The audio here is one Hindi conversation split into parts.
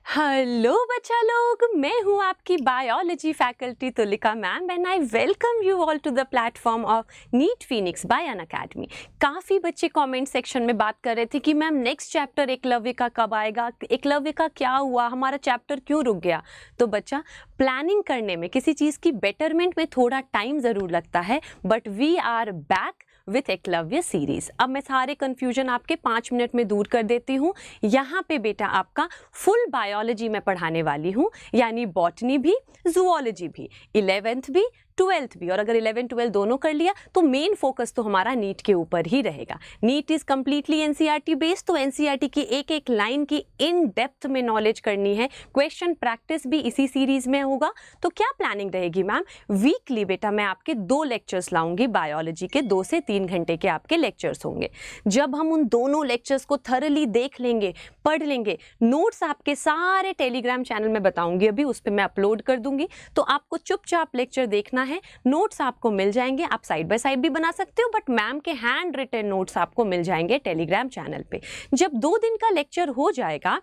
हेलो बच्चा लोग, मैं हूँ आपकी biology faculty Tulika ma'am and I welcome you all to the platform of NEET Phoenix by Unacademy. काफ़ी बच्चे कमेंट सेक्शन में बात कर रहे थे कि मैम नेक्स्ट चैप्टर एकलव्य का कब आएगा, एकलव्य का क्या हुआ, हमारा चैप्टर क्यों रुक गया। तो बच्चा, प्लानिंग करने में किसी चीज़ की बेटरमेंट में थोड़ा टाइम ज़रूर लगता है, but we are back with Eklavya series. अब मैं सारे कंफ्यूजन आपके 5 मिनट में दूर कर देती हूँ। यहाँ पे बेटा आपका फुल बायोलॉजी में पढ़ाने वाली हूँ, यानी बॉटनी भी, जूलॉजी भी, 11th भी, 12th भी। और अगर 11 12 दोनों कर लिया तो मेन फोकस तो हमारा नीट के ऊपर ही रहेगा। NEET is completely NCERT based, तो एनसीईआरटी की एक एक लाइन की इन डेप्थ में नॉलेज करनी है। क्वेश्चन प्रैक्टिस भी इसी सीरीज में होगा। तो क्या प्लानिंग रहेगी मैम? वीकली बेटा मैं आपके 2 लेक्चर्स लाऊंगी बायोलॉजी के, 2 से 3 घंटे के आपके लेक्चर्स होंगे। जब हम उन दोनों लेक्चर्स को थरली देख लेंगे, पढ़ लेंगे, नोट्स आपके सारे टेलीग्राम चैनल में बताऊंगी, अभी उस पर मैं अपलोड कर दूंगी। तो आपको चुपचाप लेक्चर देखना है, नोट्स आपको मिल जाएंगे। आप साइड बाय साइड भी बना सकते हो, बट मैम के हैंड रिटन नोट्स आपको मिल जाएंगे टेलीग्राम चैनल पे। जब 2 दिन का लेक्चर हो जाएगा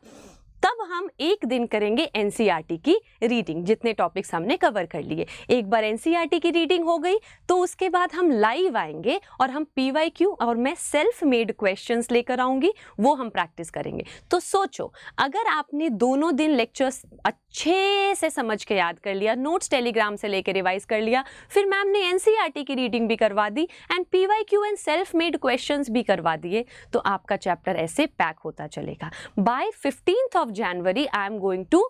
तब हम एक दिन करेंगे एनसीईआरटी की रीडिंग, जितने टॉपिक्स हमने कवर कर लिए। एक बार एनसीईआरटी की रीडिंग हो गई तो उसके बाद हम लाइव आएंगे और हम पीवाईक्यू और मैं सेल्फ मेड क्वेश्चंस लेकर आऊंगी, वो हम प्रैक्टिस करेंगे। तो सोचो, अगर आपने दोनों दिन लेक्चर्स अच्छे से समझ के याद कर लिया, नोट्स टेलीग्राम से लेकर रिवाइज कर लिया, फिर मैम ने एनसीईआरटी की रीडिंग भी करवा दी and PYQ and self made questions भी करवा दिए, तो आपका चैप्टर ऐसे पैक होता चलेगा। By 15th of January I am going to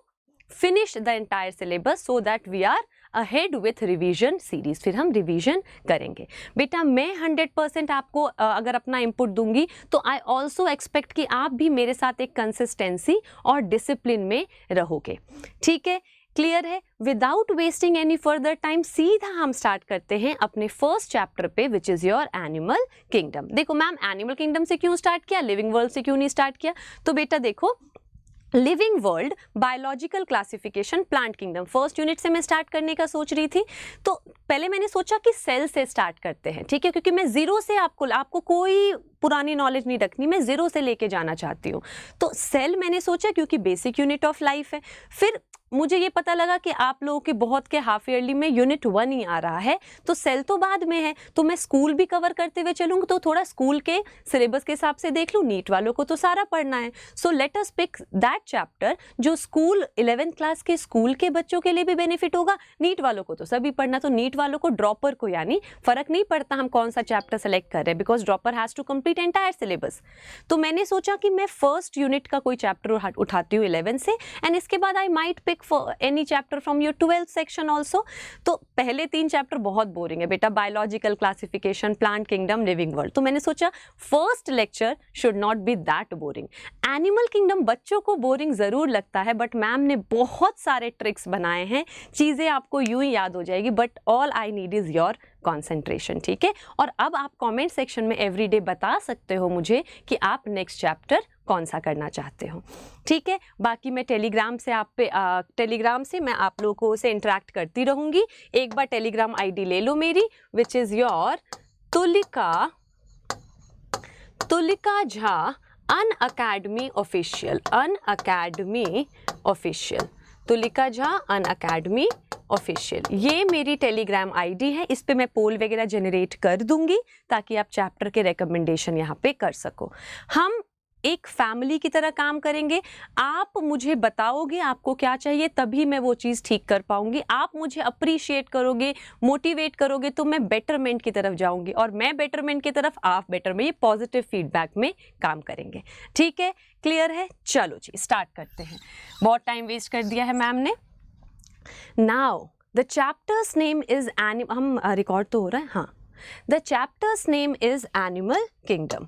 finish the entire syllabus so that we are ahead with revision series। फिर हम रिवीजन करेंगे। बेटा मैं 100% आपको अगर अपना इनपुट दूंगी तो आई ऑल्सो एक्सपेक्ट कि आप भी मेरे साथ एक कंसिस्टेंसी और डिसिप्लिन में रहोगे। ठीक है, क्लियर है? Without wasting any further time सीधा हम स्टार्ट करते हैं अपने फर्स्ट चैप्टर पे, which is your animal kingdom. देखो मैम, एनिमल किंगडम से क्यों स्टार्ट किया, लिविंग वर्ल्ड से क्यों नहीं स्टार्ट किया? तो बेटा देखो, living world, biological classification, plant kingdom, first unit से मैं स्टार्ट करने का सोच रही थी। तो पहले मैंने सोचा कि सेल से स्टार्ट करते हैं, ठीक है, क्योंकि मैं जीरो से आपको कोई पुरानी नॉलेज नहीं रखनी, मैं जीरो से लेके जाना चाहती हूँ। तो सेल मैंने सोचा क्योंकि बेसिक यूनिट ऑफ लाइफ है। फिर मुझे ये पता लगा कि आप लोगों के बहुत के हाफ ईयरली में यूनिट 1 ही आ रहा है, तो सेल तो बाद में है, तो मैं स्कूल भी कवर करते हुए चलूँगी, तो थोड़ा स्कूल के सिलेबस के हिसाब से देख लूँ। नीट वालों को तो सारा पढ़ना है, so let us pick that chapter जो स्कूल 11th क्लास के स्कूल के बच्चों के लिए भी बेनिफिट होगा। नीट वालों को तो सभी पढ़ना, तो नीट वालों को, ड्रॉपर को, यानी फर्क नहीं पड़ता हम कौन सा चैप्टर सेलेक्ट कर रहे हैं, because dropper has to complete entire syllabus. तो मैंने सोचा कि मैं फर्स्ट यूनिट का कोई चैप्टर उठाती हूँ 11 से, एंड इसके बाद I might pick any chapter from your 12th section also. तो पहले 3 चैप्टर बहुत बोरिंग है बेटा, biological classification, plant kingdom, living world. तो मैंने सोचा first lecture should not be that boring. Animal kingdom बच्चों को बोरिंग जरूर लगता है, बट मैम ने बहुत सारे ट्रिक्स बनाए हैं, चीजें आपको यूं ही याद हो जाएगी, but all I need is your concentration. ठीक है, और अब आप कमेंट सेक्शन में एवरीडे बता सकते हो मुझे कि आप नेक्स्ट चैप्टर कौन सा करना चाहते हो। ठीक है, बाकी मैं टेलीग्राम से मैं आप लोगों से इंटरेक्ट करती रहूंगी। एक बार टेलीग्राम आईडी ले लो मेरी, which is your Tulika Jha Unacademy official, Tulika Jha Unacademy official, ये मेरी टेलीग्राम आईडी है। इस पे मैं पोल वगैरह जनरेट कर दूंगी ताकि आप चैप्टर के रिकमेंडेशन यहाँ पे कर सको। हम एक फैमिली की तरह काम करेंगे। आप मुझे बताओगे आपको क्या चाहिए, तभी मैं वो चीज़ ठीक कर पाऊंगी। आप मुझे अप्रिशिएट करोगे, मोटिवेट करोगे, तो मैं बेटरमेंट की तरफ जाऊंगी, और मैं बेटरमेंट की तरफ, आप बेटरमेंट, ये पॉजिटिव फीडबैक में काम करेंगे। ठीक है, क्लियर है? चलो जी स्टार्ट करते हैं, बहुत टाइम वेस्ट कर दिया है मैम ने। Now the chapters name is हम रिकॉर्ड तो हो रहा है, हाँ। The chapters name is animal kingdom.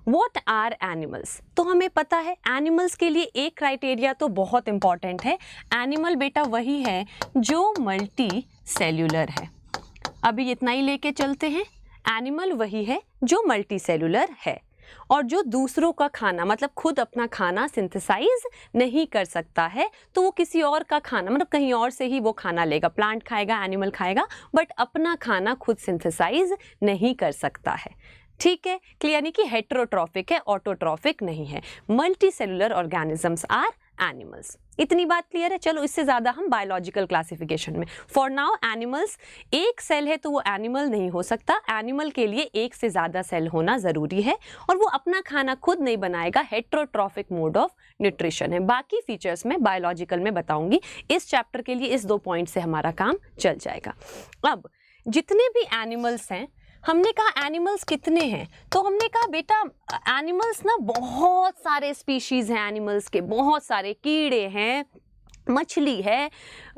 What are animals? तो हमें पता है एनिमल्स के लिए एक क्राइटेरिया तो बहुत इंपॉर्टेंट है, एनिमल बेटा वही है जो मल्टी सेल्यूलर है। अभी इतना ही लेके चलते हैं, एनिमल वही है जो मल्टी सेल्यूलर है और जो दूसरों का खाना, मतलब खुद अपना खाना सिंथेसाइज नहीं कर सकता है, तो वो किसी और का खाना, मतलब कहीं और से ही वो खाना लेगा, प्लांट खाएगा, एनिमल खाएगा, बट अपना खाना खुद सिंथेसाइज नहीं कर सकता है। ठीक है, क्लियर? यानी कि हेटेरोट्रॉफिक है, ऑटोट्रॉफिक नहीं है। Multi cellular organisms are animals. इतनी बात क्लियर है? चलो इससे ज़्यादा हम बायोलॉजिकल क्लासिफिकेशन में, फॉर नाउ एनिमल्स, एक सेल है तो वो एनिमल नहीं हो सकता, एनिमल के लिए एक से ज़्यादा सेल होना ज़रूरी है और वो अपना खाना खुद नहीं बनाएगा, हेट्रोट्रॉफिक मोड ऑफ न्यूट्रिशन है। बाकी फीचर्स मैं बायोलॉजिकल में बताऊंगी, इस चैप्टर के लिए इस 2 पॉइंट से हमारा काम चल जाएगा। अब जितने भी एनिमल्स हैं, हमने कहा एनिमल्स कितने हैं, तो हमने कहा बेटा एनिमल्स ना बहुत सारे स्पीशीज हैं, एनिमल्स के बहुत सारे, कीड़े हैं, मछली है,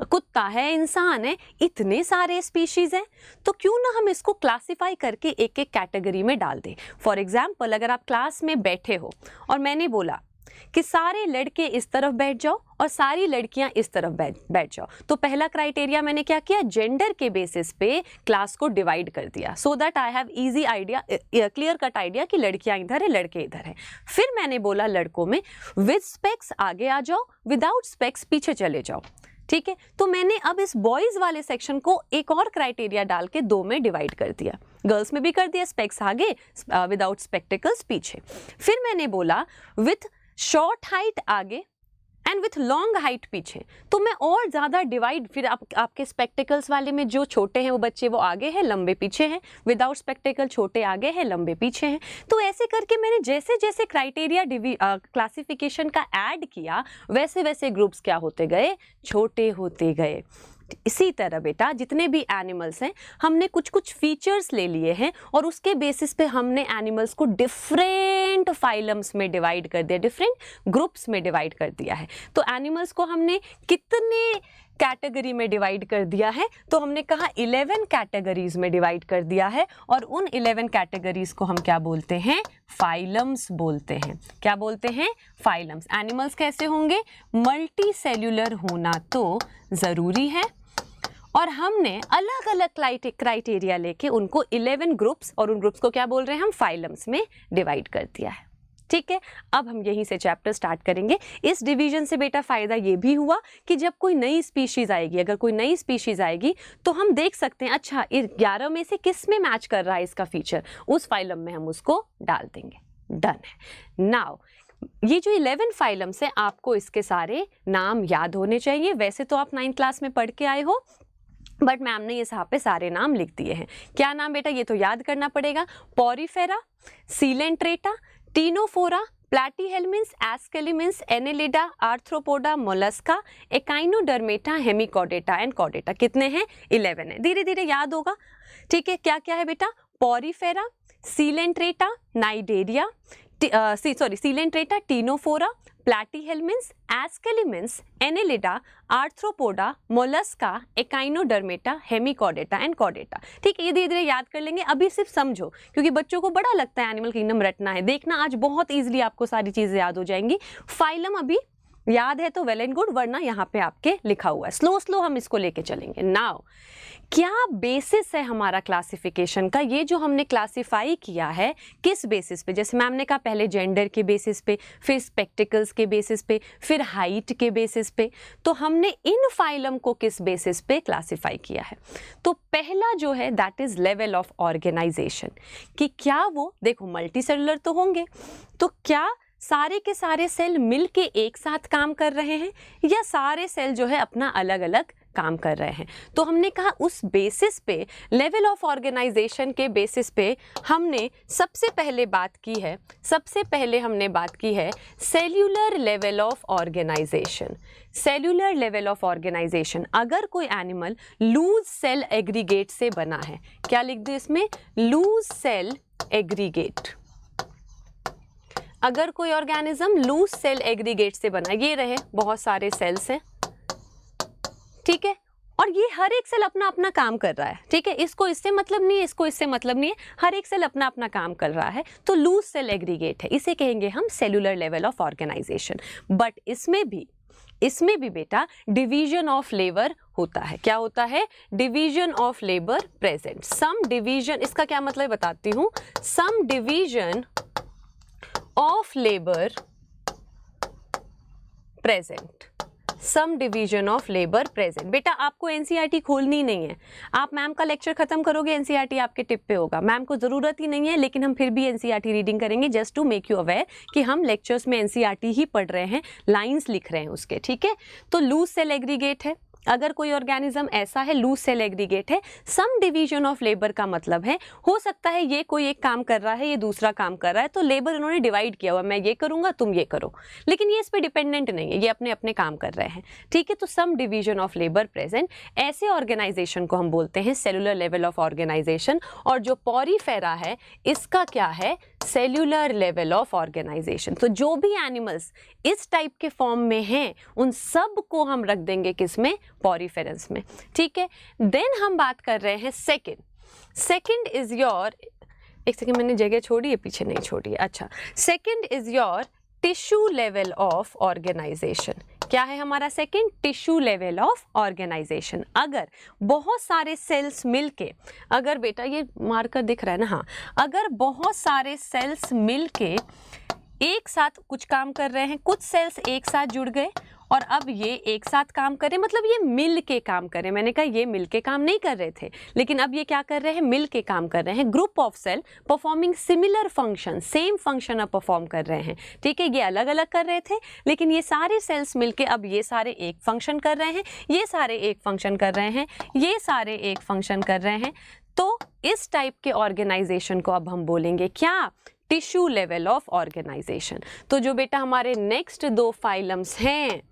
कुत्ता है, इंसान है, इतने सारे स्पीशीज हैं, तो क्यों ना हम इसको क्लासिफाई करके एक एक कैटेगरी में डाल दें। फॉर एग्जाम्पल, अगर आप क्लास में बैठे हो और मैंने बोला कि सारे लड़के इस तरफ बैठ जाओ और सारी लड़कियां इस तरफ बैठ जाओ, तो पहला क्राइटेरिया मैंने क्या किया, जेंडर के बेसिस पे क्लास को डिवाइड कर दिया, so that I have easy idea, clear cut idea कि लड़कियां इधर है, लड़के इधर है। फिर मैंने बोला लड़कों में विद स्पेक्स आगे आ जाओ, विदाउट स्पेक्स पीछे चले जाओ। ठीक है, तो मैंने अब इस बॉयज वाले सेक्शन को एक और क्राइटेरिया डाल के 2 में डिवाइड कर दिया, गर्ल्स में भी कर दिया, स्पेक्स आगे, विदाउट स्पेक्टिकल्स पीछे। फिर मैंने बोला विथ शॉर्ट हाइट आगे एंड विथ लॉन्ग हाइट पीछे, तो मैं और ज़्यादा डिवाइड, फिर आपके स्पेक्टिकल्स वाले में जो छोटे हैं वो बच्चे वो आगे हैं, लंबे पीछे हैं, विदाउट स्पेक्टिकल छोटे आगे हैं, लंबे पीछे हैं। तो ऐसे करके मैंने जैसे जैसे क्राइटेरिया क्लासिफिकेशन का ऐड किया, वैसे वैसे ग्रुप्स क्या होते गए, छोटे होते गए। इसी तरह बेटा जितने भी एनिमल्स हैं, हमने कुछ कुछ फीचर्स ले लिए हैं और उसके बेसिस पे हमने एनिमल्स को डिफरेंट फाइलम्स में डिवाइड कर दिया, डिफरेंट ग्रुप्स में डिवाइड कर दिया है। तो एनिमल्स को हमने कितने कैटेगरी में डिवाइड कर दिया है, तो हमने कहा 11 कैटेगरीज में डिवाइड कर दिया है और उन 11 कैटेगरीज को हम क्या बोलते हैं, फाइलम्स बोलते हैं। क्या बोलते हैं, फाइलम्स। एनिमल्स कैसे होंगे, मल्टी सेल्यूलर होना तो ज़रूरी है और हमने अलग अलग क्राइटेरिया लेके उनको 11 ग्रुप्स, और उन ग्रुप्स को क्या बोल रहे हैं हम, फाइलम्स में डिवाइड कर दिया है। ठीक है, अब हम यहीं से चैप्टर स्टार्ट करेंगे। इस डिवीजन से बेटा फ़ायदा ये भी हुआ कि जब कोई नई स्पीशीज़ आएगी, अगर कोई नई स्पीशीज़ आएगी तो हम देख सकते हैं अच्छा 11 में से किस में मैच कर रहा है इसका फीचर, उस फाइलम में हम उसको डाल देंगे। डन है। नाउ ये जो 11 फाइलम्स हैं, आपको इसके सारे नाम याद होने चाहिए। वैसे तो आप 9th क्लास में पढ़ के आए हो, बट मैम ने ये यहाँ पे सारे नाम लिख दिए हैं। क्या नाम बेटा, ये तो याद करना पड़ेगा। Porifera, Coelenterata, Ctenophora, Platyhelminthes, Aschelminthes, Annelida, Arthropoda, Mollusca, Echinodermata, Hemichordata and Chordata. कितने हैं, 11 है। धीरे धीरे याद होगा। ठीक है, क्या क्या है बेटा, Porifera, Coelenterata, Cnidaria, Coelenterata, Ctenophora, Platyhelminthes, Aschelminthes, Annelida, Arthropoda, Mollusca, Echinodermata, Hemichordata and Chordata. ठीक है, ये धीरे धीरे याद कर लेंगे। अभी सिर्फ समझो, क्योंकि बच्चों को बड़ा लगता है एनिमल किंगडम रटना है। देखना आज बहुत इजीली आपको सारी चीजें याद हो जाएंगी। फाइलम अभी याद है तो वेल एंड गुड, वरना यहाँ पे आपके लिखा हुआ है। स्लो स्लो हम इसको लेके चलेंगे। नाउ क्या बेसिस है हमारा क्लासिफिकेशन का, ये जो हमने क्लासिफाई किया है किस बेसिस पे, जैसे मैम ने कहा पहले जेंडर के बेसिस पे, फिर स्पेक्टिकल्स के बेसिस पे, फिर हाइट के बेसिस पे, तो हमने इन फाइलम को किस बेसिस पे क्लासिफाई किया है। तो पहला जो है that is level of organisation, कि क्या वो, देखो मल्टी सेलुलर तो होंगे, तो क्या सारे के सारे सेल मिलके एक साथ काम कर रहे हैं या सारे सेल जो है अपना अलग अलग काम कर रहे हैं। तो हमने कहा उस बेसिस पे, लेवल ऑफ ऑर्गेनाइजेशन के बेसिस पे हमने सबसे पहले बात की है cellular level of organisation. Cellular level of organisation, अगर कोई एनिमल लूज सेल एग्रीगेट से बना है, क्या लिख दे इसमें, लूज सेल एग्रीगेट। अगर कोई ऑर्गेनिज्म लूज सेल एग्रीगेट से बना, ये रहे बहुत सारे सेल्स हैं, ठीक है, और ये हर एक सेल अपना अपना काम कर रहा है। ठीक है, इसको इससे मतलब नहीं है, इसको इससे मतलब नहीं है, हर एक सेल अपना अपना काम कर रहा है, तो लूज सेल एग्रीगेट है, इसे कहेंगे हम cellular level of organisation. But इसमें भी बेटा डिवीजन ऑफ लेबर होता है। क्या होता है, division of labour present. Some division, इसका क्या मतलब बताती हूँ, some division of labour present, some division of labour present. बेटा आपको एनसीईआरटी खोलनी नहीं है, आप मैम का लेक्चर खत्म करोगे एनसीईआरटी आपके टिप पे होगा, मैम को जरूरत ही नहीं है, लेकिन हम फिर भी एनसीईआरटी रीडिंग करेंगे just to make you aware कि हम लेक्चर्स में एनसीईआरटी ही पढ़ रहे हैं, लाइंस लिख रहे हैं उसके, ठीक है। तो लूज सेल एग्रीगेट है, अगर कोई ऑर्गेनिज्म ऐसा है लूज सेल एग्रीगेट है, सम डिवीजन ऑफ लेबर का मतलब है हो सकता है ये कोई एक काम कर रहा है, ये दूसरा काम कर रहा है, तो लेबर इन्होंने डिवाइड किया हुआ, मैं ये करूंगा तुम ये करो, लेकिन ये इस पे डिपेंडेंट नहीं है, ये अपने अपने काम कर रहे हैं, ठीक है। तो सम डिवीजन ऑफ लेबर प्रेजेंट, ऐसे ऑर्गेनाइजेशन को हम बोलते हैं सेलुलर लेवल ऑफ ऑर्गेनाइजेशन। और जो पॉरीफेरा है इसका क्या है, सेल्यूलर लेवल ऑफ ऑर्गेनाइजेशन। तो जो भी एनिमल्स इस टाइप के फॉर्म में हैं उन सब को हम रख देंगे किसमें, पॉरीफेरस में, ठीक है। देन हम बात कर रहे हैं सेकंड इज योर, एक सेकंड मैंने जगह छोड़ी है, पीछे नहीं छोड़ी है, अच्छा। Second is your tissue level of organisation. क्या है हमारा second, tissue level of organisation. अगर बहुत सारे सेल्स मिलके, अगर बेटा ये मार्कर दिख रहा है ना, हाँ, अगर बहुत सारे सेल्स मिलके एक साथ कुछ काम कर रहे हैं, कुछ सेल्स एक साथ जुड़ गए और अब ये एक साथ काम करें, मतलब ये मिल के काम करें, मैंने कहा ये मिल के काम नहीं कर रहे थे, लेकिन अब ये क्या कर रहे हैं, मिल के काम कर रहे हैं। Group of cell performing similar function, same function अब परफॉर्म कर रहे हैं, ठीक है। ये अलग अलग कर रहे थे, लेकिन ये सारे सेल्स मिलके अब ये सारे एक फंक्शन कर रहे हैं, ये सारे एक फंक्शन कर रहे हैं, ये सारे एक फंक्शन कर रहे हैं। तो इस टाइप के ऑर्गेनाइजेशन को अब हम बोलेंगे क्या, टिश्यू लेवल ऑफ ऑर्गेनाइजेशन। तो जो बेटा हमारे नेक्स्ट दो फाइलम्स हैं,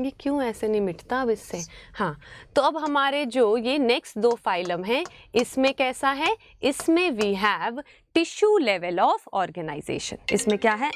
ये क्यों ऐसे नहीं मिटता अब इससे, हाँ, तो अब हमारे जो ये नेक्स्ट दो फाइलम हैं इसमें कैसा है, इसमें we have tissue level of organisation. इसमें क्या है,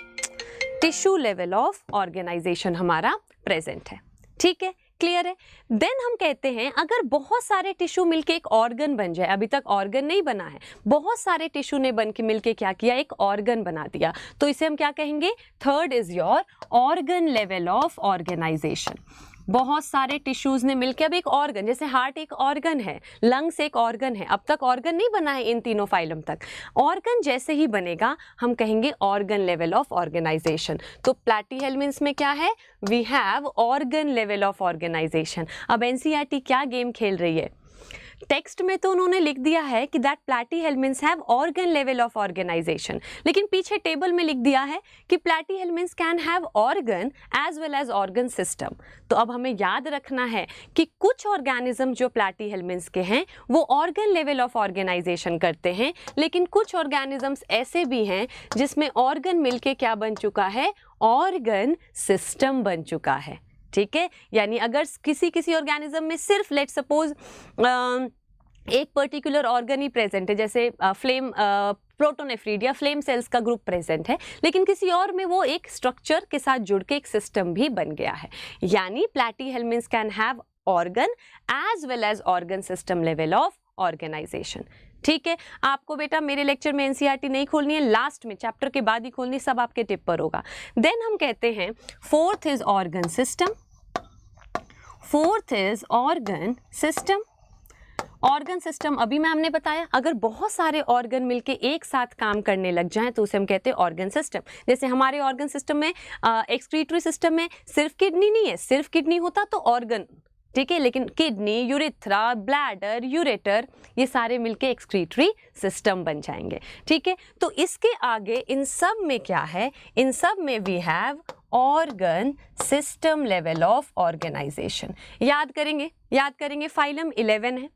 टिश्यू लेवल ऑफ ऑर्गेनाइजेशन हमारा प्रेजेंट है, ठीक है, क्लियर है। देन हम कहते हैं अगर बहुत सारे टिश्यू मिलके एक ऑर्गन बन जाए, अभी तक ऑर्गन नहीं बना है, बहुत सारे टिश्यू ने बन के मिलके क्या किया, एक ऑर्गन बना दिया, तो इसे हम क्या कहेंगे, third is your organ level of organisation. बहुत सारे टिश्यूज ने मिलकर अब एक ऑर्गन, जैसे हार्ट एक ऑर्गन है, लंग्स एक ऑर्गन है, अब तक ऑर्गन नहीं बना है इन तीनों फाइलम तक, ऑर्गन जैसे ही बनेगा हम कहेंगे ऑर्गन लेवल ऑफ ऑर्गेनाइजेशन। तो प्लैटीहेल्मिन्थ्स में क्या है, we have organ level of organisation. अब एनसीईआरटी क्या गेम खेल रही है, टेक्स्ट में तो उन्होंने लिख दिया है कि that Platyhelminthes have organ level of organisation, लेकिन पीछे टेबल में लिख दिया है कि Platyhelminthes can have organ as well as organ system. तो अब हमें याद रखना है कि कुछ ऑर्गेनिज्म जो प्लैटीहेल्मिन्थ्स के हैं वो ऑर्गन लेवल ऑफ ऑर्गेनाइजेशन करते हैं, लेकिन कुछ ऑर्गेनिजम्स ऐसे भी हैं जिसमें ऑर्गन मिलके क्या बन चुका है, ऑर्गन सिस्टम बन चुका है, ठीक है। यानी अगर किसी ऑर्गेनिज्म में सिर्फ लेट सपोज एक पर्टिकुलर ऑर्गन ही प्रेजेंट है, जैसे फ्लेम प्रोटोनेफ्रिड या फ्लेम सेल्स का ग्रुप प्रेजेंट है, लेकिन किसी और में वो एक स्ट्रक्चर के साथ जुड़ के एक सिस्टम भी बन गया है, यानी Platyhelminthes can have organ as well as organ system level of organisation, ठीक है। आपको बेटा मेरे लेक्चर में एनसीईआरटी नहीं खोलनी है, लास्ट में चैप्टर के बाद ही खोलनी, सब आपके टिप पर होगा। देन हम कहते हैं fourth is organ system, fourth is organ system. Organ system अभी मैम ने बताया, अगर बहुत सारे ऑर्गन मिलके एक साथ काम करने लग जाएं तो उसे हम कहते हैं ऑर्गन सिस्टम। जैसे हमारे ऑर्गन सिस्टम में एक्सक्रीटरी सिस्टम में सिर्फ किडनी नहीं है, सिर्फ किडनी होता तो ऑर्गन, ठीक है, लेकिन किडनी, यूरिथ्रा, ब्लैडर, यूरेटर, ये सारे मिलके एक्सक्रीटरी सिस्टम बन जाएंगे, ठीक है। तो इसके आगे इन सब में क्या है, इन सब में we have organ system level of organisation. याद करेंगे फाइलम 11 है,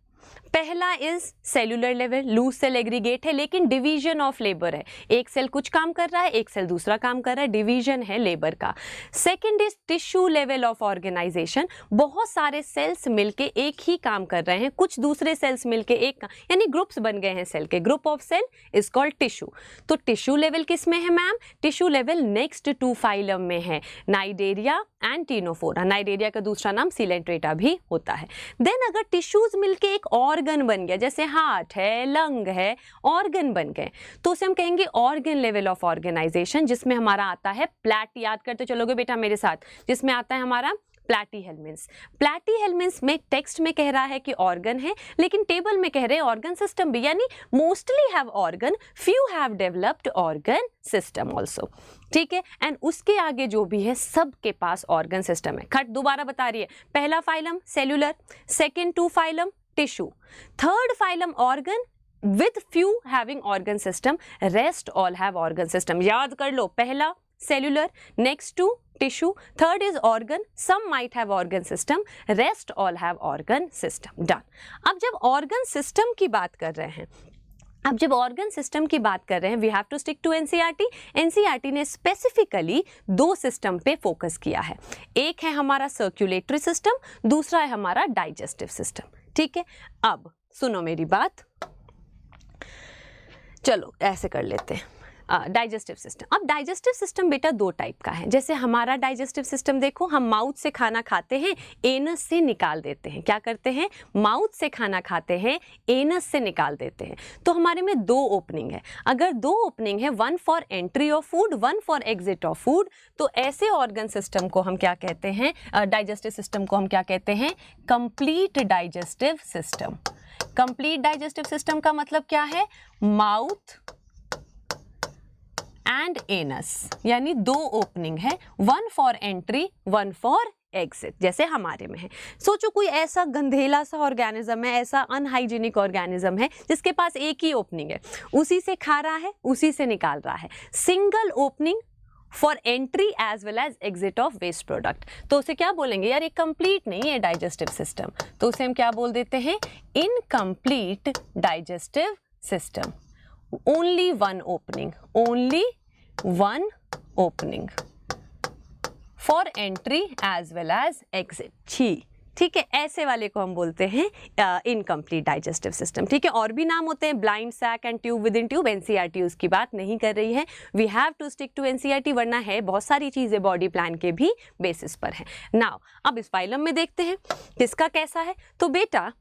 पहला is cellular level, loose cell aggregate है, लेकिन डिवीजन ऑफ लेबर है, एक सेल कुछ काम कर रहा है, एक सेल दूसरा काम कर रहा है, डिवीजन है लेबर का। Second is tissue level of organisation, बहुत सारे सेल्स मिलके एक ही काम कर रहे हैं, कुछ दूसरे सेल्स मिलके एक, यानी ग्रुप्स बन गए हैं सेल के, group of cell is called tissue. तो टिश्यू लेवल किस में है ma'am, tissue level next to phylum में है, नाइडेरिया एंड टीनोफोरा। नाइडेरिया का दूसरा नाम सिलेंट्रेटा भी होता है। देन अगर टिश्यूज मिलके एक ऑर्गन बन गया, जैसे हार्ट है, लंग है, ऑर्गन बन गए, तो उसे हम कहेंगे ऑर्गन लेवल ऑफ ऑर्गेनाइजेशन, जिसमें हमारा आता है प्लैट, याद करते चलोगे बेटा मेरे साथ, जिसमें आता है हमारा प्लैटीहेल्मिन्स। प्लैटीहेल्मिन्स में टेक्स्ट में कह रहा है कि ऑर्गन है, लेकिन टेबल में कह रहे हैं ऑर्गन सिस्टम भी, यानी mostly have organ, few have developed organ system also. ठीक है, एंड उसके आगे जो भी है सबके पास ऑर्गन सिस्टम है। खट दोबारा बता रही है, पहला phylum cellular, second 2 phylum tissue, third phylum organ with few having organ system, rest all have organ system। याद कर लो, पहला cellular, next to tissue, third is organ, some might have organ system, rest all have organ system। done। अब जब organ system की बात कर रहे हैं, ऑर्गन सिस्टम की बात कर रहे हैं, we have to stick to NCERT. NCERT ने स्पेसिफिकली 2 सिस्टम पे फोकस किया है, एक है हमारा सर्कुलेटरी सिस्टम, दूसरा है हमारा डाइजेस्टिव सिस्टम। ठीक है, अब सुनो मेरी बात, चलो ऐसे कर लेते हैं, डाइजेस्टिव सिस्टम। अब डाइजेस्टिव सिस्टम बेटा 2 टाइप का है। जैसे हमारा डाइजेस्टिव सिस्टम देखो, हम माउथ से खाना खाते हैं, एनस से निकाल देते हैं। क्या करते हैं? माउथ से खाना खाते हैं, एनस से निकाल देते हैं। तो हमारे में 2 ओपनिंग है। अगर 2 ओपनिंग है, 1 for entry of food, 1 for exit of food, तो ऐसे ऑर्गन सिस्टम को हम क्या कहते हैं? डाइजेस्टिव सिस्टम को हम क्या कहते हैं? Complete digestive system. Complete digestive system का मतलब क्या है? माउथ एंड एनस, यानी 2 ओपनिंग है, 1 फॉर एंट्री, 1 फॉर एग्जिट, जैसे हमारे में है। सोचो कोई ऐसा गंधेला सा ऑर्गेनिज्म है, ऐसा अनहाइजीनिक ऑर्गेनिज्म है जिसके पास एक ही ओपनिंग है, उसी से खा रहा है, उसी से निकाल रहा है, single opening for entry as well as exit of waste product. तो उसे क्या बोलेंगे? यार ये कंप्लीट नहीं है डाइजेस्टिव सिस्टम, तो उसे हम क्या बोल देते हैं? Incomplete digestive system. Only 1 opening, only 1 opening for entry as well as exit. ठीक है, ऐसे वाले को हम बोलते हैं इनकम्प्लीट डाइजेस्टिव सिस्टम। ठीक है, और भी नाम होते हैं, blind sac and tube within tube. NCERT उसकी बात नहीं कर रही है, we have to stick to NCERT, वरना है बहुत सारी चीज़ें बॉडी प्लान के भी बेसिस पर है। नाउ अब इस फाइलम में देखते हैं किसका कैसा है। तो बेटा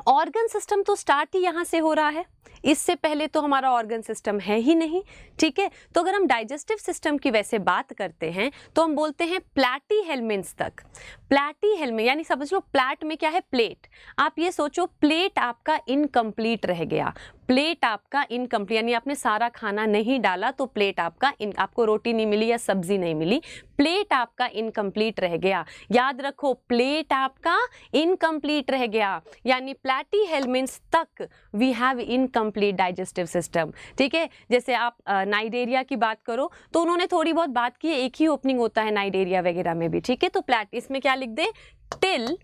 ऑर्गन सिस्टम तो स्टार्ट ही यहाँ से हो रहा है, इससे पहले तो हमारा ऑर्गन सिस्टम है ही नहीं। ठीक है, तो अगर हम डाइजेस्टिव सिस्टम की वैसे बात करते हैं तो हम बोलते हैं प्लैटीहेल्मिन्स तक। प्लैटीहेल्मिन यानी समझ लो, प्लैट में क्या है? प्लेट। आप ये सोचो, प्लेट आपका इनकम्प्लीट रह गया, प्लेट आपका इनकम्प्लीट, यानी आपने सारा खाना नहीं डाला तो प्लेट आपका आपको रोटी नहीं मिली या सब्जी नहीं मिली, प्लेट आपका इनकम्प्लीट रह गया। याद रखो, प्लेट आपका इनकम्प्लीट रह गया, यानी प्लैटीहेल्मिन्स तक we have incomplete digestive system. ठीक है, जैसे आप नाइडेरिया की बात करो तो उन्होंने थोड़ी बहुत बात की है, एक ही ओपनिंग होता है नाइडेरिया वगैरह में भी। ठीक है, तो इसमें क्या लिख दे? Till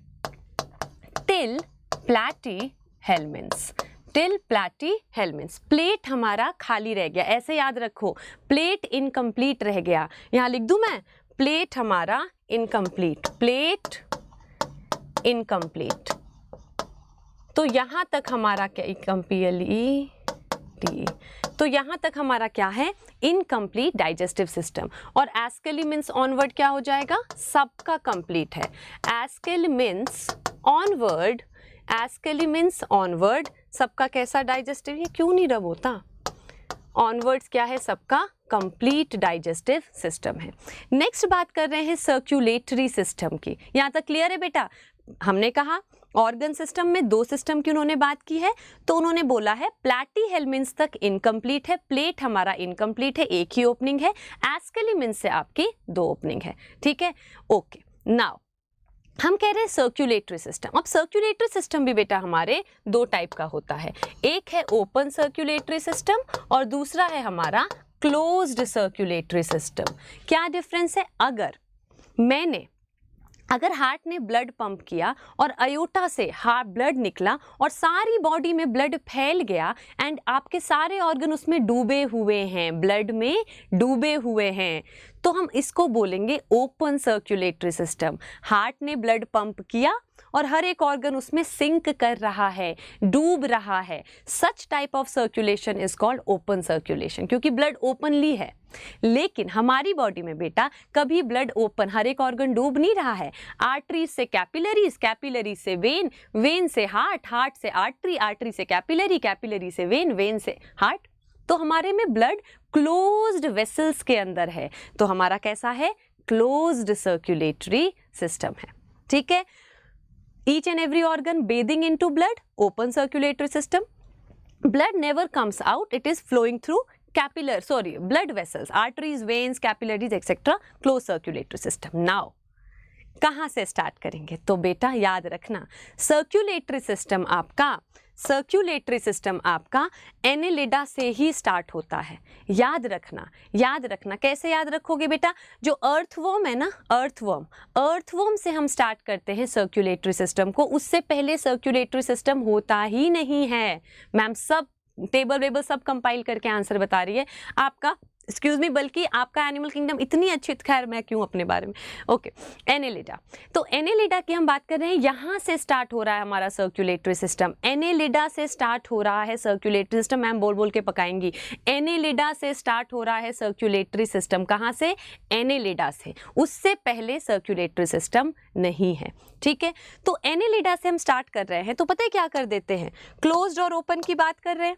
Platyhelminthes, till Platyhelminthes. Plate हमारा खाली रह गया, ऐसे याद रखो, प्लेट इनकम्प्लीट रह गया। यहाँ लिख दूं मैं? प्लेट हमारा इनकम्प्लीट, प्लेट इनकम्प्लीट। तो यहाँ तक हमारा क्या? तो यहाँ तक हमारा क्या है? Incomplete digestive system. और एस्केली मीन्स ऑनवर्ड क्या हो जाएगा? सबका कंप्लीट है। एस्केली मीन्स ऑनवर्ड, एस्केली मीन्स ऑनवर्ड, सबका कैसा डाइजेस्टिव? ये क्यों नहीं रब होता? ऑनवर्ड्स क्या है? सबका कंप्लीट डाइजेस्टिव सिस्टम है। नेक्स्ट बात कर रहे हैं सर्कुलेटरी सिस्टम की। यहाँ तक क्लियर है बेटा? हमने कहा ऑर्गन सिस्टम में 2 सिस्टम की उन्होंने बात की है, तो उन्होंने बोला है प्लैटीहेल्मिन्स तक इनकम्प्लीट है, प्लेट हमारा इनकम्प्लीट है, एक ही ओपनिंग है, एस्केलिमिन्स से आपकी 2 ओपनिंग है। ठीक है, ओके। नाउ हम कह रहे हैं सर्कुलेटरी सिस्टम। अब सर्कुलेटरी सिस्टम भी बेटा हमारे 2 टाइप का होता है, एक है ओपन सर्कुलेटरी सिस्टम और दूसरा है हमारा क्लोज्ड सर्कुलेटरी सिस्टम। क्या डिफरेंस है? अगर हार्ट ने ब्लड पंप किया और अयोटा से हार्ट ब्लड निकला और सारी बॉडी में ब्लड फैल गया एंड आपके सारे ऑर्गन उसमें डूबे हुए हैं, ब्लड में डूबे हुए हैं, तो हम इसको बोलेंगे ओपन सर्कुलेटरी सिस्टम। हार्ट ने ब्लड पंप किया और हर एक ऑर्गन उसमें सिंक कर रहा है, डूब रहा है, such type of circulation is called open circulation, क्योंकि ब्लड ओपनली है। लेकिन हमारी बॉडी में बेटा कभी ब्लड ओपन, हर एक ऑर्गन डूब नहीं रहा है। आर्टरीज से कैपिलरीज, कैपिलरी से वेन, वेन से हार्ट, हार्ट से आर्टरी, आर्टरी से कैपिलरी, कैपिलरी से वेन, वेन से हार्ट। तो हमारे में ब्लड क्लोज्ड वेसल्स के अंदर है। तो हमारा कैसा है? क्लोज्ड सर्कुलेटरी सिस्टम है। ठीक है, each and every organ bathing into blood, open circulatory system. Blood never comes out, it is flowing through blood vessels, arteries, veins, capillaries, etc. closed circulatory system. Now कहाँ से स्टार्ट करेंगे? तो बेटा याद रखना, सर्कुलेटरी सिस्टम आपका एनेलिडा से ही स्टार्ट होता है। याद रखना कैसे याद रखोगे बेटा? जो अर्थवर्म है ना, अर्थवर्म से हम स्टार्ट करते हैं सर्कुलेटरी सिस्टम को, उससे पहले सर्कुलेटरी सिस्टम होता ही नहीं है। मैम सब टेबल वेबल सब कंपाइल करके आंसर बता रही है आपका, एक्सक्यूज मी, बल्कि आपका एनिमल किंगडम इतनी अच्छी, खैर मैं क्यों अपने बारे में। Okay, Annelida. तो एनेलिडा की हम बात कर रहे हैं, यहाँ से स्टार्ट हो रहा है हमारा सर्कुलेटरी सिस्टम। एनेलिडा से स्टार्ट हो रहा है सर्कुलेटरी सिस्टम। मैम बोल बोल के पकाएंगी। एनेलिडा से स्टार्ट हो रहा है सर्कुलेटरी सिस्टम। कहाँ से? एनेलिडा से। उससे पहले सर्कुलेटरी सिस्टम नहीं है। ठीक है, तो एनेलिडा से हम स्टार्ट कर रहे हैं, तो पता है क्या कर देते हैं? क्लोज्ड और ओपन की बात कर रहे हैं,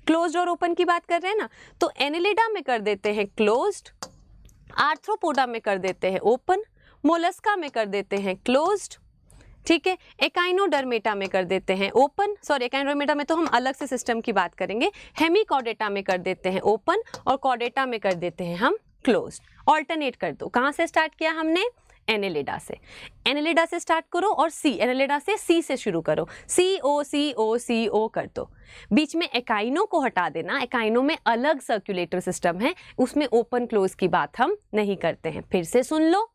क्लोज्ड और ओपन की बात कर रहे हैं ना, तो एनेलिडा में कर देते हैं क्लोज्ड, आर्थ्रोपोडा में कर देते हैं ओपन, मोलस्का में कर देते हैं क्लोज्ड। ठीक है, एकाइनोडर्मेटा में कर देते हैं ओपन, सॉरी एकाइनोडर्मेटा में तो हम अलग से सिस्टम की बात करेंगे। हेमिकॉर्डेटा में कर देते हैं ओपन और कॉर्डेटा में कर देते हैं हम क्लोज्ड। ऑल्टरनेट कर दो। कहाँ से स्टार्ट किया हमने? एनेलिडा से। एनेलिडा से स्टार्ट करो और एनेलिडा से सी से शुरू करो, CO कर दो। बीच में एकाइनो को हटा देना, एकाइनो में अलग सर्कुलेटरी सिस्टम है, उसमें ओपन क्लोज की बात हम नहीं करते हैं। फिर से सुन लो,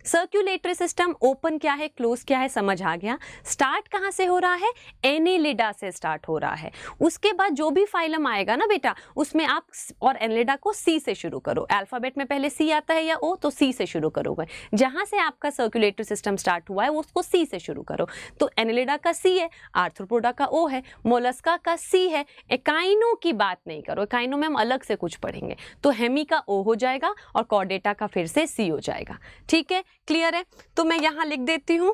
सर्कुलेटरी सिस्टम ओपन क्या है, क्लोज क्या है, समझ आ गया। स्टार्ट कहाँ से हो रहा है? एनेलिडा से स्टार्ट हो रहा है। उसके बाद जो भी फाइलम आएगा ना बेटा, उसमें आप और एनेलिडा को सी से शुरू करो। अल्फाबेट में पहले सी आता है या ओ, तो सी से शुरू करोगे। जहाँ से आपका सर्कुलेटरी सिस्टम स्टार्ट हुआ है उसको सी से शुरू करो। तो एनेलिडा का सी है, आर्थ्रोपोडा का ओ है, मोलस्का का सी है। एकाइनो की बात नहीं करो, एकाइनो में हम अलग से कुछ पढ़ेंगे। तो हेमी का ओ हो जाएगा और कॉर्डेटा का फिर से सी हो जाएगा। ठीक है, क्लियर है? तो मैं यहां लिख देती हूं,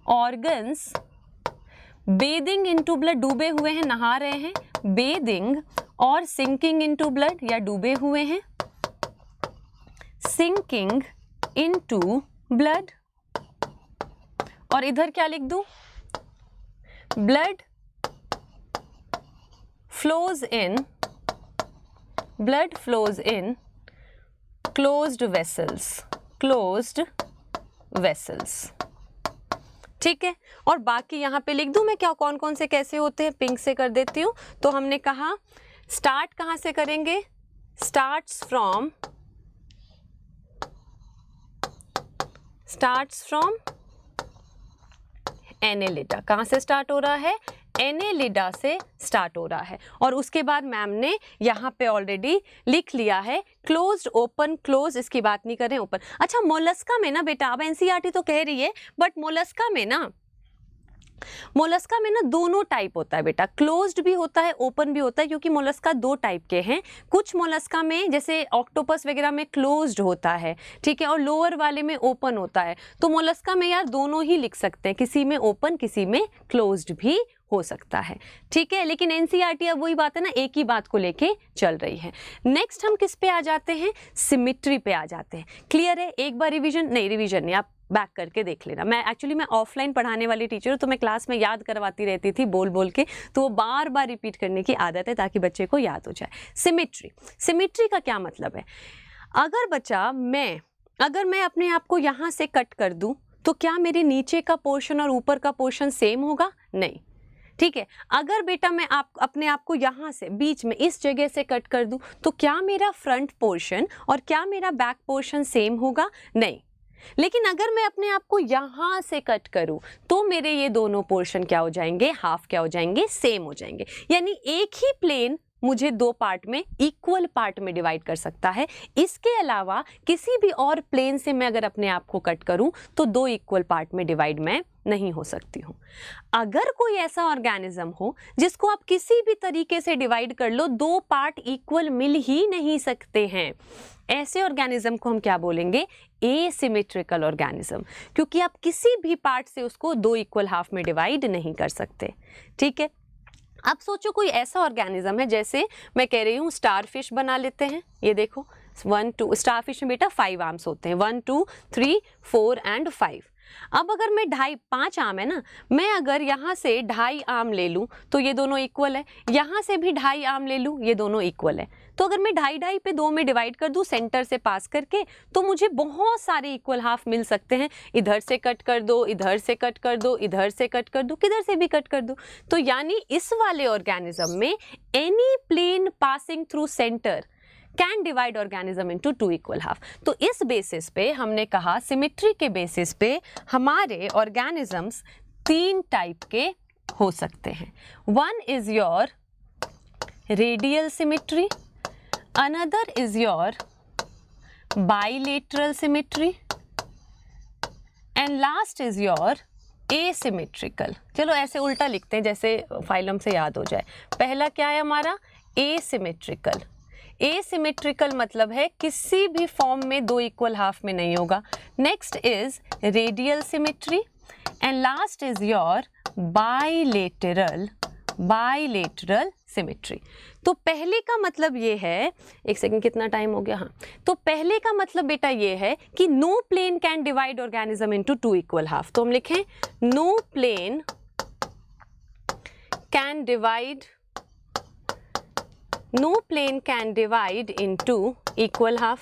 ऑर्गन्स बेदिंग इनटू ब्लड, डूबे हुए हैं, नहा रहे हैं, बेदिंग, और सिंकिंग इनटू ब्लड या डूबे हुए हैं, सिंकिंग इनटू ब्लड। और इधर क्या लिख दूं? Blood flows in closed vessels. ठीक है, और बाकी यहां पे लिख दूं मैं क्या, कौन कौन से कैसे होते हैं, पिंक से कर देती हूं। तो हमने कहा स्टार्ट कहां से करेंगे? Starts from Annelida. कहां से स्टार्ट हो रहा है? एनेलिडा से स्टार्ट हो रहा है। और उसके बाद मैम ने यहाँ पे ऑलरेडी लिख लिया है क्लोज्ड, ओपन, क्लोज, इसकी बात नहीं कर रहे हैं, ओपन। अच्छा, मोलस्का में ना बेटा, अब एनसीईआरटी तो कह रही है, बट मोलस्का में ना दोनों टाइप होता है बेटा, क्लोज्ड भी होता है, ओपन भी होता है, क्योंकि मोलस्का दो टाइप के हैं। कुछ मोलस्का में जैसे ऑक्टोपस वगैरह में क्लोज्ड होता है, ठीक है, और लोअर वाले में ओपन होता है। तो मोलस्का में यार दोनों ही लिख सकते हैं, किसी में ओपन किसी में क्लोज्ड भी हो सकता है। ठीक है, लेकिन एनसीईआरटी अब वही बात है ना, एक ही बात को लेके चल रही है। नेक्स्ट हम किस पे आ जाते हैं? सिमिट्री पे आ जाते हैं। क्लियर है? एक बार रिवीजन नहीं, आप बैक करके देख लेना। मैं ऑफलाइन पढ़ाने वाली टीचर हूँ, तो मैं क्लास में याद करवाती रहती थी बोल बोल के, तो वो बार बार रिपीट करने की आदत है ताकि बच्चे को याद हो जाए। सिमिट्री का क्या मतलब है? अगर मैं अपने आप को यहाँ से कट कर दूं, तो क्या मेरे नीचे का पोर्शन और ऊपर का पोर्शन सेम होगा? नहीं। ठीक है, अगर बेटा मैं अपने आप को यहाँ से बीच में इस जगह से कट कर दूं, तो क्या मेरा फ्रंट पोर्शन और क्या मेरा बैक पोर्शन सेम होगा? नहीं। लेकिन अगर मैं अपने आप को यहाँ से कट करूं, तो मेरे ये दोनों पोर्शन क्या हो जाएंगे? हाफ क्या हो जाएंगे? सेम हो जाएंगे। यानी एक ही प्लेन मुझे दो पार्ट में, इक्वल पार्ट में डिवाइड कर सकता है। इसके अलावा किसी भी और प्लेन से मैं अगर अपने आप को कट करूं, तो दो इक्वल पार्ट में डिवाइड मैं नहीं हो सकती हूं। अगर कोई ऐसा ऑर्गेनिज्म हो जिसको आप किसी भी तरीके से डिवाइड कर लो, दो पार्ट इक्वल मिल ही नहीं सकते हैं, ऐसे ऑर्गेनिज्म को हम क्या बोलेंगे? एसिमेट्रिकल ऑर्गेनिज्म, क्योंकि आप किसी भी पार्ट से उसको दो इक्वल हाफ में डिवाइड नहीं कर सकते। ठीक है, अब सोचो कोई ऐसा ऑर्गेनिज्म है, जैसे मैं कह रही हूँ स्टारफिश बना लेते हैं, ये देखो 1 2, स्टारफिश में बेटा 5 आर्म्स होते हैं, 1 2 3 4 एंड 5। अब अगर मैं 5 आर्म है ना, मैं अगर यहाँ से 2.5 आर्म ले लूँ तो ये दोनों इक्वल है, यहाँ से भी 2.5 आर्म ले लूँ, ये दोनों इक्वल है। तो अगर मैं 2.5 पे 2 में डिवाइड कर दूँ सेंटर से पास करके, तो मुझे बहुत सारे इक्वल हाफ मिल सकते हैं। इधर से कट कर दो, इधर से कट कर दो, इधर से कट कर दो, किधर से भी कट कर दो। तो यानी इस वाले ऑर्गेनिज्म में any plane passing through centre can divide organism into 2 equal half. तो इस बेसिस पे हमने कहा, सिमेट्री के बेसिस पे हमारे ऑर्गेनिजम्स 3 टाइप के हो सकते हैं। One is your radial symmetry, another is your bilateral symmetry and last is your asymmetrical. चलो ऐसे उल्टा लिखते हैं जैसे फाइलम से याद हो जाए। पहला क्या है हमारा? एसिमेट्रिकल। एसिमेट्रिकल मतलब है किसी भी फॉर्म में 2 इक्वल हाफ में नहीं होगा। Next is radial symmetry and last is your bilateral symmetry. तो पहले का मतलब ये है, एक सेकंड कितना टाइम हो गया, हाँ, तो पहले का मतलब बेटा ये है कि no plane can divide organism into 2 equal half. तो हम लिखें no plane can divide into equal half।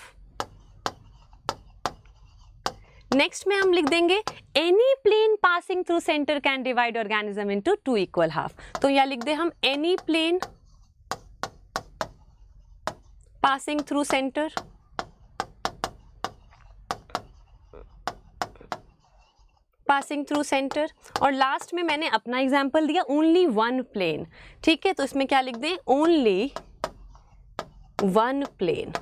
Next में हम लिख देंगे any plane passing through centre can divide organism into 2 equal half. तो यहां लिख दे हम any plane passing through centre, और लास्ट में मैंने अपना एग्जाम्पल दिया ओनली 1 प्लेन। ठीक है, तो इसमें क्या लिख दें? Only 1 plane.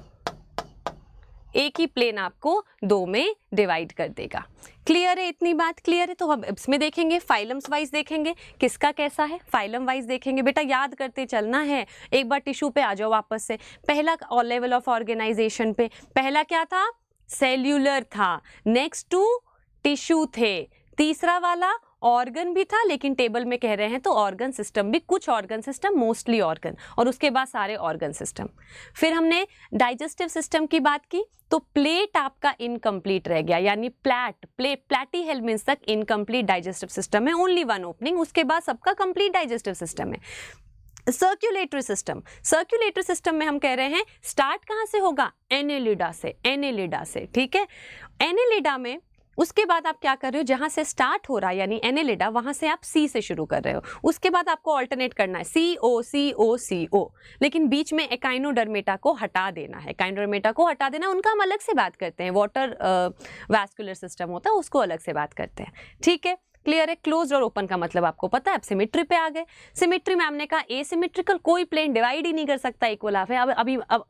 एक ही प्लेन आपको 2 में डिवाइड कर देगा। क्लियर है? इतनी बात क्लियर है? तो हम इसमें देखेंगे, फाइलम्स वाइज देखेंगे किसका कैसा है, फाइलम वाइज देखेंगे। बेटा याद करते चलना है। एक बार टिश्यू पे आ जाओ वापस से। पहला लेवल ऑफ ऑर्गेनाइजेशन पे पहला क्या था? सेल्यूलर था। नेक्स्ट 2 टिश्यू थे। तीसरा वाला ऑर्गन भी था, लेकिन टेबल में कह रहे हैं तो ऑर्गन सिस्टम भी, कुछ ऑर्गन सिस्टम, मोस्टली ऑर्गन, और उसके बाद सारे ऑर्गन सिस्टम। फिर डाइजेस्टिव सिस्टम की बात की, तो प्लेट आपका इनकम्प्लीट रह गया, यानी प्लेटी हेल्मिन्स तक इनकम्प्लीट डाइजेस्टिव सिस्टम है, ओनली 1 ओपनिंग, उसके बाद सबका कंप्लीट डाइजेस्टिव सिस्टम है। सर्कुलेटरी सिस्टम में हम कह रहे हैं स्टार्ट कहाँ से होगा? एनेलिडा से। ठीक है, एनेलिडा में उसके बाद आप क्या कर रहे हो? जहां से स्टार्ट हो रहा है यानी एनेलिडा, वहां से आप सी से शुरू कर रहे हो। उसके बाद आपको ऑल्टरनेट करना है CO, लेकिन बीच में एकाइनोडर्मेटा को हटा देना है। उनका हम अलग से बात करते हैं। वाटर वैस्कुलर सिस्टम होता है, उसको अलग से बात करते हैं। ठीक है, क्लियर है? क्लोज और ओपन का मतलब आपको पता है। अब सिमेट्री पे आ गए। सिमेट्री में हमने कहा एसिमेट्रिकल, कोई प्लेन डिवाइड ही नहीं कर सकता इक्वल हाफ है। अब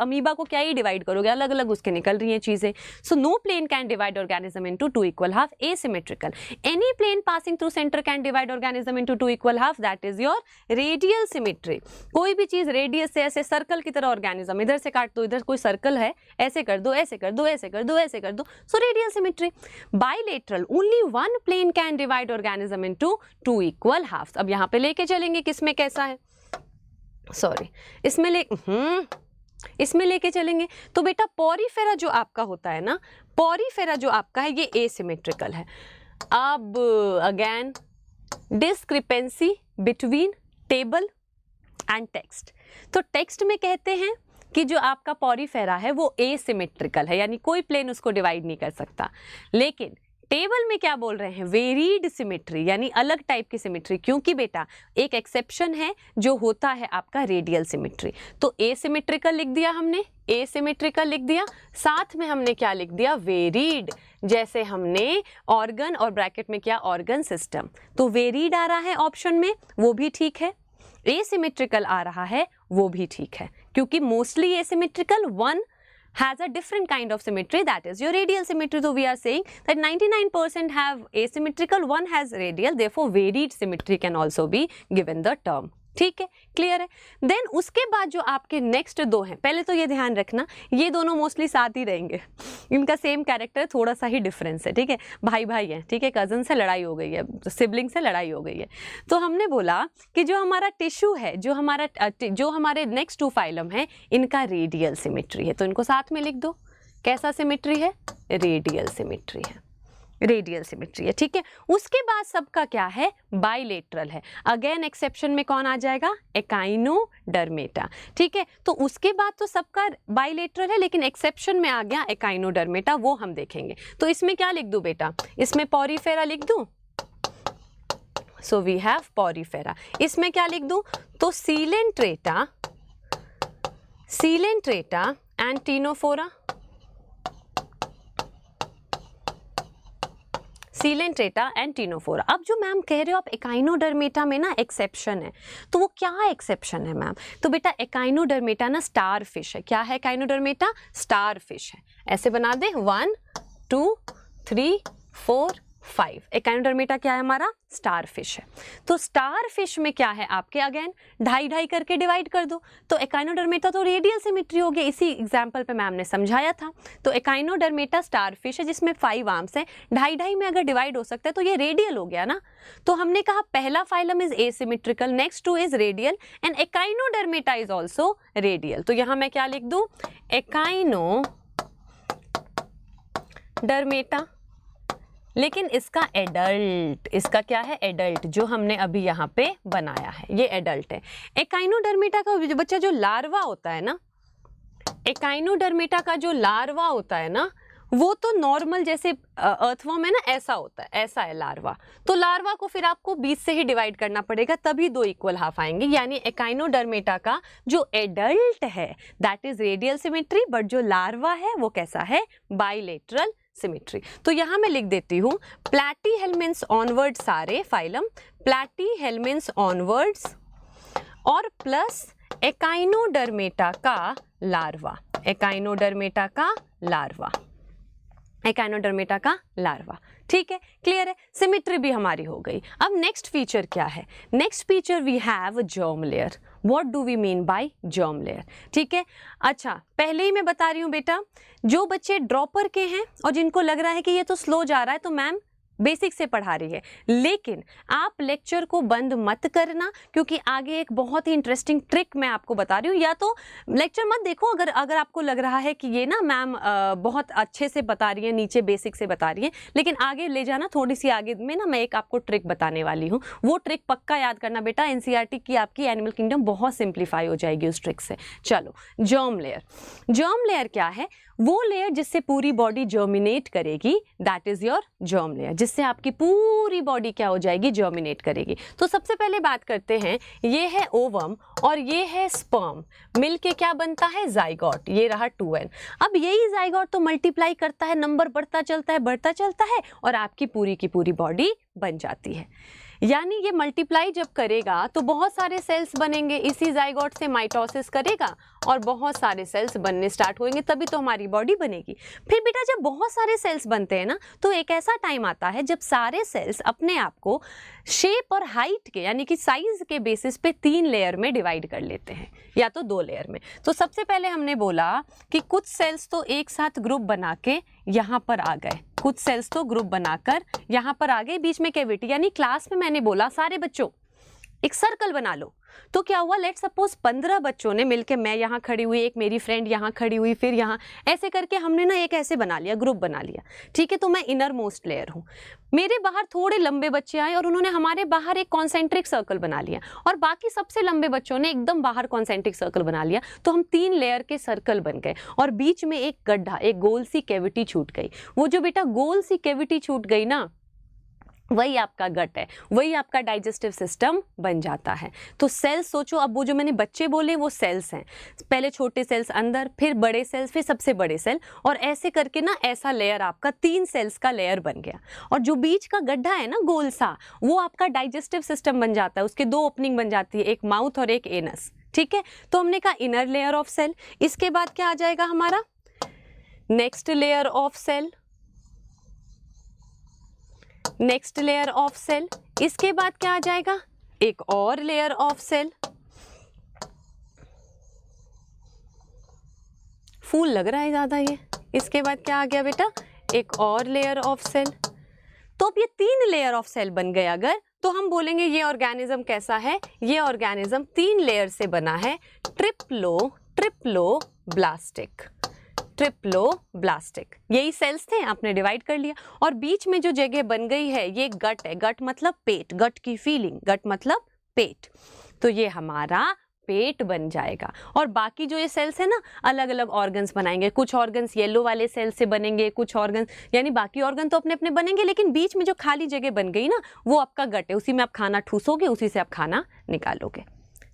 अमीबा को क्या ही डिवाइड करोगे, अलग अलग उसके निकल रही हैं चीजें। So no plane can divide organism into 2 equal half. Asymmetrical, any plane passing through centre can divide organism into 2 equal half, that is your radial symmetry. कोई भी चीज रेडियस से, ऐसे सर्कल की तरह ऑर्गेनिज्म, इधर से काट दो, इधर कोई सर्कल है, ऐसे कर दो, ऐसे कर दो, ऐसे कर दो, ऐसे कर दो, so radial symmetry. Bilateral, only 1 plane can divide organism into 2 equal halves. अब यहां पे लेके चलेंगे किसमें कैसा है, सॉरी, इसमें लेके चलेंगे। तो बेटा पॉरीफेरा जो आपका होता है ना, पॉरीफेरा जो आपका है, ये एसिमेट्रिकल है। अब again discrepancy between table and text. तो टेक्स्ट में कहते हैं कि जो आपका पॉरीफेरा है वो एसिमेट्रिकल है, यानी कोई प्लेन उसको डिवाइड नहीं कर सकता। लेकिन टेबल में क्या बोल रहे हैं? वेरीड सिमेट्री, यानी अलग टाइप की सिमेट्री। क्योंकि बेटा एक एक्सेप्शन है जो होता है आपका रेडियल सिमेट्री। तो एसिमेट्रिकल लिख दिया हमने, एसिमेट्रिकल लिख दिया, साथ में हमने क्या लिख दिया? वेरीड। जैसे हमने ऑर्गन और ब्रैकेट में क्या? Organ system. तो वेरीड आ रहा है ऑप्शन में, वो भी ठीक है। एसिमेट्रिकल आ रहा है, वो भी ठीक है, क्योंकि mostly asymmetrical, one has a different kind of symmetry, that is your radial symmetry. So we are saying that 99% have asymmetrical, one has radial, therefore varied symmetry can also be given the term. ठीक है, क्लियर है? देन उसके बाद जो आपके नेक्स्ट 2 हैं, पहले तो ये ध्यान रखना ये दोनों मोस्टली साथ ही रहेंगे, इनका सेम कैरेक्टर, थोड़ा सा ही डिफरेंस है, ठीक है, भाई भाई है, ठीक है, कजन से लड़ाई हो गई है, सिबलिंग से लड़ाई हो गई है। तो हमने बोला कि जो हमारा टिश्यू है, जो हमारे नेक्स्ट टू फाइलम है, इनका रेडियल सिमेट्री है। तो इनको साथ में लिख दो, कैसा सिमेट्री है, रेडियल सिमेट्री है, रेडियल सिमेट्री है, ठीक है। उसके बाद सबका क्या है, बाइलेटरल है। अगेन एक्सेप्शन में कौन आ जाएगा, एकाइनोडर्मेटा, ठीक है। तो उसके बाद तो सबका बाइलेटरल है, लेकिन एक्सेप्शन में आ गया एकाइनोडर्मेटा, वो हम देखेंगे। तो इसमें क्या लिख दूं बेटा, इसमें पॉरीफेरा लिख दूं, सो वी हैव पॉरीफेरा। इसमें क्या लिख दूं, तो Coelenterata and Ctenophora, Coelenterata and Ctenophora. अब जो मैम कह रहे हो आप एकाइनोडर्मेटा में ना एक्सेप्शन है, तो वो क्या एक्सेप्शन है मैम, तो बेटा एकाइनोडर्मेटा ना स्टार फिश है। क्या है एकाइनोडर्मेटा, स्टार फिश है। ऐसे बना दे, 1 2 3 4 5, एकाइनोडर्मेटा क्या है हमारा, स्टार फिश है। तो स्टार फिश में क्या है आपके, अगेन 2.5 करके डिवाइड कर दो। तो एकाइनोडर्मेटा तो रेडियल सिमेट्री हो गया, इसी एग्जांपल पे मैम ने समझाया था। तो एकाइनोडर्मेटा स्टार फिश है जिसमें 5 आर्म्स हैं, 2.5 में अगर डिवाइड हो सकता है तो ये रेडियल हो गया ना। तो हमने कहा पहला phylum is asymmetrical, next 2 is radial and echinodermata is also radial. तो यहां मैं क्या लिख दूं, एकाइनोडर्मेटा, लेकिन इसका एडल्ट, इसका क्या है, एडल्ट, जो हमने अभी यहाँ पे बनाया है ये एडल्ट है। एकाइनोडर्मेटा का बच्चा जो लार्वा होता है ना, एकाइनोडर्मेटा का जो लार्वा होता है ना, वो तो नॉर्मल जैसे अर्थवर्म है ना, ऐसा होता है, ऐसा है लार्वा। तो लार्वा को फिर आपको 20 से ही डिवाइड करना पड़ेगा, तभी 2 इक्वल हाफ आएंगे। यानी एकाइनोडर्मेटा का जो एडल्ट है that is radial symmetry, but जो लार्वा है वो कैसा है, बाइलेटरल सिमेट्री। तो यहां मैं लिख देती हूं प्लैटीहेल्मिन्स ऑनवर्ड, सारे फाइलम प्लैटीहेल्मिन्स ऑनवर्ड्स और प्लस एकाइनोडर्मेटा का लार्वा, एकाइनोडर्मेटा का लार्वा, एकाइनोडर्मेटा का लार्वा, ठीक है, क्लियर है। सिमेट्री भी हमारी हो गई। अब नेक्स्ट फीचर क्या है, next feature we have germ layer. What do we mean by germ layer, ठीक है। अच्छा, पहले ही मैं बता रही हूँ बेटा, जो बच्चे ड्रॉपर के हैं और जिनको लग रहा है कि ये तो स्लो जा रहा है, तो मैम बेसिक से पढ़ा रही है, लेकिन आप लेक्चर को बंद मत करना, क्योंकि आगे एक बहुत ही इंटरेस्टिंग ट्रिक मैं आपको बता रही हूँ। या तो लेक्चर मत देखो अगर आपको लग रहा है कि ये ना मैम बहुत अच्छे से बता रही है, नीचे बेसिक से बता रही है, लेकिन आगे ले जाना, थोड़ी सी आगे में ना मैं एक आपको ट्रिक बताने वाली हूँ, वो ट्रिक पक्का याद करना बेटा। एनसीईआरटी की आपकी एनिमल किंगडम बहुत सिंप्लीफाई हो जाएगी उस ट्रिक से। चलो, जर्म लेयर, जर्म लेयर क्या है, वो लेयर जिससे पूरी बॉडी जर्मिनेट करेगी, that is your germ layer, जिससे आपकी पूरी बॉडी क्या हो जाएगी, जर्मिनेट करेगी। तो सबसे पहले बात करते हैं, ये है ओवम और ये है स्पर्म, मिलके क्या बनता है, जाइगोट। ये रहा 2n। अब यही जाइगोट तो मल्टीप्लाई करता है, नंबर बढ़ता चलता है और आपकी पूरी की पूरी बॉडी बन जाती है। यानी ये मल्टीप्लाई जब करेगा तो बहुत सारे सेल्स बनेंगे, इसी जाइगोट से माइटोसिस करेगा और बहुत सारे सेल्स बनने स्टार्ट होंगे, तभी तो हमारी बॉडी बनेगी। फिर बेटा जब बहुत सारे सेल्स बनते हैं ना, तो एक ऐसा टाइम आता है जब सारे सेल्स अपने आप को शेप और हाइट के, यानी कि साइज के बेसिस पे 3 लेयर में डिवाइड कर लेते हैं, या तो 2 लेयर में। तो सबसे पहले हमने बोला कि कुछ सेल्स तो एक साथ ग्रुप बना के यहाँ पर आ गए, कुछ सेल्स तो ग्रुप बनाकर यहाँ पर आ गए, बीच में कैविटी। यानी क्लास में मैंने बोला सारे बच्चों एक सर्कल बना लो, तो क्या हुआ, लेट सपोज 15 बच्चों ने मिलके, मैं यहाँ खड़ी हुई, एक मेरी फ्रेंड यहाँ खड़ी हुई, फिर यहाँ ऐसे करके हमने ना एक ऐसे बना लिया, ग्रुप बना लिया, ठीक है। तो मैं इनर मोस्ट लेयर हूँ, मेरे बाहर थोड़े लंबे बच्चे आए और उन्होंने हमारे बाहर एक कॉन्सेंट्रिक सर्कल बना लिया, और बाकी सबसे लंबे बच्चों ने एकदम बाहर कॉन्सेंट्रिक सर्कल बना लिया। तो हम 3 लेयर के सर्कल बन गए और बीच में एक गड्ढा, एक गोल सी कैविटी छूट गई। वो जो बेटा गोल सी कैविटी छूट गई ना, वही आपका गट है, वही आपका डाइजेस्टिव सिस्टम बन जाता है। तो सेल्स सोचो, अब वो जो मैंने बच्चे बोले वो सेल्स हैं, पहले छोटे सेल्स अंदर, फिर बड़े सेल्स, फिर सबसे बड़े सेल, और ऐसे करके ना ऐसा लेयर आपका 3 सेल्स का लेयर बन गया। और जो बीच का गड्ढा है ना गोल सा, वो आपका डाइजेस्टिव सिस्टम बन जाता है, उसके 2 ओपनिंग बन जाती है, एक माउथ और एक एनस, ठीक है। तो हमने कहा इनर लेयर ऑफ सेल। इसके बाद क्या आ जाएगा हमारा, next layer of cell, next layer of cell. इसके बाद क्या आ जाएगा, एक और लेयर ऑफ सेल। फूल लग रहा है ज्यादा ये, इसके बाद क्या आ गया बेटा, एक और लेयर ऑफ सेल। तो अब ये 3 लेयर ऑफ सेल बन गए अगर, तो हम बोलेंगे ये ऑर्गेनिज्म कैसा है, ये ऑर्गेनिज्म 3 लेयर से बना है, ट्रिप्लोब्लास्टिक। ट्रिप्लोब्लास्टिक, यही सेल्स थे, आपने डिवाइड कर लिया। और बीच में जो जगह बन गई है ये गट है, गट मतलब पेट, गट की फीलिंग, गट मतलब पेट, तो ये हमारा पेट बन जाएगा। और बाकी जो ये सेल्स है ना, अलग अलग ऑर्गन्स बनाएंगे, कुछ ऑर्गन्स येलो वाले सेल से बनेंगे, कुछ ऑर्गन्स, यानी बाकी ऑर्गन तो अपने अपने बनेंगे, लेकिन बीच में जो खाली जगह बन गई ना, वो आपका गट है, उसी में आप खाना ठूसोगे, उसी से आप खाना निकालोगे।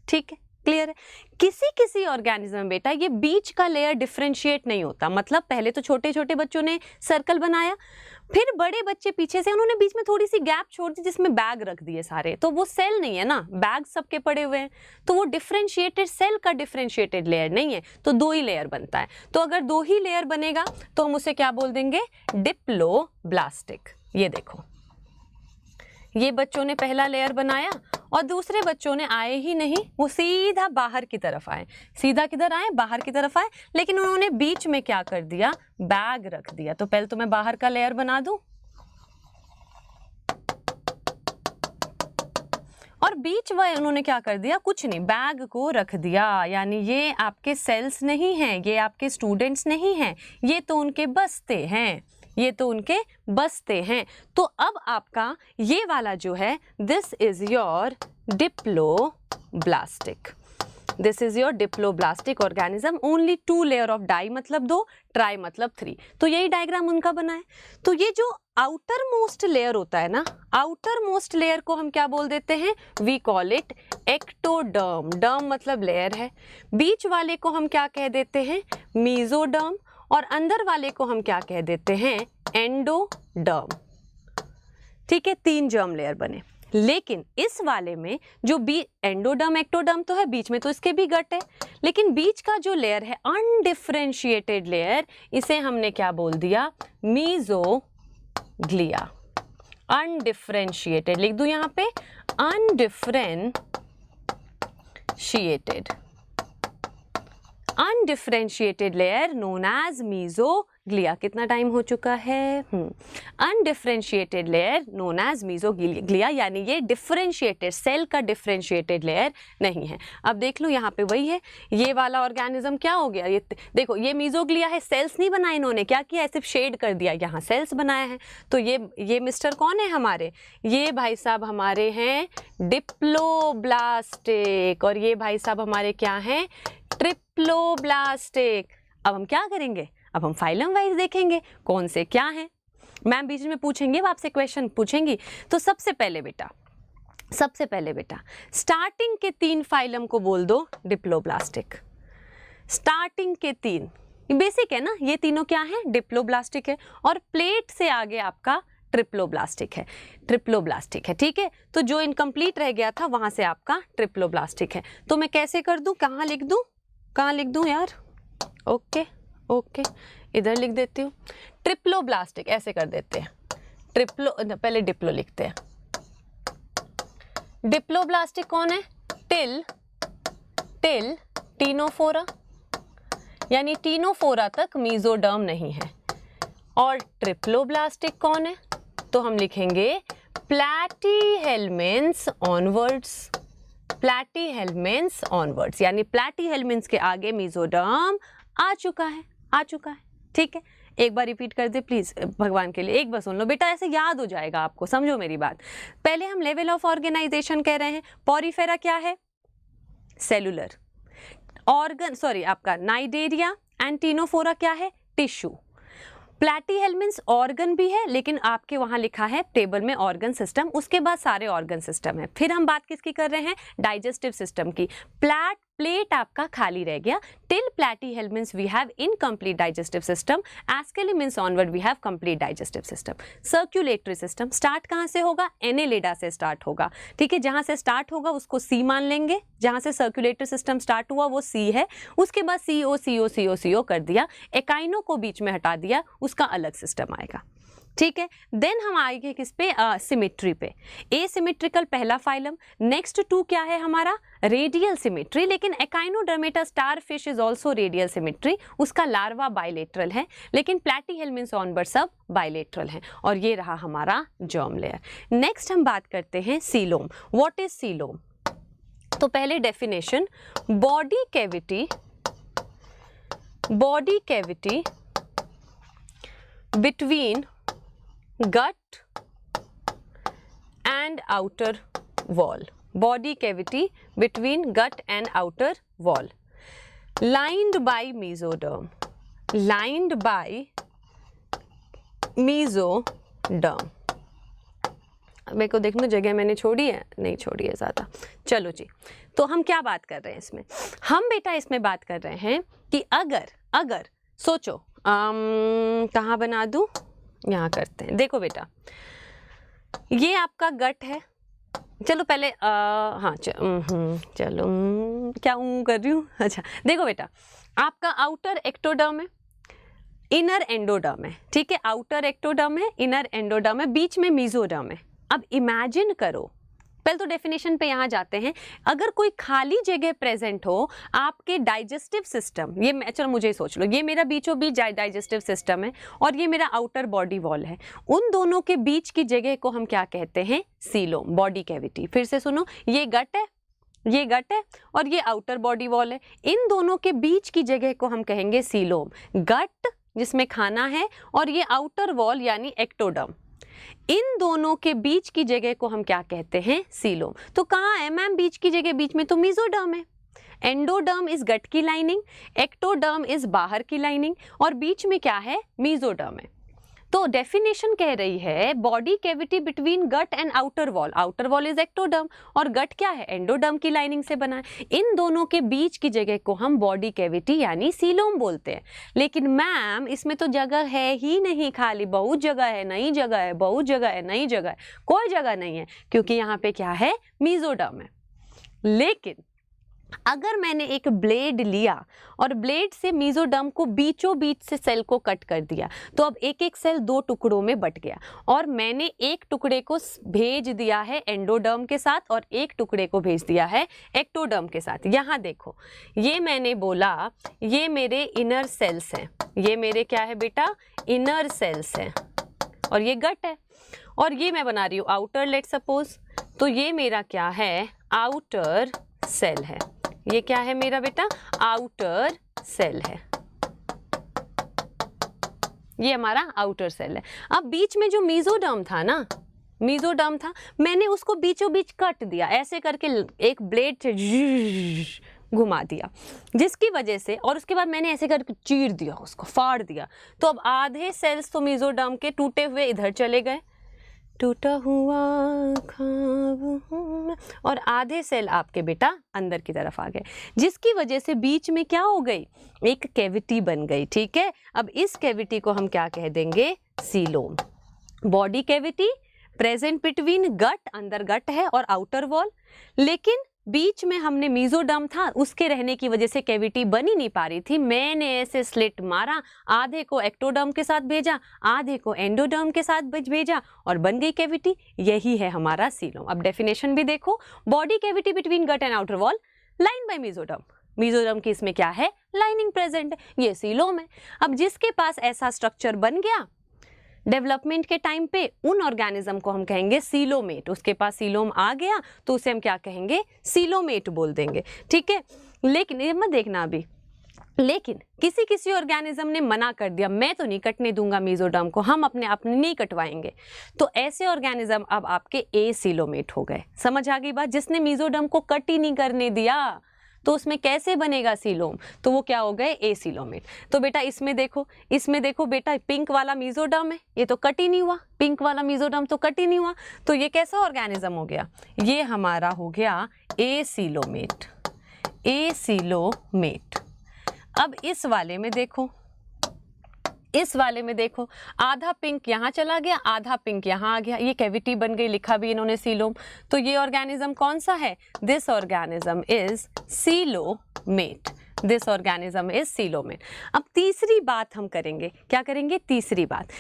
ठीक है, क्लियर है। किसी किसी ऑर्गेनिज्म में बेटा ये बीच का लेयर डिफरेंशिएट नहीं होता, मतलब पहले तो छोटे छोटे बच्चों ने सर्कल बनाया, फिर बड़े बच्चे पीछे से उन्होंने बीच में थोड़ी सी गैप छोड़ दी जिसमें बैग रख दिए सारे, तो वो सेल नहीं है ना, बैग सबके पड़े हुए हैं, तो वो डिफरेंशिएटेड सेल का डिफरेंशिएटेड लेयर नहीं है, तो 2 ही लेयर बनता है। तो अगर 2 ही लेयर बनेगा तो हम उसे क्या बोल देंगे, डिप्लोब्लास्टिक। ये देखो, ये बच्चों ने पहला लेयर बनाया और दूसरे बच्चों ने आए ही नहीं, वो सीधा बाहर की तरफ आए, सीधा किधर आए, बाहर की तरफ आए, लेकिन उन्होंने बीच में क्या कर दिया, बैग रख दिया। तो पहले तो मैं बाहर का लेयर बना दूं, और बीच में उन्होंने क्या कर दिया, कुछ नहीं, बैग को रख दिया, यानी ये आपके सेल्स नहीं हैं, ये आपके स्टूडेंट्स नहीं हैं, ये तो उनके बस्ते हैं, ये तो उनके बस्ते हैं। तो अब आपका ये वाला जो है, this is your diploblastic, this is your diploblastic organism. Only 2 layer of डाई मतलब 2, ट्राई मतलब 3। तो यही डायग्राम उनका बना है। तो ये जो आउटर मोस्ट लेयर होता है ना, आउटर मोस्ट लेयर को हम क्या बोल देते हैं, वी कॉल इट एक्टोडर्म। डर्म मतलब लेयर है। बीच वाले को हम क्या कह देते हैं, मीजोडर्म, और अंदर वाले को हम क्या कह देते हैं, एंडोडर्म। ठीक है, 3 जर्म लेयर बने। लेकिन इस वाले में जो एंडोडर्म एक्टोडर्म तो है, बीच में तो इसके भी गट है, लेकिन बीच का जो लेयर है अनडिफरेंशिएटेड लेयर, इसे हमने क्या बोल दिया, मीजोग्लिया। अनडिफरेंशिएटेड लिख दूं यहाँ पे, undifferentiated layer known as mesoglea. कितना टाइम हो चुका है, undifferentiated layer known as mesoglea, यानी ये डिफरेंशिएटेड सेल का डिफरेंशिएटेड लेयर नहीं है। अब देख लो यहाँ पे वही है, ये वाला ऑर्गेनिज्म क्या हो गया, ये देखो, ये मीजोग्लिया है, सेल्स नहीं बनाए इन्होंने, क्या किया, सिर्फ शेड कर दिया, यहाँ सेल्स बनाया है। तो ये मिस्टर कौन है हमारे, ये भाई साहब हमारे हैं डिप्लोब्लास्टिक, और ये भाई साहब हमारे क्या हैं, ट्रिप्लोब्लास्टिक। अब हम क्या करेंगे, अब हम फाइलम वाइज देखेंगे कौन से क्या हैं। मैम बीच में पूछेंगे, आपसे क्वेश्चन पूछेंगी। तो सबसे पहले बेटा स्टार्टिंग के 3 फाइलम को बोल दो डिप्लोब्लास्टिक। स्टार्टिंग के 3 बेसिक है ना, ये तीनों क्या है, डिप्लोब्लास्टिक है, और प्लेट से आगे आपका ट्रिप्लोब्लास्टिक है। ठीक है, तो जो इनकम्प्लीट रह गया था वहां से आपका ट्रिप्लोब्लास्टिक है। तो मैं कैसे कर दूं, कहाँ लिख दूं यार, ओके, इधर लिख देती हूँ, ट्रिप्लोब्लास्टिक ऐसे कर देते हैं, पहले डिप्लो लिखते हैं। डिप्लोब्लास्टिक कौन है, टिल टीनोफोरा, यानी टीनोफोरा तक मीजोडर्म नहीं है। और ट्रिप्लोब्लास्टिक कौन है, तो हम लिखेंगे प्लैटीहेल्मिन्थ्स ऑनवर्ड्स, यानी प्लैटीहेल्मिन्थ्स के आगे मीजोडर्म आ चुका है। ठीक है, एक बार रिपीट कर दे प्लीज, भगवान के लिए एक बार सुन लो बेटा, ऐसे याद हो जाएगा आपको, समझो मेरी बात। पहले हम लेवल ऑफ ऑर्गेनाइजेशन कह रहे हैं। पॉरीफेरा क्या है, सेलुलर आपका नाइडेरिया, एंड टीनोफोरा क्या है, टिश्यू। प्लैटीहेल्मिन्थ्स ऑर्गन भी है, लेकिन आपके वहां लिखा है टेबल में ऑर्गन सिस्टम, उसके बाद सारे ऑर्गन सिस्टम है। फिर हम बात किसकी कर रहे हैं, डाइजेस्टिव सिस्टम की। प्लेट आपका खाली रह गया। Till Platyhelminthes we have incomplete digestive system, Aschelminthes onward we have complete digestive system. Circulatory system start कहाँ से होगा, एनेलिडा से स्टार्ट होगा। ठीक है, जहां से स्टार्ट होगा उसको सी मान लेंगे, जहां से सर्कुलेटरी सिस्टम स्टार्ट हुआ वो सी है, उसके बाद CO कर दिया, एकाइनो को बीच में हटा दिया, उसका अलग सिस्टम आएगा। ठीक है। देन हम आएंगे किस पे, सिमेट्री पे। एसिमेट्रिकल पहला फाइलम। नेक्स्ट टू क्या है हमारा, रेडियल सिमेट्री, लेकिन echinodermata star fish is also radial symmetry, उसका लार्वा बाइलेटरल है, लेकिन प्लैटीहेल्मिन्थ ऑनवर्ड सब बाइलेटरल है। और ये रहा हमारा जर्म लेयर। नेक्स्ट हम बात करते हैं सीलोम। What is coelom? तो पहले definition, body cavity between gut and outer wall, body cavity between gut and outer wall, lined by mesoderm, मेरे को देखना जगह मैंने छोड़ी है, नहीं छोड़ी है ज़्यादा। चलो जी, तो हम क्या बात कर रहे हैं इसमें? हम बेटा इसमें बात कर रहे हैं कि अगर सोचो, कहाँ बना दूँ, यहाँ करते हैं। देखो बेटा, ये आपका गट है। चलो पहले हाँ चलो क्या कर रही हूँ, अच्छा देखो बेटा, आपका आउटर एक्टोडर्म है, इनर एंडोडर्म है, ठीक है। आउटर एक्टोडर्म है, इनर एंडोडर्म है, बीच में मीजोडर्म है। अब इमेजिन करो, पहले तो डेफिनेशन पे यहाँ जाते हैं, अगर कोई खाली जगह प्रेजेंट हो आपके डाइजेस्टिव सिस्टम, ये चलो मुझे ही सोच लो, ये मेरा बीचों बीच डाइजेस्टिव सिस्टम है और ये मेरा आउटर बॉडी वॉल है, उन दोनों के बीच की जगह को हम क्या कहते हैं, सीलोम, बॉडी कैविटी। फिर से सुनो, ये गट है और ये आउटर बॉडी वॉल है, इन दोनों के बीच की जगह को हम कहेंगे सीलोम। गट जिसमें खाना है और ये आउटर वॉल यानी एक्टोडर्म, इन दोनों के बीच की जगह को हम क्या कहते हैं, सीलोम। तो कहाँ है मैम बीच की जगह? बीच में तो मीजोडर्म है। एंडोडर्म इज गट की लाइनिंग, एक्टोडर्म इज बाहर की लाइनिंग, और बीच में क्या है, मीजोडर्म है। तो डेफिनेशन कह रही है body cavity between gut and outer wall, outer wall is ectoderm और गट क्या है, एंडोडर्म की लाइनिंग से बना है। इन दोनों के बीच की जगह को हम बॉडी कैविटी यानी सीलोम बोलते हैं। लेकिन मैम इसमें तो जगह है ही नहीं, खाली बहुत जगह है, नई जगह है, बहुत जगह है, नई जगह है, कोई जगह नहीं है, क्योंकि यहाँ पे क्या है, मीजोडर्म है। लेकिन अगर मैंने एक ब्लेड लिया और ब्लेड से मीजोडर्म को बीचों बीच से सेल को कट कर दिया, तो अब एक एक सेल दो टुकड़ों में बट गया और मैंने एक टुकड़े को भेज दिया है एंडोडर्म के साथ और एक टुकड़े को भेज दिया है एक्टोडर्म के साथ। यहाँ देखो, ये मैंने बोला ये मेरे इनर सेल्स हैं, ये मेरे क्या है बेटा, इनर सेल्स हैं, और ये गट है, और ये मैं बना रही हूँ आउटर, लेट सपोज, तो ये मेरा क्या है, आउटर सेल है। ये क्या है मेरा बेटा, आउटर सेल है, ये हमारा आउटर सेल है। अब बीच में जो मीजोडर्म था ना, मीजोडर्म था, मैंने उसको बीचों बीच कट दिया, ऐसे करके एक ब्लेड से घुमा दिया, जिसकी वजह से, और उसके बाद मैंने ऐसे करके चीर दिया, उसको फाड़ दिया, तो अब आधे सेल्स तो मीजोडर्म के टूटे हुए इधर चले गए, टूटा हुआ ख्वाब, और आधे सेल आपके बेटा अंदर की तरफ आ गए, जिसकी वजह से बीच में क्या हो गई, एक कैविटी बन गई। ठीक है, अब इस कैविटी को हम क्या कह देंगे, coelom. Body cavity present between gut, अंदर गट है और आउटर वॉल, लेकिन बीच में हमने मीजोडर्म था, उसके रहने की वजह से कैविटी बन ही नहीं पा रही थी, मैंने ऐसे स्लिट मारा, आधे को एक्टोडर्म के साथ भेजा, आधे को एंडोडर्म के साथ भेजा और बन गई कैविटी। यही है हमारा सीलोम। अब डेफिनेशन भी देखो, body cavity between gut and outer wall line by mesoderm, mesoderm की इसमें क्या है, लाइनिंग प्रेजेंट है, ये सीलोम है। अब जिसके पास ऐसा स्ट्रक्चर बन गया डेवलपमेंट के टाइम पे, उन ऑर्गेनिज्म को हम कहेंगे सीलोमेट। उसके पास सीलोम आ गया तो उसे हम क्या कहेंगे, सीलोमेट बोल देंगे। ठीक है, लेकिन ये मत देखना अभी, लेकिन किसी किसी ऑर्गेनिज्म ने मना कर दिया, मैं तो नहीं कटने दूंगा मीजोडर्म को, हम अपने नहीं कटवाएंगे, तो ऐसे ऑर्गेनिज्म अब आपके एसीलोमेट हो गए। समझ आ गई बात? जिसने मीजोडर्म को कट ही नहीं करने दिया तो उसमें कैसे बनेगा सीलोम, तो वो क्या हो गए, एसीलोमेट। तो बेटा इसमें देखो बेटा, पिंक वाला मीजोडर्म है, ये तो कट ही नहीं हुआ, पिंक वाला मीजोडर्म तो कट ही नहीं हुआ, तो ये कैसा ऑर्गेनिज्म हो गया, ये हमारा हो गया एसीलोमेट, एसीलोमेट। अब इस वाले में देखो, आधा पिंक यहाँ चला गया, आधा पिंक यहाँ आ गया, ये कैविटी बन गई, लिखा भी इन्होंने सीलोम। तो ये ऑर्गेनिज्म कौन सा है, this organism is coelomate, this organism is coelomate. अब तीसरी बात हम करेंगे, क्या करेंगे? तीसरी बात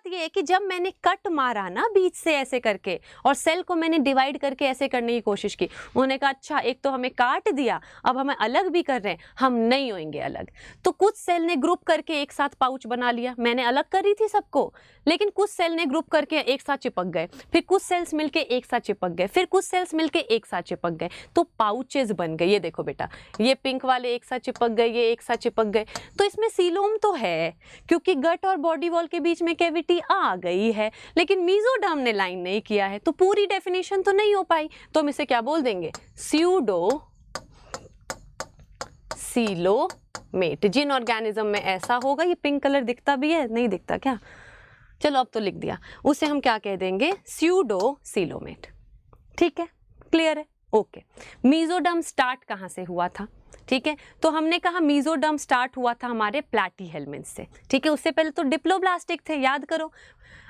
ये है कि जब मैंने कट मारा ना बीच से ऐसे करके और सेल को मैंने डिवाइड करके ऐसे करने की कोशिश की, उन्होंने कहा अच्छा एक तो हमें काट दिया, अब हमें अलग भी कर रहे हैं, हम नहीं होंगे अलग। तो कुछ सेल ने ग्रुप करके एक साथ पाउच बना लिया, मैंने अलग करी थी सबको, लेकिन कुछ सेल ने ग्रुप करके एक साथ चिपक गए, फिर कुछ सेल्स मिलके एक साथ चिपक गए, फिर कुछ सेल्स मिलके एक साथ चिपक गए, तो पाउचेस बन गए। ये देखो बेटा, ये पिंक वाले एक साथ चिपक गए, ये एक साथ चिपक गए, तो इसमें सीलोम तो है क्योंकि गट और बॉडी वॉल के बीच में कैविटी आ गई है, लेकिन मेसोडर्म ने लाइन नहीं किया है, तो पूरी डेफिनेशन तो नहीं हो पाई। तो हम इसे क्या बोल देंगे? Pseudo coelomate. जिन ऑर्गेनिज्म में ऐसा होगा, ये पिंक कलर दिखता भी है, नहीं दिखता क्या? चलो अब तो लिख दिया, उसे हम क्या कह देंगे? Pseudo coelomate. ठीक है, क्लियर है? ओके। मेसोडर्म स्टार्ट कहाँ से हुआ था? ठीक है, तो हमने कहा मेसोडर्म स्टार्ट हुआ था हमारे प्लैटीहेल्मिन्थ से। ठीक है, उससे पहले तो डिप्लोब्लास्टिक थे, याद करो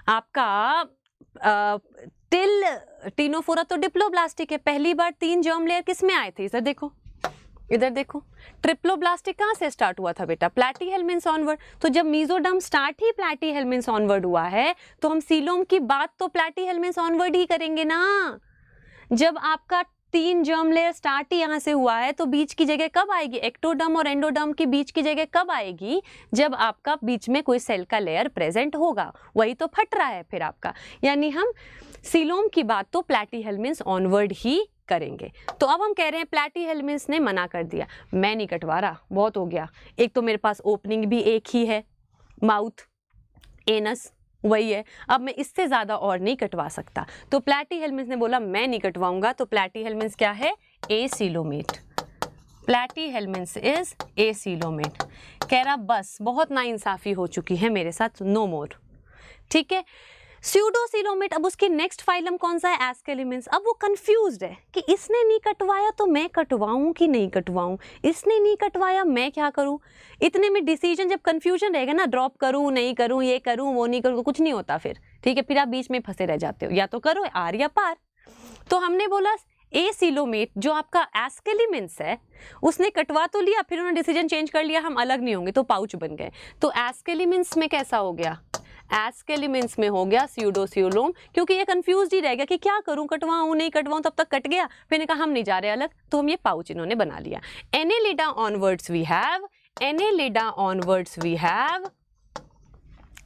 आपका टिल टीनोफोरा तो डिप्लोब्लास्टिक है। पहली बार 3 जर्म लेयर किस में आए थे? इधर देखो, इधर देखो, ट्रिप्लोब्लास्टिक कहाँ से स्टार्ट हुआ था बेटा? प्लैटीहेल्मिन्थ ऑनवर्ड। तो जब मेसोडर्म स्टार्ट ही प्लैटीहेल्मिन्थ ऑनवर्ड हुआ है, तो हम सीलोम की बात तो प्लैटीहेल्मिन्थ ऑनवर्ड ही करेंगे ना। जब आपका 3 जर्म लेयर स्टार्ट ही यहाँ से हुआ है, तो बीच की जगह कब आएगी? एक्टोडर्म और एंडोडर्म की बीच की जगह कब आएगी? जब आपका बीच में कोई सेल का लेयर प्रेजेंट होगा, वही तो फट रहा है फिर आपका। यानी हम सीलोम की बात तो प्लैटीहेल्मिन्थ ऑनवर्ड ही करेंगे। तो अब हम कह रहे हैं प्लैटीहेल्मिन्थ ने मना कर दिया, मैं नहीं कटवा रहा, बहुत हो गया। एक तो मेरे पास ओपनिंग भी एक ही है, माउथ, एनस वही है, अब मैं इससे ज़्यादा और नहीं कटवा सकता। तो प्लैटीहेल्मिन्थ ने बोला मैं नहीं कटवाऊंगा। तो प्लैटीहेल्मिन्थ क्या है? एसीलोमेट। प्लैटीहेल्मिन्थ इज एसीलोमेट। कह रहा बस बहुत नाइंसाफी हो चुकी है मेरे साथ, नो मोर। ठीक है, स्यूडोसीलोमेट। अब उसकी नेक्स्ट फाइलम कौन सा है? एस्केलिमिन्स। अब वो कंफ्यूज्ड है कि इसने नहीं कटवाया तो मैं कटवाऊं कि नहीं कटवाऊं, इसने नहीं कटवाया मैं क्या करूं। इतने में डिसीजन, जब कंफ्यूजन रहेगा ना, ड्रॉप करूं नहीं करूं, ये करूं वो नहीं करूं, तो कुछ नहीं होता फिर। ठीक है, फिर आप बीच में फंसे रह जाते हो, या तो करो आर या पार। तो हमने बोला एसीलोमेट जो आपका एस्केलिमिन्स है, उसने कटवा तो लिया, फिर उन्होंने डिसीजन चेंज कर लिया, हम अलग नहीं होंगे, तो पाउच बन गए। तो एस्केलिमिन्स में कैसा हो गया? एस्केलिमिन्स में हो गया स्यूडोसीलोम, क्योंकि ये कंफ्यूज ही रह गया कि क्या करूं, कटवाऊं नहीं कटवाऊं, तब तक कट गया। फिर ने कहा हम नहीं जा रहे अलग, तो हम ये पाउच इन्होंने बना लिया। Annelida onwards we have, Annelida onwards we have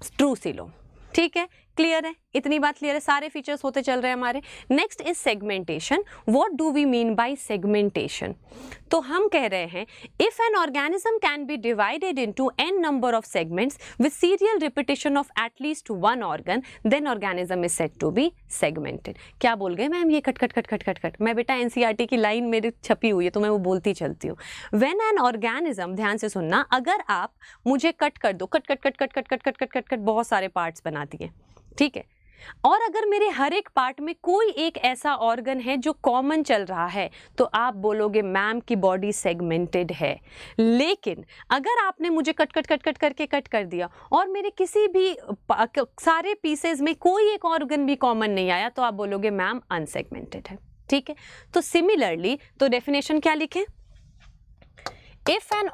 true coelom. ठीक है, क्लियर है? इतनी बात क्लियर है, सारे फीचर्स होते चल रहे हैं हमारे। Next is segmentation. What do we mean by segmentation? तो हम कह रहे हैं if an organism can be divided into n number of segments with serial repetition of at least 1 organ, then organism is said to be segmented. क्या बोल गए मैम ये? Cut cut cut cut cut cut. मैं बेटा एनसीईआरटी की लाइन मेरी छपी हुई है तो मैं वो बोलती चलती हूँ। व्हेन एन ऑर्गेनिज्म, ध्यान से सुनना, अगर आप मुझे कट कर दो, cut cut cut cut cut cut cut cut cut cut, बहुत सारे पार्ट्स बना दिए, ठीक है, और अगर मेरे हर एक पार्ट में कोई एक ऐसा ऑर्गन है जो कॉमन चल रहा है, तो आप बोलोगे मैम की बॉडी सेगमेंटेड है। लेकिन अगर आपने मुझे कट कट कट कट करके कट कर दिया और मेरे किसी भी सारे पीसेस में कोई एक ऑर्गन भी कॉमन नहीं आया, तो आप बोलोगे मैम अनसेगमेंटेड है। ठीक है, तो सिमिलरली तो डेफिनेशन क्या लिखें? If an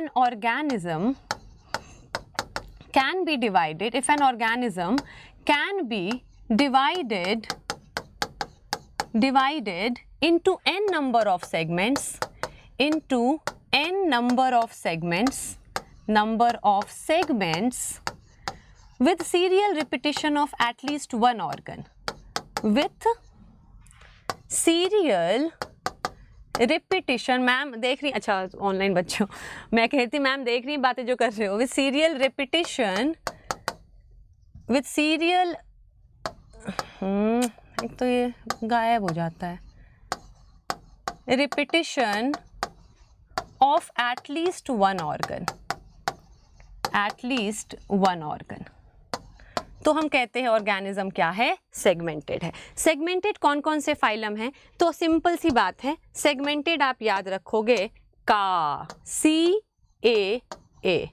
organism can be divided, if an organism can be divided into n number of segments, with serial repetition of at least one organ, with serial repetition. Ma'am देख रही, अच्छा ऑनलाइन बच्चों, मैं कहती मैम देख रही बातें जो कर रहे हो। With serial repetition, with serial, एक तो ये गायब हो जाता है, repetition of at least one organ, तो हम कहते हैं ऑर्गेनिज्म क्या है? सेगमेंटेड है। सेगमेंटेड कौन कौन से फाइलम हैं? तो सिंपल सी बात है, सेगमेंटेड आप याद रखोगे का, CAA,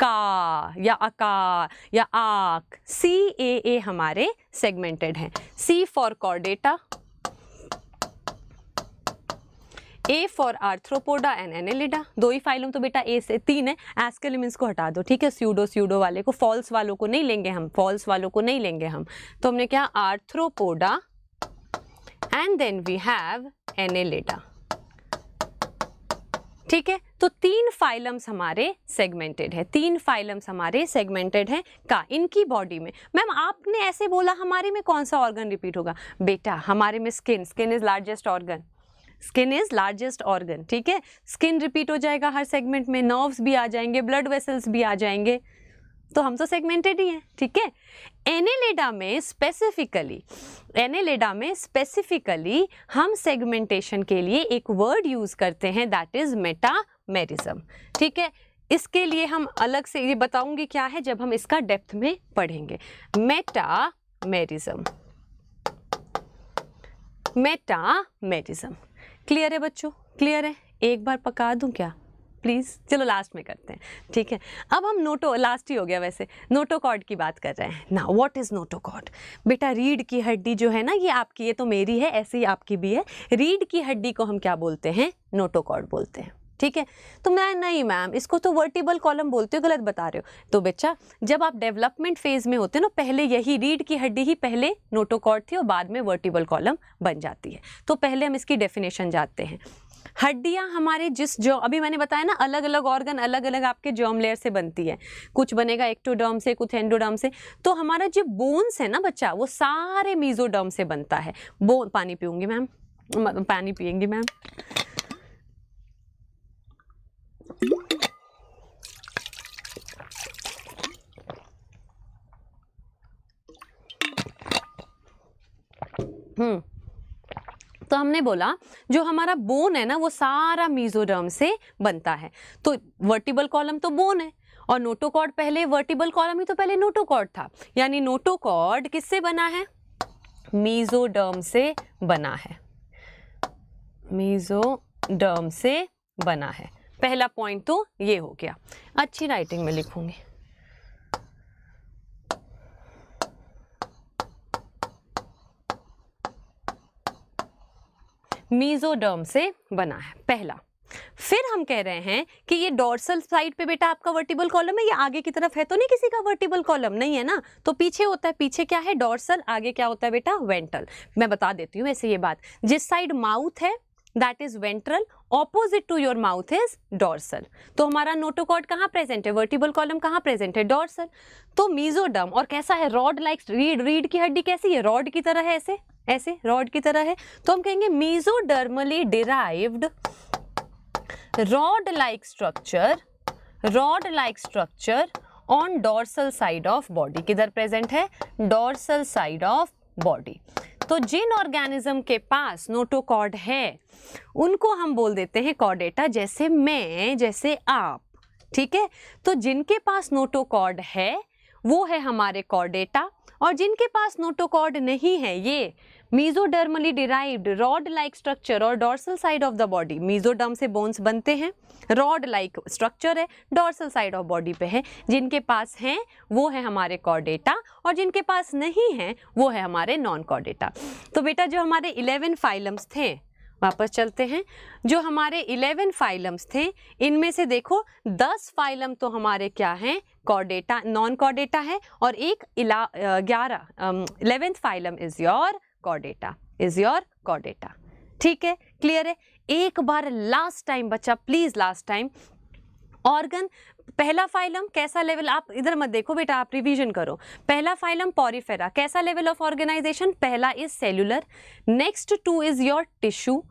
का या अका या आक, CAA हमारे सेगमेंटेड हैं। C for Chordata, A for arthropoda and Annelida, दो ही फाइलम तो बेटा ए से 3 है, एस्केलिमिन्स को हटा दो, ठीक है, स्यूडो वाले को, फॉल्स वालों को नहीं लेंगे हम, फॉल्स वालों को नहीं लेंगे हम, तो हमने क्या Arthropoda and then we have Annelida, ठीक है। तो 3 फाइलम्स हमारे सेगमेंटेड है, 3 फाइलम्स हमारे सेगमेंटेड है का इनकी बॉडी में। मैम आपने ऐसे बोला हमारे में कौन सा ऑर्गन रिपीट होगा, बेटा हमारे में skin, skin is largest organ, skin is largest organ, ठीक है, स्किन रिपीट हो जाएगा हर सेगमेंट में, नर्व्स भी आ जाएंगे, ब्लड वेसल्स भी आ जाएंगे, तो हम तो सेगमेंटेड ही हैं, ठीक है। एनेलिडा में स्पेसिफिकली हम सेगमेंटेशन के लिए एक वर्ड यूज करते हैं, दैट इज मेटामेरिज्म, ठीक है। इसके लिए हम अलग से ये बताऊंगी क्या है जब हम इसका डेप्थ में पढ़ेंगे। मेटामेरिज्म, क्लियर है बच्चों, क्लियर है? एक बार पका दूं क्या प्लीज? चलो लास्ट में करते हैं, ठीक है। अब हम लास्ट ही हो गया वैसे, नोटोकॉर्ड की बात कर रहे हैं ना। What is notochord? बेटा रीढ़ की हड्डी जो है ना, ये आपकी, ये तो मेरी है, ऐसे ही आपकी भी है, रीढ़ की हड्डी को हम क्या बोलते हैं? नोटोकॉर्ड बोलते हैं, ठीक है। तो मैं नहीं मैम इसको तो वर्टिबल कॉलम बोलते हो, गलत बता रहे हो। तो बच्चा जब आप डेवलपमेंट फेज में होते हो ना, पहले यही रीढ़ की हड्डी ही पहले नोटोकॉर्ड थी और बाद में वर्टिबल कॉलम बन जाती है। तो पहले हम इसकी डेफिनेशन जानते हैं। हड्डियां हमारे जो अभी मैंने बताया ना, अलग अलग ऑर्गन अलग अलग आपके जर्म लेयर से बनती है, कुछ बनेगा एक्टोडर्म से, कुछ एंडोडर्म से। तो हमारा जो बोन्स है ना बच्चा, वो सारे मीजोडर्म से बनता है। पानी पीऊंगी मैम, पानी पिएंगी मैम। तो हमने बोला जो हमारा बोन है ना, वो सारा मीजोडर्म से बनता है। तो वर्टिबल कॉलम तो बोन है और नोटोकॉर्ड पहले वर्टिबल कॉलम ही तो पहले नोटोकॉर्ड था, यानी नोटोकॉर्ड किससे बना है? मीजोडर्म से बना है, मीजोडर्म से बना है। पहला पॉइंट तो ये हो गया। अच्छी राइटिंग में लिखूंगी। मीजोडर्म से बना है, पहला। फिर हम कह रहे हैं कि ये डोर्सल साइड पे बेटा आपका वर्टिबल कॉलम है, ये आगे की तरफ है तो नहीं किसी का वर्टिबल कॉलम? नहीं है ना, तो पीछे होता है। पीछे क्या है? डोर्सल। आगे क्या होता है बेटा? वेंट्रल। मैं बता देती हूँ ऐसे ये बात, जिस साइड माउथ है that is ventral, opposite to your mouth is dorsal. तो हमारा नोटोकॉर्ड कहाँ प्रेजेंट है? वर्टिबल कॉलम कहाँ प्रेजेंट है? डोर्सल। तो मीजोडर्म, और कैसा है? रॉड लाइक, रीढ़ की हड्डी कैसी है? रॉड की तरह है, ऐसे ऐसे रॉड की तरह है। तो हम कहेंगे mesodermally derived rod like structure on dorsal side of body. किधर प्रेजेंट है? Dorsal side of body. तो जिन ऑर्गेनिज्म के पास नोटोकॉर्ड है उनको हम बोल देते हैं कॉर्डेटा, जैसे मैं, जैसे आप, ठीक है। तो जिनके पास नोटोकॉर्ड है वो है हमारे कॉर्डेटा, और जिनके पास नोटोकॉर्ड नहीं है, ये mesodermally derived rod like structure और dorsal side of the body. Mesoderm से बोन्स बनते हैं, रॉड लाइक स्ट्रक्चर है, डोर्सल साइड ऑफ बॉडी पे है। जिनके पास हैं वो है हमारे कॉर्डेटा, और जिनके पास नहीं है वो है हमारे नॉन कॉर्डेटा। तो बेटा जो हमारे 11 फाइलम्स थे, वापस चलते हैं, जो हमारे 11 फाइलम्स थे, इनमें से देखो 10 फाइलम तो हमारे क्या हैं? कॉर्डेटा, नॉन कॉर्डेटा है, और एक 11th phylum is your Chordata, ठीक है, क्लियर है? एक बार लास्ट टाइम बच्चा, प्लीज लास्ट टाइम, ऑर्गन, पहला फाइलम कैसा लेवल, आप इधर मत देखो बेटा, आप रिवीजन करो। पहला फाइलम पॉरीफेरा, कैसा लेवल ऑफ ऑर्गेनाइजेशन? पहला is cellular, next 2 is your tissue,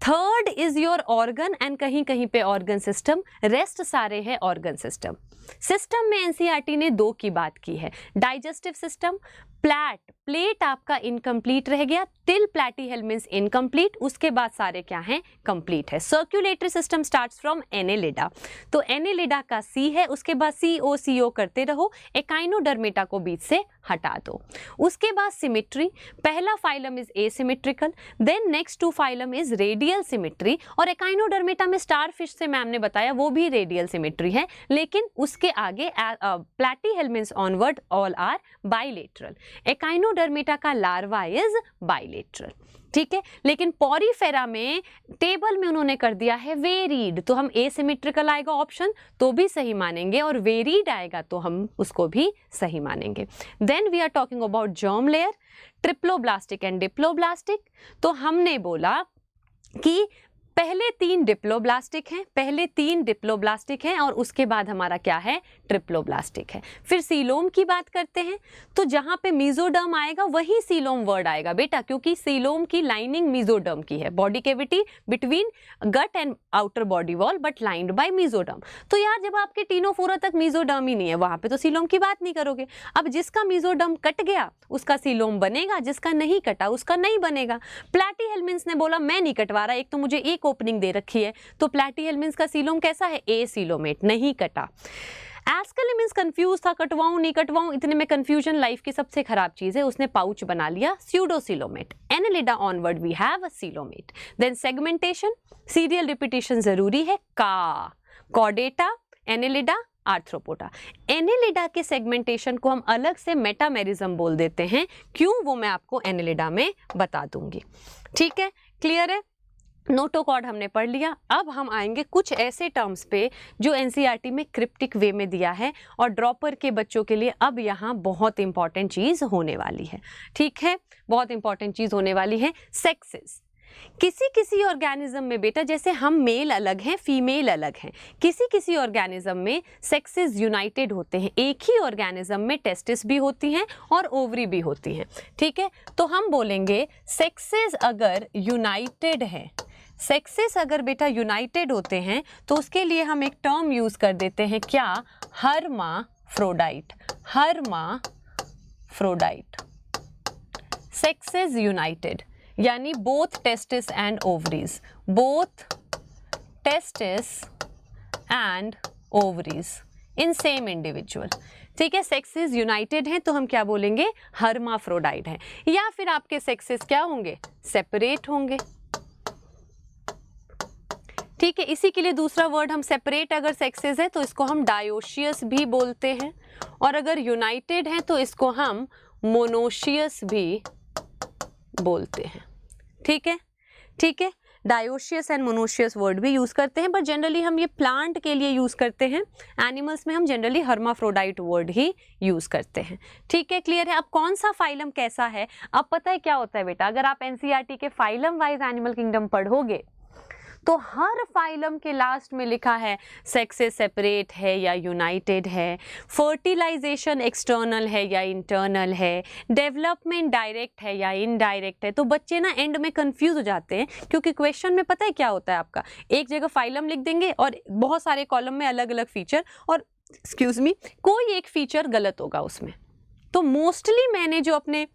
third is your organ, and कहीं कहीं पे ऑर्गन सिस्टम, रेस्ट सारे है ऑर्गन सिस्टम। सिस्टम में एनसीईआरटी ने 2 की बात की है, डाइजेस्टिव सिस्टम, प्लेट आपका इनकम्प्लीट रह गया, टिल प्लैटीहेल्म मींस इनकम्प्लीट, उसके बाद सारे क्या हैं? कंप्लीट है। Circulatory system starts from Annelida, तो एनेलिडा का सी है, उसके बाद CO करते रहो, एकाइनोडर्मेटा को बीच से हटा दो। उसके बाद सिमेट्री, पहला phylum is asymmetrical, then next 2 phylum is radial symmetry, और एकाइनोडर्मेटा में स्टारफिश से मैम ने बताया वो भी रेडियल सिमेट्री है, लेकिन उसके आगे Platyhelm means onward all are bilateral. Echinodermata का लार्वा इज बाइलेटरल, ठीक है, लेकिन पॉरीफेरा में टेबल में उन्होंने कर दिया है वेरीड, तो हम एसिमेट्रिकल आएगा ऑप्शन तो भी सही मानेंगे और वेरीड आएगा तो हम उसको भी सही मानेंगे। Then we are talking about germ layer, triploblastic and diploblastic. तो हमने बोला कि पहले 3 डिप्लोब्लास्टिक हैं और उसके बाद हमारा क्या है, ट्रिप्लोब्लास्टिक है। फिर सीलोम की बात करते हैं, तो जहां पे मीजोडर्म आएगा वही सीलोम वर्ड आएगा बेटा, क्योंकि सीलोम की लाइनिंग मीजोडर्म की है, body cavity between gut and outer body wall but lined by mesoderm. तो यार जब आपके टीनोफोरा तक मीजोडर्म ही नहीं है वहां पे तो सीलोम की बात नहीं करोगे। अब जिसका मीजोडर्म कट गया उसका सीलोम बनेगा, जिसका नहीं कटा उसका नहीं बनेगा। प्लैटीहेल्मिन्स ने बोला मैं नहीं कटवा रहा, एक तो मुझे एक ओपनिंग दे रखी है, तो प्लैटीहेल्मिन्स का सीलोम कैसा है, ए सीलोमेट, नहीं कटा। एस्केलेमिन्स कंफ्यूज था, कटवाऊं नहीं कटवाऊं, इतने में कंफ्यूजन लाइफ की सबसे खराब चीज है, उसने पाउच बना लिया, pseudocoelomate. Annelida onward we have a coelomate. Then segmentation, serial repetition जरूरी है, का, कॉर्डेटा, एनेलिडा, आर्थ्रोपोडा। एनेलिडा के सेगमेंटेशन को हम अलग से मेटामेरिज्म बोल देते हैं, क्यों वो मैं आपको एनेलिडा में बता दूंगी। ठीक है, क्लियर है। नोटोकॉर्ड हमने पढ़ लिया। अब हम आएंगे कुछ ऐसे टर्म्स पे जो एनसीईआरटी में क्रिप्टिक वे में दिया है और ड्रॉपर के बच्चों के लिए अब यहाँ बहुत इंपॉर्टेंट चीज होने वाली है। ठीक है, बहुत इंपॉर्टेंट चीज होने वाली है, सेक्सेस। किसी किसी ऑर्गेनिज्म में बेटा, जैसे हम मेल अलग हैं फीमेल अलग हैं, किसी किसी ऑर्गेनिज्म में सेक्सेस यूनाइटेड होते हैं। एक ही ऑर्गेनिज्म में टेस्टिस भी होती हैं और ओवरी भी होती हैं। ठीक है, तो हम बोलेंगे सेक्सेस अगर यूनाइटेड है, सेक्सेस अगर बेटा यूनाइटेड होते हैं तो उसके लिए हम एक टर्म यूज कर देते हैं, क्या, हर्माफ्रोडाइट। हर्माफ्रोडाइट, सेक्सेस यूनाइटेड यानी both testis and ovaries, both testis and ovaries in same individual. ठीक है, सेक्सेस यूनाइटेड हैं तो हम क्या बोलेंगे, हर्माफ्रोडाइट है। या फिर आपके सेक्सेस क्या होंगे, सेपरेट होंगे। ठीक है, इसी के लिए दूसरा वर्ड हम सेपरेट अगर सेक्सेस है तो इसको हम डायोशियस भी बोलते हैं, और अगर यूनाइटेड है तो इसको हम मोनोशियस भी बोलते हैं। ठीक है, ठीक है, डायोशियस एंड मोनोशियस वर्ड भी यूज करते हैं, बट जनरली हम ये प्लांट के लिए यूज करते हैं। एनिमल्स में हम जनरली हर्माफ्रोडाइट वर्ड ही यूज करते हैं। ठीक है, क्लियर है। अब कौन सा फाइलम कैसा है, अब पता है क्या होता है बेटा, अगर आप एनसीईआरटी के फाइलम वाइज एनिमल किंगडम पढ़ोगे तो हर फाइलम के लास्ट में लिखा है सेक्सेस सेपरेट है या यूनाइटेड है, फर्टिलाइजेशन एक्सटर्नल है या इंटरनल है, डेवलपमेंट डायरेक्ट है या इनडायरेक्ट है। तो बच्चे ना एंड में कंफ्यूज हो जाते हैं, क्योंकि क्वेश्चन में पता है क्या होता है, आपका एक जगह फाइलम लिख देंगे और बहुत सारे कॉलम में अलग अलग फीचर, और एक्सक्यूज मी कोई एक फीचर गलत होगा उसमें। तो मोस्टली मैंने जो अपने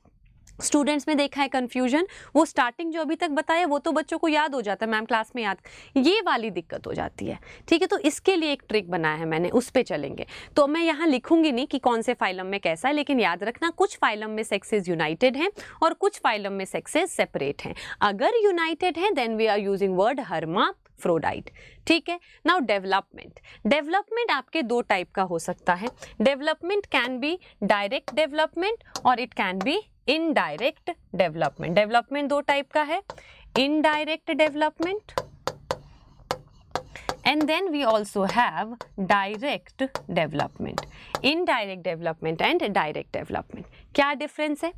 स्टूडेंट्स में देखा है कंफ्यूजन, वो स्टार्टिंग जो अभी तक बताया वो तो बच्चों को याद हो जाता है, मैम क्लास में याद, ये वाली दिक्कत हो जाती है। ठीक है, तो इसके लिए एक ट्रिक बनाया है मैंने, उस पे चलेंगे। तो मैं यहाँ लिखूंगी नहीं कि कौन से फाइलम में कैसा है, लेकिन याद रखना कुछ फाइलम में सेक्सेस यूनाइटेड हैं और कुछ फाइलम में सेक्सेस सेपरेट हैं। अगर यूनाइटेड हैं then we are using word hermaphrodite. ठीक है, नाउ डेवलपमेंट। डेवलपमेंट आपके दो टाइप का हो सकता है। Development can be direct development और it can be indirect development. Development दो टाइप का है, indirect development and then we also have direct development. Indirect development and direct development. क्या डिफरेंस है?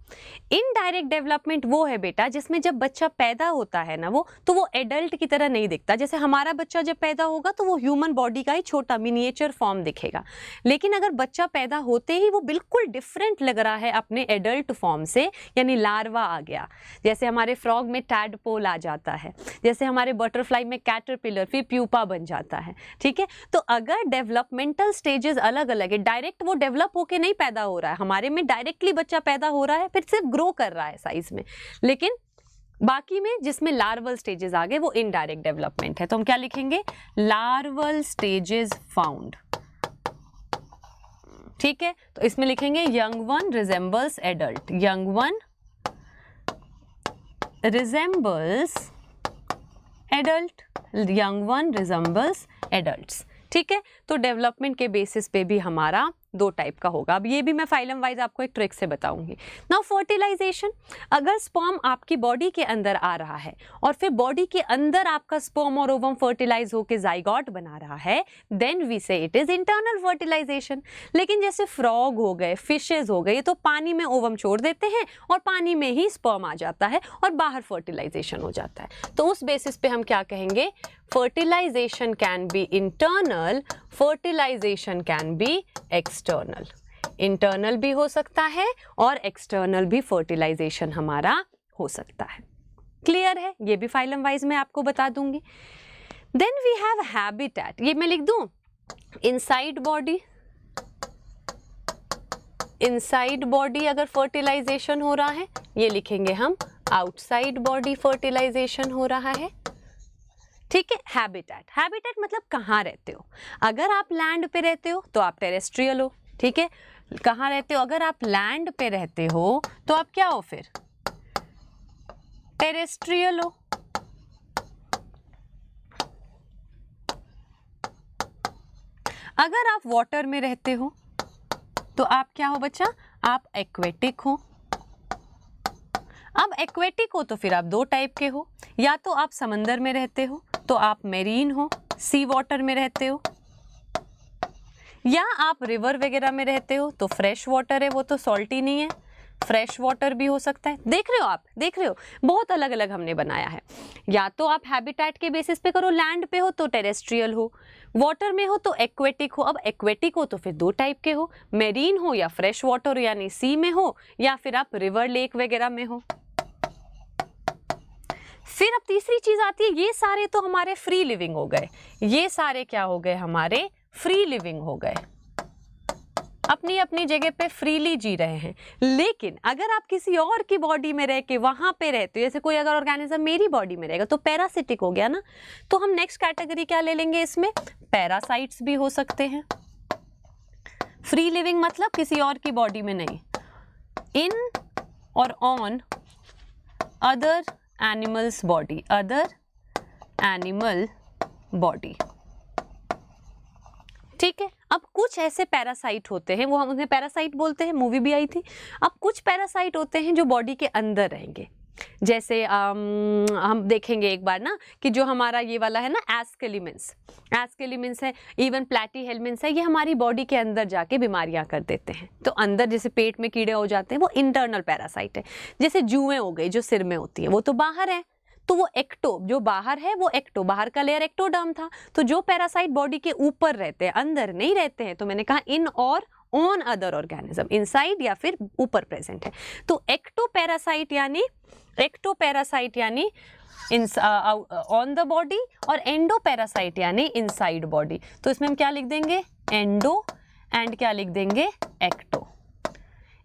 इनडायरेक्ट डेवलपमेंट वो है बेटा जिसमें जब बच्चा पैदा होता है ना, वो तो वो एडल्ट की तरह नहीं दिखता। जैसे हमारा बच्चा जब पैदा होगा तो वो ह्यूमन बॉडी का ही छोटा मिनिएचर फॉर्म दिखेगा, लेकिन अगर बच्चा पैदा होते ही वो बिल्कुल डिफरेंट लग रहा है अपने एडल्ट फॉर्म से, यानी लार्वा आ गया, जैसे हमारे फ्रॉग में टैडपोल आ जाता है, जैसे हमारे बटरफ्लाई में कैटरपिलर, फिर प्यूपा बन जाता है। ठीक है, तो अगर डेवलपमेंटल स्टेजेस अलग अलग है, डायरेक्ट वो डेवलप होके नहीं पैदा हो रहा है, हमारे में डायरेक्टली बच्चा पैदा हो रहा है, फिर सिर्फ ग्रो कर रहा है साइज में, लेकिन बाकी में जिसमें लार्वल स्टेजेस आ गए वो इनडायरेक्ट डेवलपमेंट है। तो हम क्या लिखेंगे, लार्वल स्टेजेस फाउंड। ठीक है, तो इसमें लिखेंगे young one resembles adult, young one resembles adult, young one resembles adults. ठीक है, तो डेवलपमेंट के बेसिस पे भी हमारा दो टाइप का होगा। अब ये भी मैं फाइलम वाइज आपको एक ट्रिक से बताऊंगी। नाउ फर्टिलाइजेशन, अगर स्पर्म आपकी बॉडी के अंदर आ रहा है और फिर बॉडी के अंदर आपका स्पर्म और ओवम फर्टिलाइज होकर जाइगोट बना रहा है, देन वी से इट इज इंटरनल फर्टिलाइजेशन। लेकिन जैसे फ्रॉग हो गए, फिशेज हो गए, ये तो पानी में ओवम छोड़ देते हैं और पानी में ही स्पर्म आ जाता है और बाहर फर्टिलाइजेशन हो जाता है। तो उस बेसिस पे हम क्या कहेंगे, fertilization can be internal, fertilization can be external। Internal भी हो सकता है और एक्सटर्नल भी फर्टिलाइजेशन हमारा हो सकता है। क्लियर है? ये भी फाइलम वाइज में आपको बता दूंगी। देन वी हैव हैबिटेट, ये मैं लिख दूं, इनसाइड बॉडी, इनसाइड बॉडी अगर फर्टिलाइजेशन हो रहा है, ये लिखेंगे हम आउटसाइड बॉडी फर्टिलाइजेशन हो रहा है। ठीक है। हैबिटेट, हैबिटेट मतलब कहाँ रहते हो। अगर आप लैंड पे रहते हो तो आप टेरेस्ट्रियल हो। ठीक है, कहाँ रहते हो, अगर आप लैंड पे रहते हो तो आप क्या हो, फिर टेरेस्ट्रियल हो। अगर आप वाटर में रहते हो तो आप क्या हो बच्चा, आप एक्वेटिक हो। अब एक्वेटिक हो तो फिर आप दो टाइप के हो, या तो आप समंदर में रहते हो तो आप मेरीन हो, सी वाटर में रहते हो, या आप रिवर वगैरह में रहते हो तो फ्रेश वाटर है, वो तो सॉल्टी नहीं है, फ्रेश वाटर भी हो सकता है। देख रहे हो आप, देख रहे हो, बहुत अलग अलग हमने बनाया है। या तो आप हैबिटेट के बेसिस पे करो, लैंड पे हो तो टेरेस्ट्रियल हो, वाटर में हो तो एक्वेटिक हो। अब एक्वेटिक हो तो फिर दो टाइप के हो, मेरीन हो या फ्रेश वाटर यानी सी में हो, या फिर आप रिवर लेक वगैरह में हो। फिर अब तीसरी चीज आती है, ये सारे तो हमारे फ्री लिविंग हो गए, ये सारे क्या हो गए, हमारे फ्री लिविंग हो गए, अपनी अपनी जगह पे फ्रीली जी रहे हैं। लेकिन अगर आप किसी और की बॉडी में रह के वहां पे रहते हो, जैसे कोई अगर ऑर्गेनिज्म मेरी बॉडी में रहेगा तो पैरासिटिक हो गया ना, तो हम नेक्स्ट कैटेगरी क्या ले लेंगे, इसमें पैरासाइट्स भी हो सकते हैं। फ्री लिविंग मतलब किसी और की बॉडी में नहीं, इन और on other animals body, other animal body. ठीक है। अब कुछ ऐसे पैरासाइट होते हैं, वो हम उन्हें पैरासाइट बोलते हैं, मूवी भी आई थी। अब कुछ पैरासाइट होते हैं जो बॉडी के अंदर रहेंगे, जैसे हम देखेंगे एक बार ना कि जो हमारा ये वाला है ना एस्केलिमेंस, एस्केलिमेंस है, इवन प्लैटीहेल्मिन्स है, ये हमारी बॉडी के अंदर जाके बीमारियां कर देते हैं। तो अंदर जैसे पेट में कीड़े हो जाते हैं, वो इंटरनल पैरासाइट है। जैसे जुएं हो गई जो सिर में होती है, वो तो बाहर है, तो वो एक्टो, जो बाहर है वो एक्टो, बाहर का लेयर एक्टोडर्म था। तो जो पैरासाइट बॉडी के ऊपर रहते हैं, अंदर नहीं रहते हैं, तो मैंने कहा इन और ऑन अदर ऑर्गेनिज्म, इनसाइड या फिर ऊपर प्रेजेंट है। तो एक्टोपैरासाइट यानी ऑन द बॉडी, और एंडोपैरासाइट यानी इनसाइड बॉडी। तो इसमें हम क्या लिख देंगे, एंडो, एंड क्या लिख देंगे, एक्टो।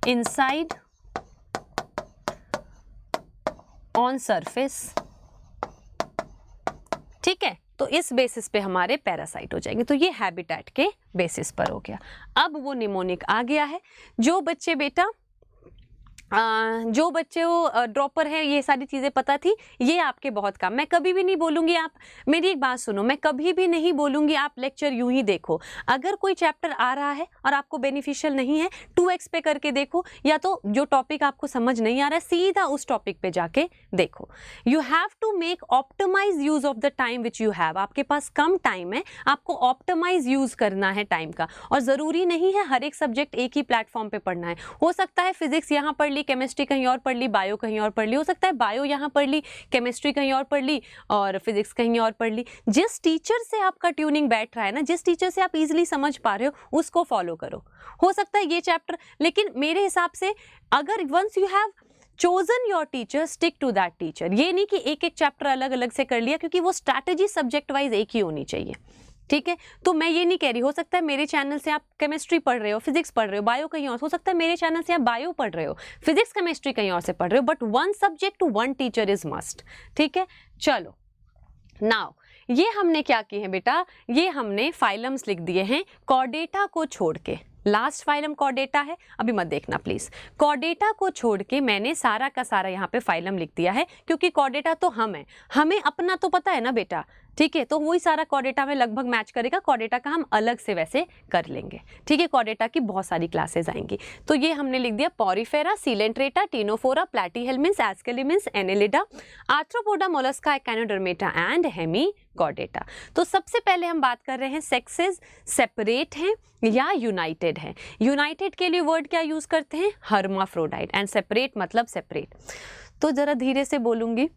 Inside, on surface. ठीक है, तो इस बेसिस पे हमारे पैरासाइट हो जाएंगे। तो ये हैबिटेट के बेसिस पर हो गया। अब वो निमोनिक आ गया है। जो बच्चे बेटा जो बच्चे वो ड्रॉपर है, ये सारी चीज़ें पता थी, ये आपके बहुत काम। मैं कभी भी नहीं बोलूँगी, आप मेरी एक बात सुनो, मैं कभी भी नहीं बोलूँगी आप लेक्चर यूं ही देखो। अगर कोई चैप्टर आ रहा है और आपको बेनिफिशियल नहीं है, 2x पे करके देखो, या तो जो टॉपिक आपको समझ नहीं आ रहा है सीधा उस टॉपिक पे जाके देखो। You have to make optimise use of the time which you have. आपके पास कम टाइम है, आपको ऑप्टिमाइज यूज करना है टाइम का। और ज़रूरी नहीं है हर एक सब्जेक्ट एक ही प्लेटफॉर्म पे पढ़ना है। हो सकता है फिजिक्स यहाँ पढ़ ली, केमिस्ट्री कहीं और पढ़ ली, बायो कहीं और पढ़ ली, हो सकता है बायो यहाँ पढ़ ली, केमिस्ट्री कहीं और पढ़ ली और फिजिक्स कहीं और पढ़ ली। जिस टीचर से आपका ट्यूनिंग बैठ रहा है ना, जिस टीचर से आप इजीली समझ पा रहे हो, उसको फॉलो करो। हो सकता है ये चैप्टर, लेकिन मेरे हिसाब से अगर once you have chosen your teacher, stick to that teacher। ये नहीं कि एक एक चैप्टर अलग अलग से कर लिया, क्योंकि वो स्ट्रैटेजी सब्जेक्ट वाइज एक ही होनी चाहिए। ठीक है, तो मैं ये नहीं कह रही, हो सकता है मेरे चैनल से आप केमिस्ट्री पढ़ रहे हो, फिजिक्स पढ़ रहे हो, बायो कहीं और, हो सकता है मेरे चैनल से आप बायो पढ़ रहे हो, फिजिक्स केमिस्ट्री कहीं और से पढ़ रहे हो, but one subject to one teacher is must. ठीक है, चलो नाउ ये हमने क्या किए हैं बेटा, ये हमने फाइलम्स लिख दिए हैं कॉर्डेटा को छोड़ के। लास्ट फाइलम कॉर्डेटा है, अभी मत देखना प्लीज। कॉर्डेटा को छोड़ के मैंने सारा का सारा यहाँ पे फाइलम लिख दिया है, क्योंकि कॉर्डेटा तो हम है, हमें अपना तो पता है ना बेटा, ठीक है, तो वही सारा कॉर्डेटा में लगभग मैच करेगा, कॉर्डेटा का हम अलग से वैसे कर लेंगे। ठीक है, कॉर्डेटा की बहुत सारी क्लासेस आएंगी। तो ये हमने लिख दिया Porifera, Coelenterata, Ctenophora, Platyhelminthes, Aschelminthes, Annelida, Arthropoda, Mollusca, Echinodermata and Hemichordata. तो सबसे पहले हम बात कर रहे हैं सेक्सेस सेपरेट हैं या यूनाइटेड हैं। यूनाइटेड के लिए वर्ड क्या यूज करते हैं? हर्माफ्रोडाइट, एंड सेपरेट मतलब सेपरेट। तो जरा धीरे से बोलूंगी।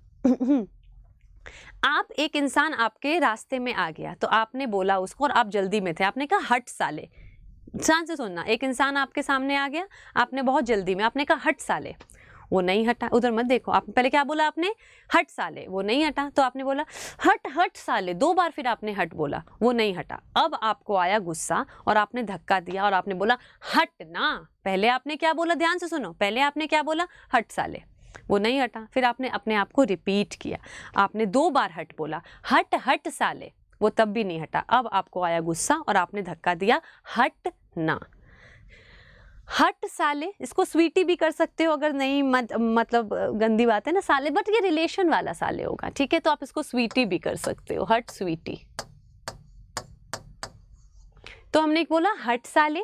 आप एक इंसान आपके रास्ते में आ गया, तो आपने बोला उसको, और आप जल्दी में थे, आपने कहा हट साले। ध्यान से सुनना, एक इंसान आपके सामने आ गया, आपने बहुत जल्दी में, आपने कहा हट साले, वो नहीं हटा। उधर मत देखो, आप पहले क्या बोला आपने? हट साले, वो नहीं हटा। तो आपने बोला हट हट साले 2 बार, फिर आपने हट बोला, वो नहीं हटा। अब आपको आया गुस्सा और आपने धक्का दिया और आपने बोला हट ना। पहले आपने क्या बोला? ध्यान से सुनो, पहले आपने क्या बोला? हट साले, वो नहीं हटा। फिर आपने अपने आप को रिपीट किया, आपने 2 बार हट बोला, हट हट साले, वो तब भी नहीं हटा। अब आपको आया गुस्सा और आपने धक्का दिया, हट ना। हट साले, इसको स्वीटी भी कर सकते हो अगर नहीं मतलब गंदी बात है ना साले, बट ये रिलेशन वाला साले होगा। ठीक है, तो आप इसको स्वीटी भी कर सकते हो, हट स्वीटी। तो हमने एक बोला हट साले,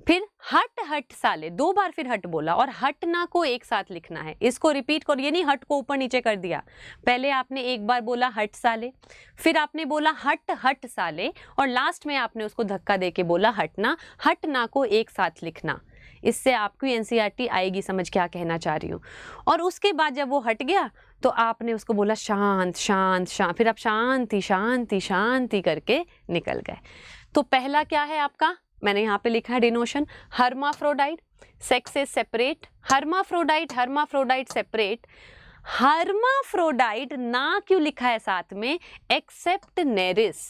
फिर हट हट साले 2 बार, फिर हट बोला, और हट ना को एक साथ लिखना है। इसको रिपीट करो, ये नहीं हट को ऊपर नीचे कर दिया। पहले आपने एक बार बोला हट साले, फिर आपने बोला हट हट साले, और लास्ट में आपने उसको धक्का देके बोला हट ना। हट ना को एक साथ लिखना, इससे आपको एनसीईआरटी आएगी समझ क्या कहना चाह रही हूँ। और उसके बाद जब वो हट गया तो आपने उसको बोला शांत शांत शांत, फिर आप शांति शांति शांति करके निकल गए। तो पहला क्या है आपका? मैंने यहाँ पे लिखा है डिनोशन, hermaphrodite, sexes separate, hermaphrodite hermaphrodite separate. Hermaphrodite ना क्यों लिखा है साथ में? Except Nereis.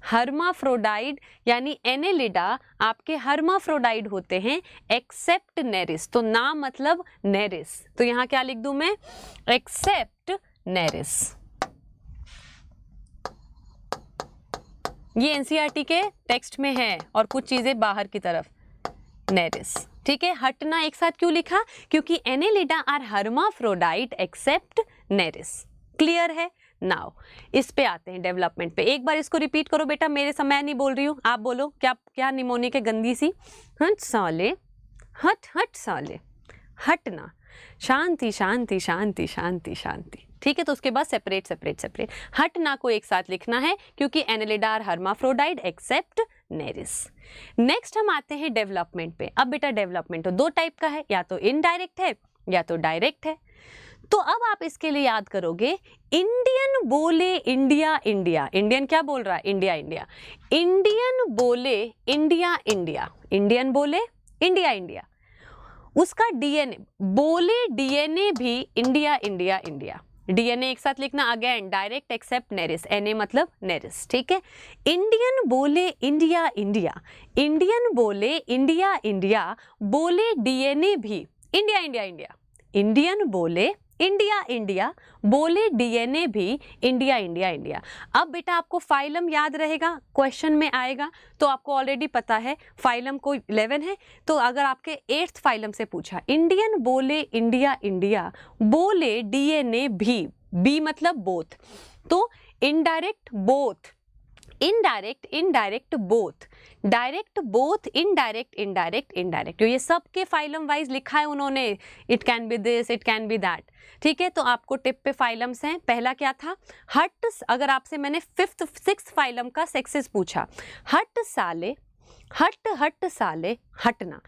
हर्माफ्रोडाइट यानी एनेलिडा आपके हर्माफ्रोडाइट होते हैं एक्सेप्ट नेरिस, तो ना मतलब नेरिस। तो यहाँ क्या लिख दूं मैं? Except Nereis. ये एनसीईआरटी के टेक्स्ट में है और कुछ चीजें बाहर की तरफ, नेरिस। ठीक है, हटना एक साथ क्यों लिखा? क्योंकि Annelida are hermaphrodite except Nereis. Clear है? नाउ इस पे आते हैं डेवलपमेंट पे। एक बार इसको रिपीट करो बेटा, मेरे समय नहीं बोल रही हूँ, आप बोलो। क्या क्या निमोनिक है गंदी सी? हट साले, हट हट साले, हटना, शांति शांति शांति शांति शांति। ठीक है, तो उसके बाद सेपरेट सेपरेट सेपरेट। हट ना को एक साथ लिखना है क्योंकि Annelida are hermaphrodite except Nereis. Next हम आते हैं डेवलपमेंट पे। अब बेटा डेवलपमेंट तो 2 टाइप का है, या तो इनडायरेक्ट है या तो डायरेक्ट है। तो अब आप इसके लिए याद करोगे, इंडियन बोले इंडिया इंडिया, इंडियन क्या बोल रहा है? India India. इंडियन बोले इंडिया इंडिया, इंडियन बोले इंडिया इंडिया, उसका डीएनए बोले, डीएनए भी इंडिया इंडिया इंडिया। डीएनए एक साथ लिखना, again direct except Nereis, NA मतलब नेरिस। ठीक है, इंडियन बोले इंडिया इंडिया, इंडियन बोले इंडिया इंडिया, बोले डीएनए भी इंडिया इंडिया इंडिया। इंडियन बोले इंडिया इंडिया, बोले डीएनए भी इंडिया इंडिया इंडिया। अब बेटा आपको फाइलम याद रहेगा, क्वेश्चन में आएगा, तो आपको ऑलरेडी पता है फाइलम को 11 है। तो अगर आपके 8th फाइलम से पूछा, इंडियन बोले इंडिया इंडिया, बोले डीएनए भी, बी मतलब बोथ, तो indirect both, indirect indirect both, direct both, indirect indirect indirect. ये सबके फाइलम वाइज लिखा है उन्होंने, it can B this, it can B that. ठीक है, तो आपको टिप पे फाइलम्स हैं। पहला क्या था? हट। अगर आपसे मैंने 5th 6th फाइलम का सेक्सेस पूछा, हट साले, हट हट साले, हटना,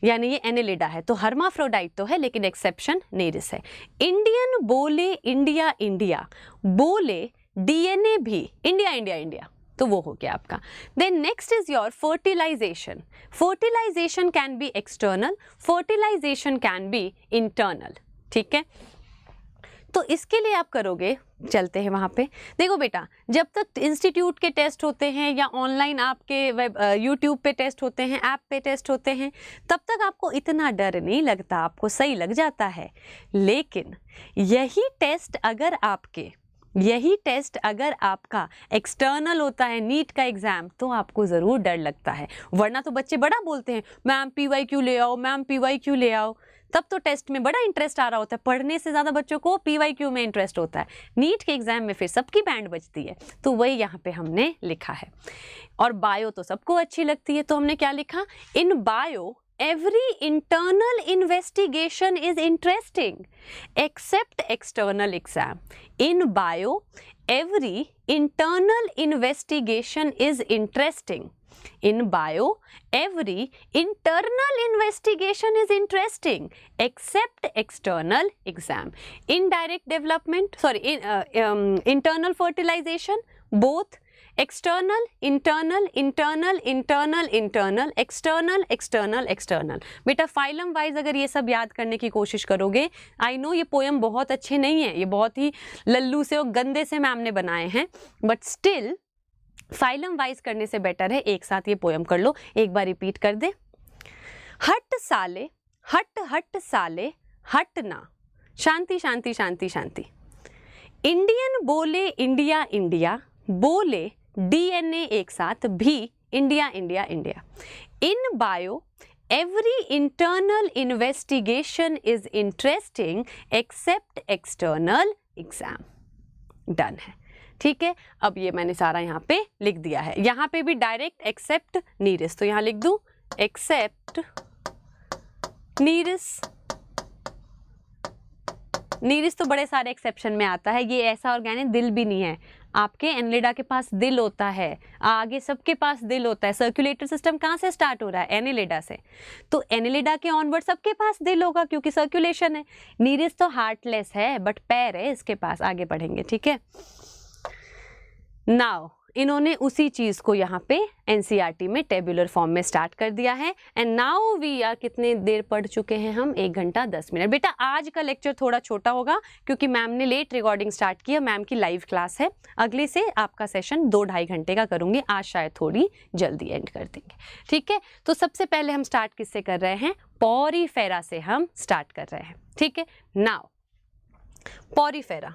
यानी ये एनेलिडा है, तो हर्माफ्रोडाइट तो है लेकिन एक्सेप्शन नेरिस है। इंडियन बोले इंडिया इंडिया, बोले डीएनए भी इंडिया इंडिया इंडिया, तो वो हो गया आपका। Then next is your fertilisation. Fertilisation can be external, fertilisation can be internal. ठीक है, तो इसके लिए आप करोगे, चलते हैं वहाँ पे। देखो बेटा, जब तक इंस्टीट्यूट के टेस्ट होते हैं या ऑनलाइन आपके वेब यूट्यूब पे टेस्ट होते हैं, ऐप पे टेस्ट होते हैं, तब तक आपको इतना डर नहीं लगता, आपको सही लग जाता है। लेकिन यही टेस्ट अगर आपका एक्सटर्नल होता है, नीट का एग्जाम, तो आपको ज़रूर डर लगता है। वरना तो बच्चे बड़ा बोलते हैं, मैम PYQ ले आओ, मैम PYQ ले आओ। तब तो टेस्ट में बड़ा इंटरेस्ट आ रहा होता है, पढ़ने से ज़्यादा बच्चों को PYQ में इंटरेस्ट होता है। नीट के एग्जाम में फिर सबकी बैंड बजती है, तो वही यहाँ पे हमने लिखा है। और बायो तो सबको अच्छी लगती है, तो हमने क्या लिखा, इन bio every internal investigation is interesting except external exam. In bio, every internal investigation is interesting. In bio, every internal investigation is interesting except external exam. Indirect development, internal fertilization, both. External internal internal internal internal external external external. बेटा फाइलम वाइज अगर ये सब याद करने की कोशिश करोगे, आई नो ये पोएम बहुत अच्छे नहीं है, ये बहुत ही लल्लू से और गंदे से मैम ने बनाए हैं, बट स्टिल फाइलम वाइज करने से बेटर है एक साथ ये पोएम कर लो। एक बार रिपीट कर दे, हट साले हट हट साले हटना, शांति शांति शांति शांति। इंडियन बोले इंडिया इंडिया, बोले DNA एक साथ भी India India India. In bio every internal investigation is interesting except external exam. Done है, ठीक है। अब ये मैंने सारा यहाँ पे लिख दिया है। यहाँ पे भी डायरेक्ट एक्सेप्ट नीरस, तो यहाँ लिख दूं एक्सेप्ट नीरस। नीरस तो बड़े सारे एक्सेप्शन में आता है, ये ऐसा ऑर्गेनिक दिल भी नहीं है। आपके एनिलिडा के पास दिल होता है, आगे सबके पास दिल होता है। सर्कुलेटरी सिस्टम कहाँ से स्टार्ट हो रहा है? एनिलिडा से, तो एनिलिडा के ऑनवर्ड सबके पास दिल होगा क्योंकि सर्कुलेशन है। नीरस तो हार्टलेस है बट पैर है इसके पास। आगे बढ़ेंगे, ठीक है। नाउ इन्होंने उसी चीज को यहाँ पे एनसीईआरटी में टेबुलर फॉर्म में स्टार्ट कर दिया है। एंड नाउ वी आर, कितने देर पढ़ चुके हैं हम? 1 घंटा 10 मिनट। बेटा आज का लेक्चर थोड़ा छोटा होगा क्योंकि मैम ने लेट रिकॉर्डिंग स्टार्ट किया, मैम की लाइव क्लास है। अगले से आपका सेशन 2-2.5 घंटे का करूंगी, आज शायद थोड़ी जल्दी एंड कर देंगे, ठीक है। तो सबसे पहले हम स्टार्ट किससे कर रहे हैं? पॉरीफेरा से हम स्टार्ट कर रहे हैं, ठीक है। नाउ पॉरीफेरा,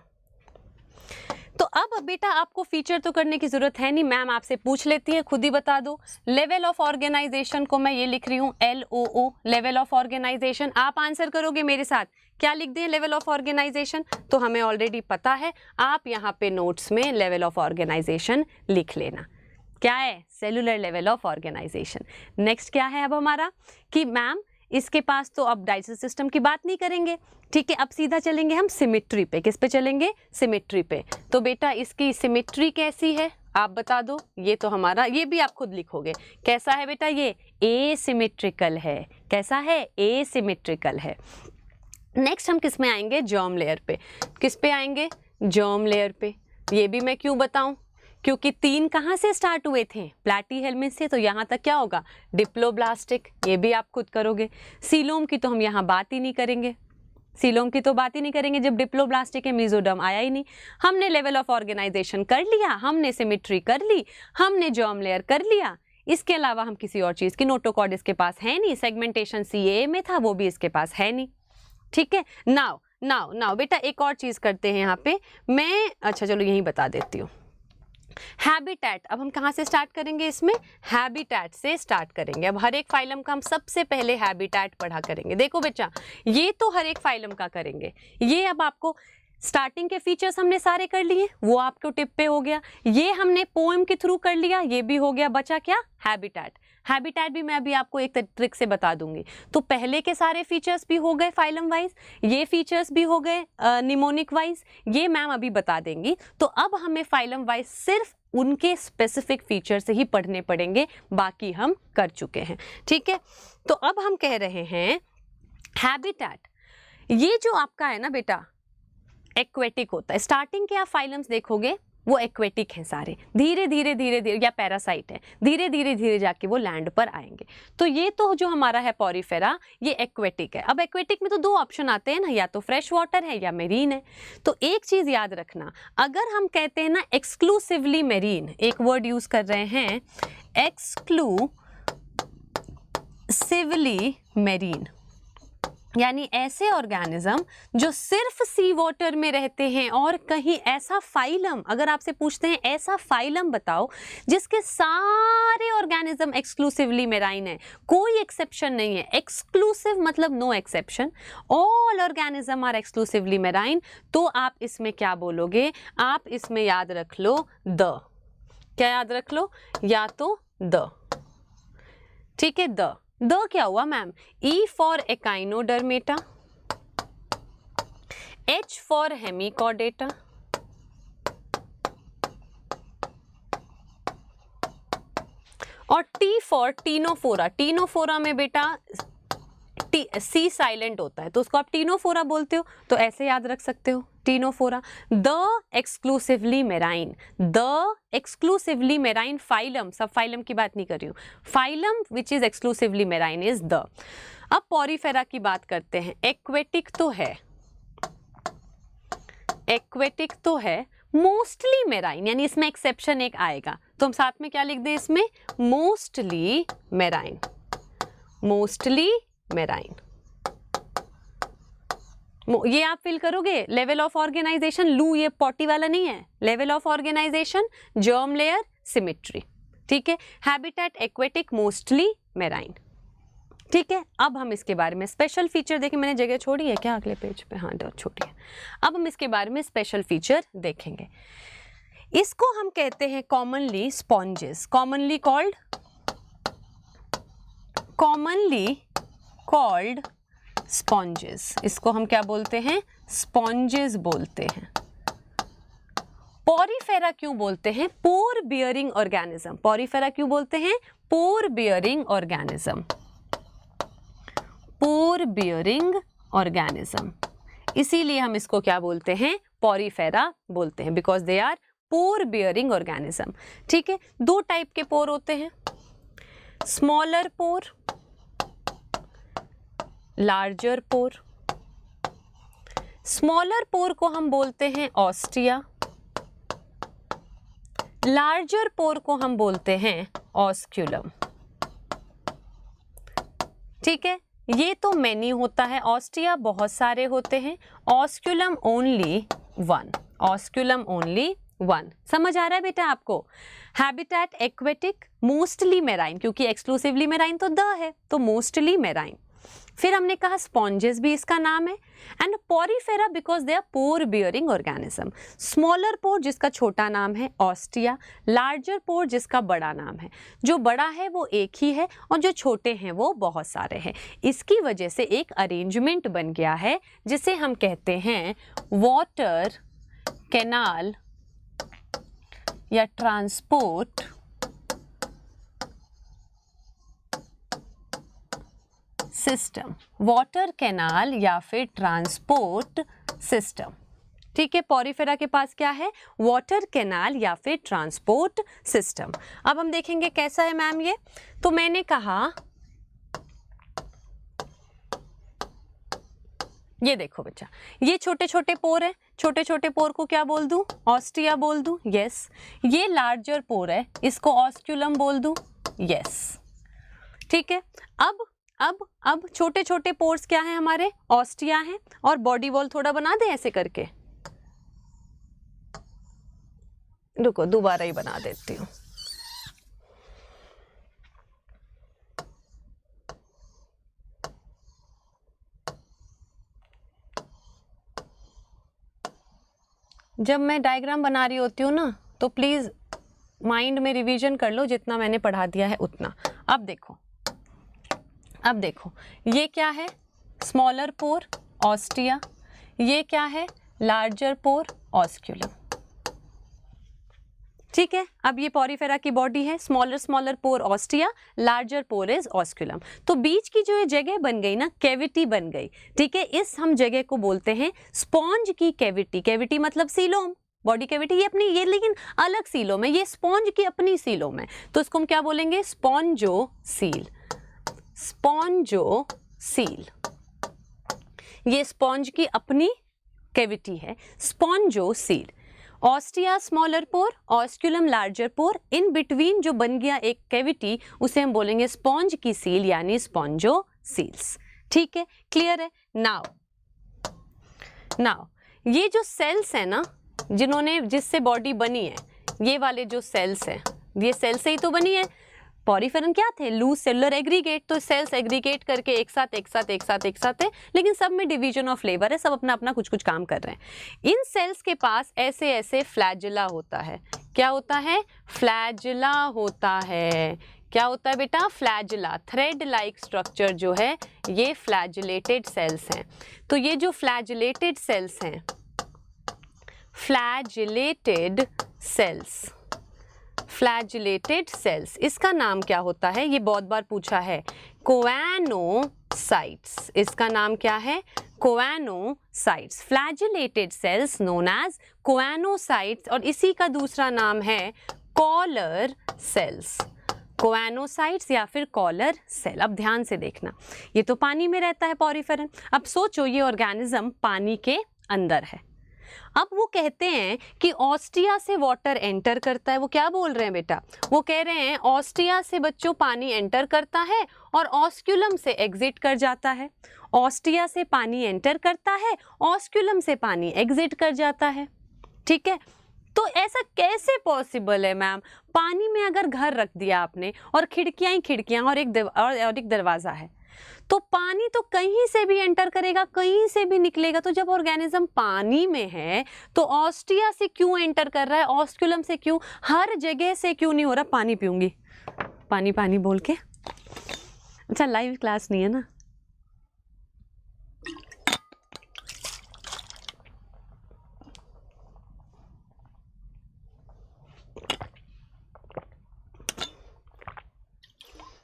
तो अब बेटा आपको फीचर तो करने की जरूरत है नहीं, मैम आपसे पूछ लेती है, खुद ही बता दो। लेवल ऑफ ऑर्गेनाइजेशन को मैं ये लिख रही हूँ LOO, लेवल ऑफ ऑर्गेनाइजेशन। आप आंसर करोगे मेरे साथ, क्या लिख दें लेवल ऑफ ऑर्गेनाइजेशन? तो हमें ऑलरेडी पता है, आप यहाँ पे नोट्स में लेवल ऑफ ऑर्गेनाइजेशन लिख लेना। क्या है? Cellular level of organisation. Next क्या है अब हमारा कि मैम इसके पास तो अब डाइजेस्टिव सिस्टम की बात नहीं करेंगे, ठीक है। अब सीधा चलेंगे हम सिमेट्री पे। किस पे चलेंगे? सिमेट्री पे। तो बेटा इसकी सिमेट्री कैसी है आप बता दो। ये तो हमारा, ये भी आप खुद लिखोगे। कैसा है बेटा? ये एसिमेट्रिकल है। कैसा है? एसिमेट्रिकल है। नेक्स्ट हम किस में आएंगे? जर्म लेयर पे। किस पे आएंगे? जर्म लेयर पे। ये भी मैं क्यों बताऊं? क्योंकि 3 कहाँ से स्टार्ट हुए थे? प्लैटीहेल्मिन्थ से, तो यहाँ तक क्या होगा? डिप्लोब्लास्टिक। ये भी आप खुद करोगे। सीलोम की तो हम यहाँ बात ही नहीं करेंगे, सीलोम की तो बात ही नहीं करेंगे जब डिप्लोब्लास्टिक है, मीजोडर्म आया ही नहीं। हमने लेवल ऑफ ऑर्गेनाइजेशन कर लिया, हमने सिमेट्री कर ली, हमने जर्म लेयर कर लिया। इसके अलावा हम किसी और चीज़ की, नोटोकॉर्ड इसके पास है नहीं, सेगमेंटेशन CAA में था वो भी इसके पास है नहीं, ठीक है। नाउ बेटा एक और चीज़ करते हैं यहाँ पे मैं, अच्छा चलो यही बता देती हूँ। हैबिटेट, अब हम कहाँ से स्टार्ट करेंगे? इसमें हैबिटेट से स्टार्ट करेंगे। अब हर एक फाइलम का हम सबसे पहले हैबिटेट पढ़ा करेंगे। देखो बच्चा, ये तो हर एक फाइलम का करेंगे। ये अब आपको स्टार्टिंग के फीचर्स हमने सारे कर लिए, वो आपको टिप पे हो गया। ये हमने पोएम के थ्रू कर लिया, ये भी हो गया। बचा क्या? हैबिटेट। हैबिटेट भी मैं अभी आपको एक ट्रिक से बता दूंगी। तो पहले के सारे फीचर्स भी हो गए फाइलम वाइज, ये फीचर्स भी हो गए निमोनिक वाइज, ये मैम अभी बता देंगी। तो अब हमें फाइलम वाइज सिर्फ उनके स्पेसिफिक फीचर से ही पढ़ने पड़ेंगे, बाकी हम कर चुके हैं, ठीक है। तो अब हम कह रहे हैं हैबिटेट, ये जो आपका है ना बेटा एक्वेटिक होता है। स्टार्टिंग के आप फाइलम्स देखोगे वो एक्वेटिक हैं सारे, धीरे धीरे धीरे धीरे, या पैरासाइट है, धीरे धीरे धीरे जाके वो लैंड पर आएंगे। तो ये तो जो हमारा है पॉरीफेरा, ये एक्वेटिक है। अब एक्वेटिक में तो 2 ऑप्शन आते हैं ना, या तो फ्रेश वाटर है या मेरीन है। तो एक चीज याद रखना, अगर हम कहते हैं ना एक्सक्लूसिवली मेरीन, एक वर्ड यूज कर रहे हैं एक्सक्लूसिवली मेरीन, यानी ऐसे ऑर्गेनिज्म जो सिर्फ सी वाटर में रहते हैं, और कहीं ऐसा फाइलम, अगर आपसे पूछते हैं ऐसा फाइलम बताओ जिसके सारे ऑर्गेनिज्म एक्सक्लूसिवली मेराइन है, कोई एक्सेप्शन नहीं है, एक्सक्लूसिव मतलब no exception, all organism are exclusively marine, तो आप इसमें क्या बोलोगे? आप इसमें याद रख लो द, क्या याद रख लो? या तो द, ठीक है, द क्या हुआ ma'am? E for echinodermata, H for Hemichordata, और T फॉर टीनोफोरा। टीनोफोरा में बेटा सी साइलेंट होता है तो उसको आप टीनोफोरा बोलते हो, तो ऐसे याद रख सकते हो Ctenophora. The exclusively marine, the exclusively marine phylum, सब फाइलम की बात नहीं कर रही हूँ, phylum which is exclusively marine is the. अब पॉरीफेरा की बात करते हैं। एक्वेटिक तो है, एक्वेटिक तो है, मोस्टली मेराइन, यानी इसमें एक्सेप्शन एक आएगा, तो हम साथ में क्या लिख दें इसमें? Mostly marine, mostly marine. ये आप फिल करोगे। लेवल ऑफ ऑर्गेनाइजेशन, लू ये पॉटी वाला नहीं है, level of organisation, germ layer, symmetry, ठीक है। हैबिटेट एक्वेटिक, मोस्टली मेराइन, ठीक है। अब हम इसके बारे में स्पेशल फीचर देखें। मैंने जगह छोड़ी है क्या अगले पेज पे? हाँ छोड़ी है। अब हम इसके बारे में स्पेशल फीचर देखेंगे। इसको हम कहते हैं commonly sponges, commonly called sponges. इसको हम क्या बोलते हैं? स्पॉन्जेस बोलते हैं। पॉरीफेरा क्यों बोलते हैं? Pore bearing organism. पॉरीफेरा क्यों बोलते हैं? Pore bearing organism, pore bearing organism. इसीलिए हम इसको क्या बोलते हैं? पॉरीफेरा बोलते हैं, because they are pore bearing organism, ठीक है। दो टाइप के पोर होते हैं, smaller pore, larger pore. Smaller pore को हम बोलते हैं ऑस्टिया, लार्जर पोर को हम बोलते हैं ऑस्क्यूलम, ठीक है। ये तो मैनी होता है, ऑस्टिया बहुत सारे होते हैं, osculum only one, osculum only one. समझ आ रहा है बेटा आपको? हैबिटेट एक्वेटिक, मोस्टली मेराइन, क्योंकि एक्सक्लूसिवली मेराइन तो द है, तो मोस्टली मेराइन। फिर हमने कहा स्पॉन्जेस भी इसका नाम है, and Porifera because they are pore bearing organism. Smaller pore जिसका छोटा नाम है ऑस्टिया, लार्जर पोर जिसका बड़ा नाम है। जो बड़ा है वो एक ही है और जो छोटे हैं वो बहुत सारे हैं। इसकी वजह से एक अरेंजमेंट बन गया है जिसे हम कहते हैं वाटर कैनाल या ट्रांसपोर्ट सिस्टम, वाटर कैनाल या फिर ट्रांसपोर्ट सिस्टम, ठीक है। पॉरीफेरा के पास क्या है? वाटर कैनाल या फिर ट्रांसपोर्ट सिस्टम। अब हम देखेंगे कैसा है मैम ये। तो मैंने कहा ये देखो बच्चा, ये छोटे छोटे पोर है, छोटे छोटे पोर को क्या बोल दूं? ऑस्टिया बोल दूं, यस। ये लार्जर पोर है, इसको ऑस्क्यूलम बोल दूं, यस, ठीक है। अब छोटे छोटे पोर्स क्या हैं हमारे? ऑस्टिया हैं, और बॉडी वॉल थोड़ा बना दें ऐसे करके, रुको दोबारा ही बना देती हूँ। जब मैं डायग्राम बना रही होती हूँ ना, तो प्लीज माइंड में रिवीजन कर लो, जितना मैंने पढ़ा दिया है उतना। अब देखो ये क्या है? स्मॉलर पोर ऑस्टिया, ये क्या है? लार्जर पोर ऑस्क्यूलम, ठीक है। अब ये पॉरीफेरा की बॉडी है, smaller pore ostia, larger pore is osculum. तो बीच की जो ये जगह बन गई ना, कैविटी बन गई, ठीक है। इस हम जगह को बोलते हैं स्पॉन्ज की कैविटी। कैविटी मतलब सीलोम, बॉडी कैविटी ये अपनी, ये लेकिन अलग सीलोम है, ये स्पॉन्ज की अपनी सीलोम है, तो इसको हम क्या बोलेंगे? Spongocoel, spongocoel. ये स्पॉन्ज की अपनी कैविटी है, spongocoel. Ostia smaller pore, osculum larger pore, in between जो बन गया एक कैविटी, उसे हम बोलेंगे स्पॉन्ज की सील यानी स्पॉन्जोसील्स। ठीक है, क्लियर है। नाउ ये जो सेल्स है ना, जिससे बॉडी बनी है, ये वाले जो सेल्स हैं, ये सेल से ही तो बनी है। पॉरीफेरन क्या थे? Loose cellular aggregate. तो सेल्स एग्रीगेट करके एक साथ है, लेकिन सब में डिवीजन ऑफ लेबर है, सब अपना अपना कुछ कुछ काम कर रहे हैं। इन सेल्स के पास ऐसे ऐसे फ्लैजिला होता है। क्या होता है? फ्लैजिला होता है। क्या होता है बेटा? फ्लैजिला। थ्रेड लाइक स्ट्रक्चर जो है, ये फ्लैजिलेटेड सेल्स हैं। तो ये जो फ्लैजिलेटेड सेल्स हैं, फ्लैजिलेटेड सेल्स, इसका नाम क्या होता है? ये बहुत बार पूछा है, कोएनोसाइट्स। इसका नाम क्या है? Choanocytes. Flagellated cells known as choanocytes, और इसी का दूसरा नाम है कॉलर सेल्स। कोएनोसाइट्स या फिर कॉलर सेल। अब ध्यान से देखना, ये तो पानी में रहता है पॉरीफेरन। अब सोचो ये ऑर्गेनिज्म पानी के अंदर है। अब वो कहते हैं कि ऑस्टिया से वाटर एंटर करता है। वो क्या बोल रहे हैं बेटा? वो कह रहे हैं ऑस्टिया से बच्चों पानी एंटर करता है और ऑस्क्यूलम से एग्जिट कर जाता है। ऑस्टिया से पानी एंटर करता है, ऑस्क्यूलम से पानी एग्जिट कर जाता है। ठीक है, तो ऐसा कैसे पॉसिबल है मैम? पानी में अगर घर रख दिया आपने और खिड़कियां ही खिड़कियां और एक दरवाजा है, तो पानी तो कहीं से भी एंटर करेगा, कहीं से भी निकलेगा। तो जब ऑर्गेनिज्म पानी में है तो ऑस्टिया से क्यों एंटर कर रहा है, ऑस्क्यूलम से क्यों, हर जगह से क्यों नहीं हो रहा? पानी पीऊंगी, पानी पानी बोल के। अच्छा, लाइव क्लास नहीं है ना।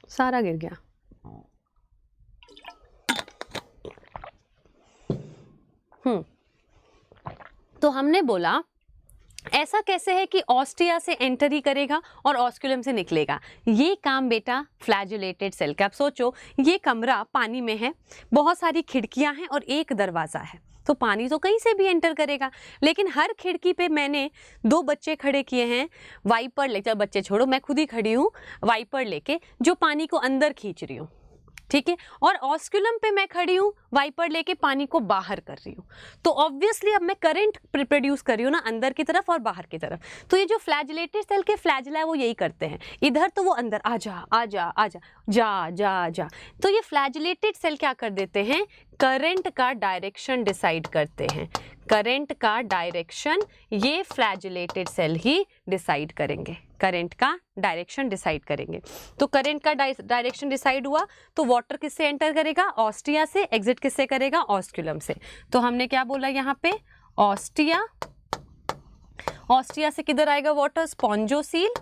सारा गिर गया। तो हमने बोला ऐसा कैसे है कि ऑस्टिया से एंटर ही करेगा और ऑस्क्यूलम से निकलेगा? ये काम बेटा फ्लैजिलेटेड सेल का। आप सोचो, ये कमरा पानी में है, बहुत सारी खिड़कियां हैं और एक दरवाजा है, तो पानी तो कहीं से भी एंटर करेगा। लेकिन हर खिड़की पे मैंने 2 बच्चे खड़े किए हैं वाइपर लेकर। बच्चे छोड़ो, मैं खुद ही खड़ी हूँ वाइपर लेके, जो पानी को अंदर खींच रही हूँ। ठीक है, और ऑस्क्यूलम पे मैं खड़ी हूँ वाइपर लेके, पानी को बाहर कर रही हूँ। तो ऑब्वियसली अब मैं करंट प्रोड्यूस कर रही हूँ ना, अंदर की तरफ और बाहर की तरफ। तो ये जो फ्लैजिलेटेड सेल के फ्लैजिला है वो यही करते हैं, इधर तो वो अंदर आजा आजा आजा, जा जा जा। तो ये फ्लैजिलेटेड सेल क्या कर देते हैं? करंट का डायरेक्शन डिसाइड करते हैं। करंट का डायरेक्शन ये फ्लैजिलेटेड सेल ही डिसाइड करेंगे, करंट का डायरेक्शन डिसाइड करेंगे। तो करंट का डायरेक्शन डिसाइड हुआ तो वाटर किससे एंटर करेगा? ऑस्टिया से। एग्जिट किससे करेगा? ऑस्क्यूलम से। तो हमने क्या बोला यहाँ पे? ऑस्टिया। ऑस्टिया से किधर आएगा वाटर? स्पॉन्जोसील।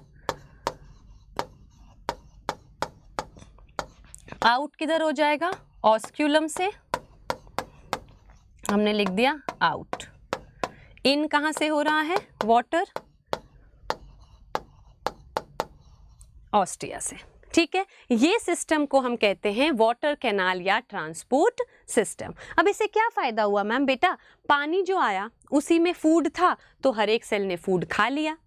आउट किधर हो जाएगा? ऑस्क्यूलम से। हमने लिख दिया आउट। इन कहां से हो रहा है वाटर? ऑस्टिया से। ठीक है, ये सिस्टम को हम कहते हैं वाटर कैनाल या ट्रांसपोर्ट सिस्टम। अब इससे क्या फायदा हुआ मैम? बेटा पानी जो आया उसी में फूड था, तो हर एक सेल ने फूड खा लिया।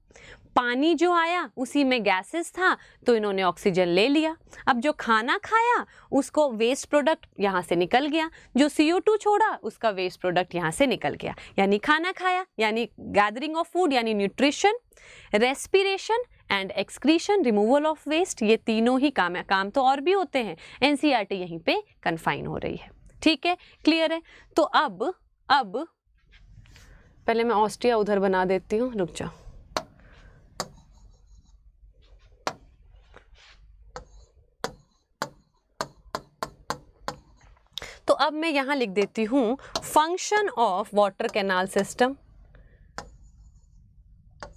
पानी जो आया उसी में गैसेस था, तो इन्होंने ऑक्सीजन ले लिया। अब जो खाना खाया उसको वेस्ट प्रोडक्ट यहाँ से निकल गया, जो CO2 छोड़ा उसका वेस्ट प्रोडक्ट यहाँ से निकल गया। यानी खाना खाया यानी गैदरिंग ऑफ फूड यानी nutrition, respiration and excretion, removal of waste. ये तीनों ही काम है। काम तो और भी होते हैं, NCERT यहीं पे कन्फाइन हो रही है। ठीक है, क्लियर है। तो अब पहले मैं ऑस्ट्रिया उधर बना देती हूँ, रुक जाओ। तो अब मैं यहां लिख देती हूं function of water canal system,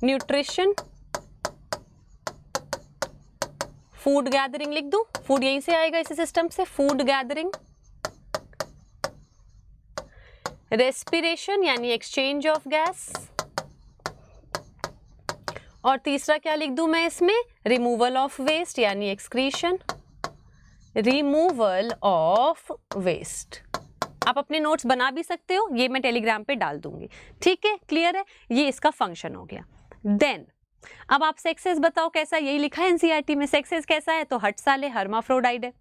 nutrition, food gathering लिख दूं। फूड यहीं से आएगा इसी सिस्टम से, फूड गैदरिंग, रेस्पिरेशन यानी एक्सचेंज ऑफ गैस, और तीसरा क्या लिख दूं मैं इसमें? रिमूवल ऑफ वेस्ट यानी एक्सक्रीशन, रिमूवल ऑफ वेस्ट। आप अपने नोट्स बना भी सकते हो, ये मैं टेलीग्राम पे डाल दूंगी। ठीक है, क्लियर है। ये इसका फंक्शन हो गया। देन अब आप सेक्सेस बताओ कैसा? यही लिखा है NCERT में। सेक्सेस कैसा है? तो हट साले हर्माफ्रोडाइड है।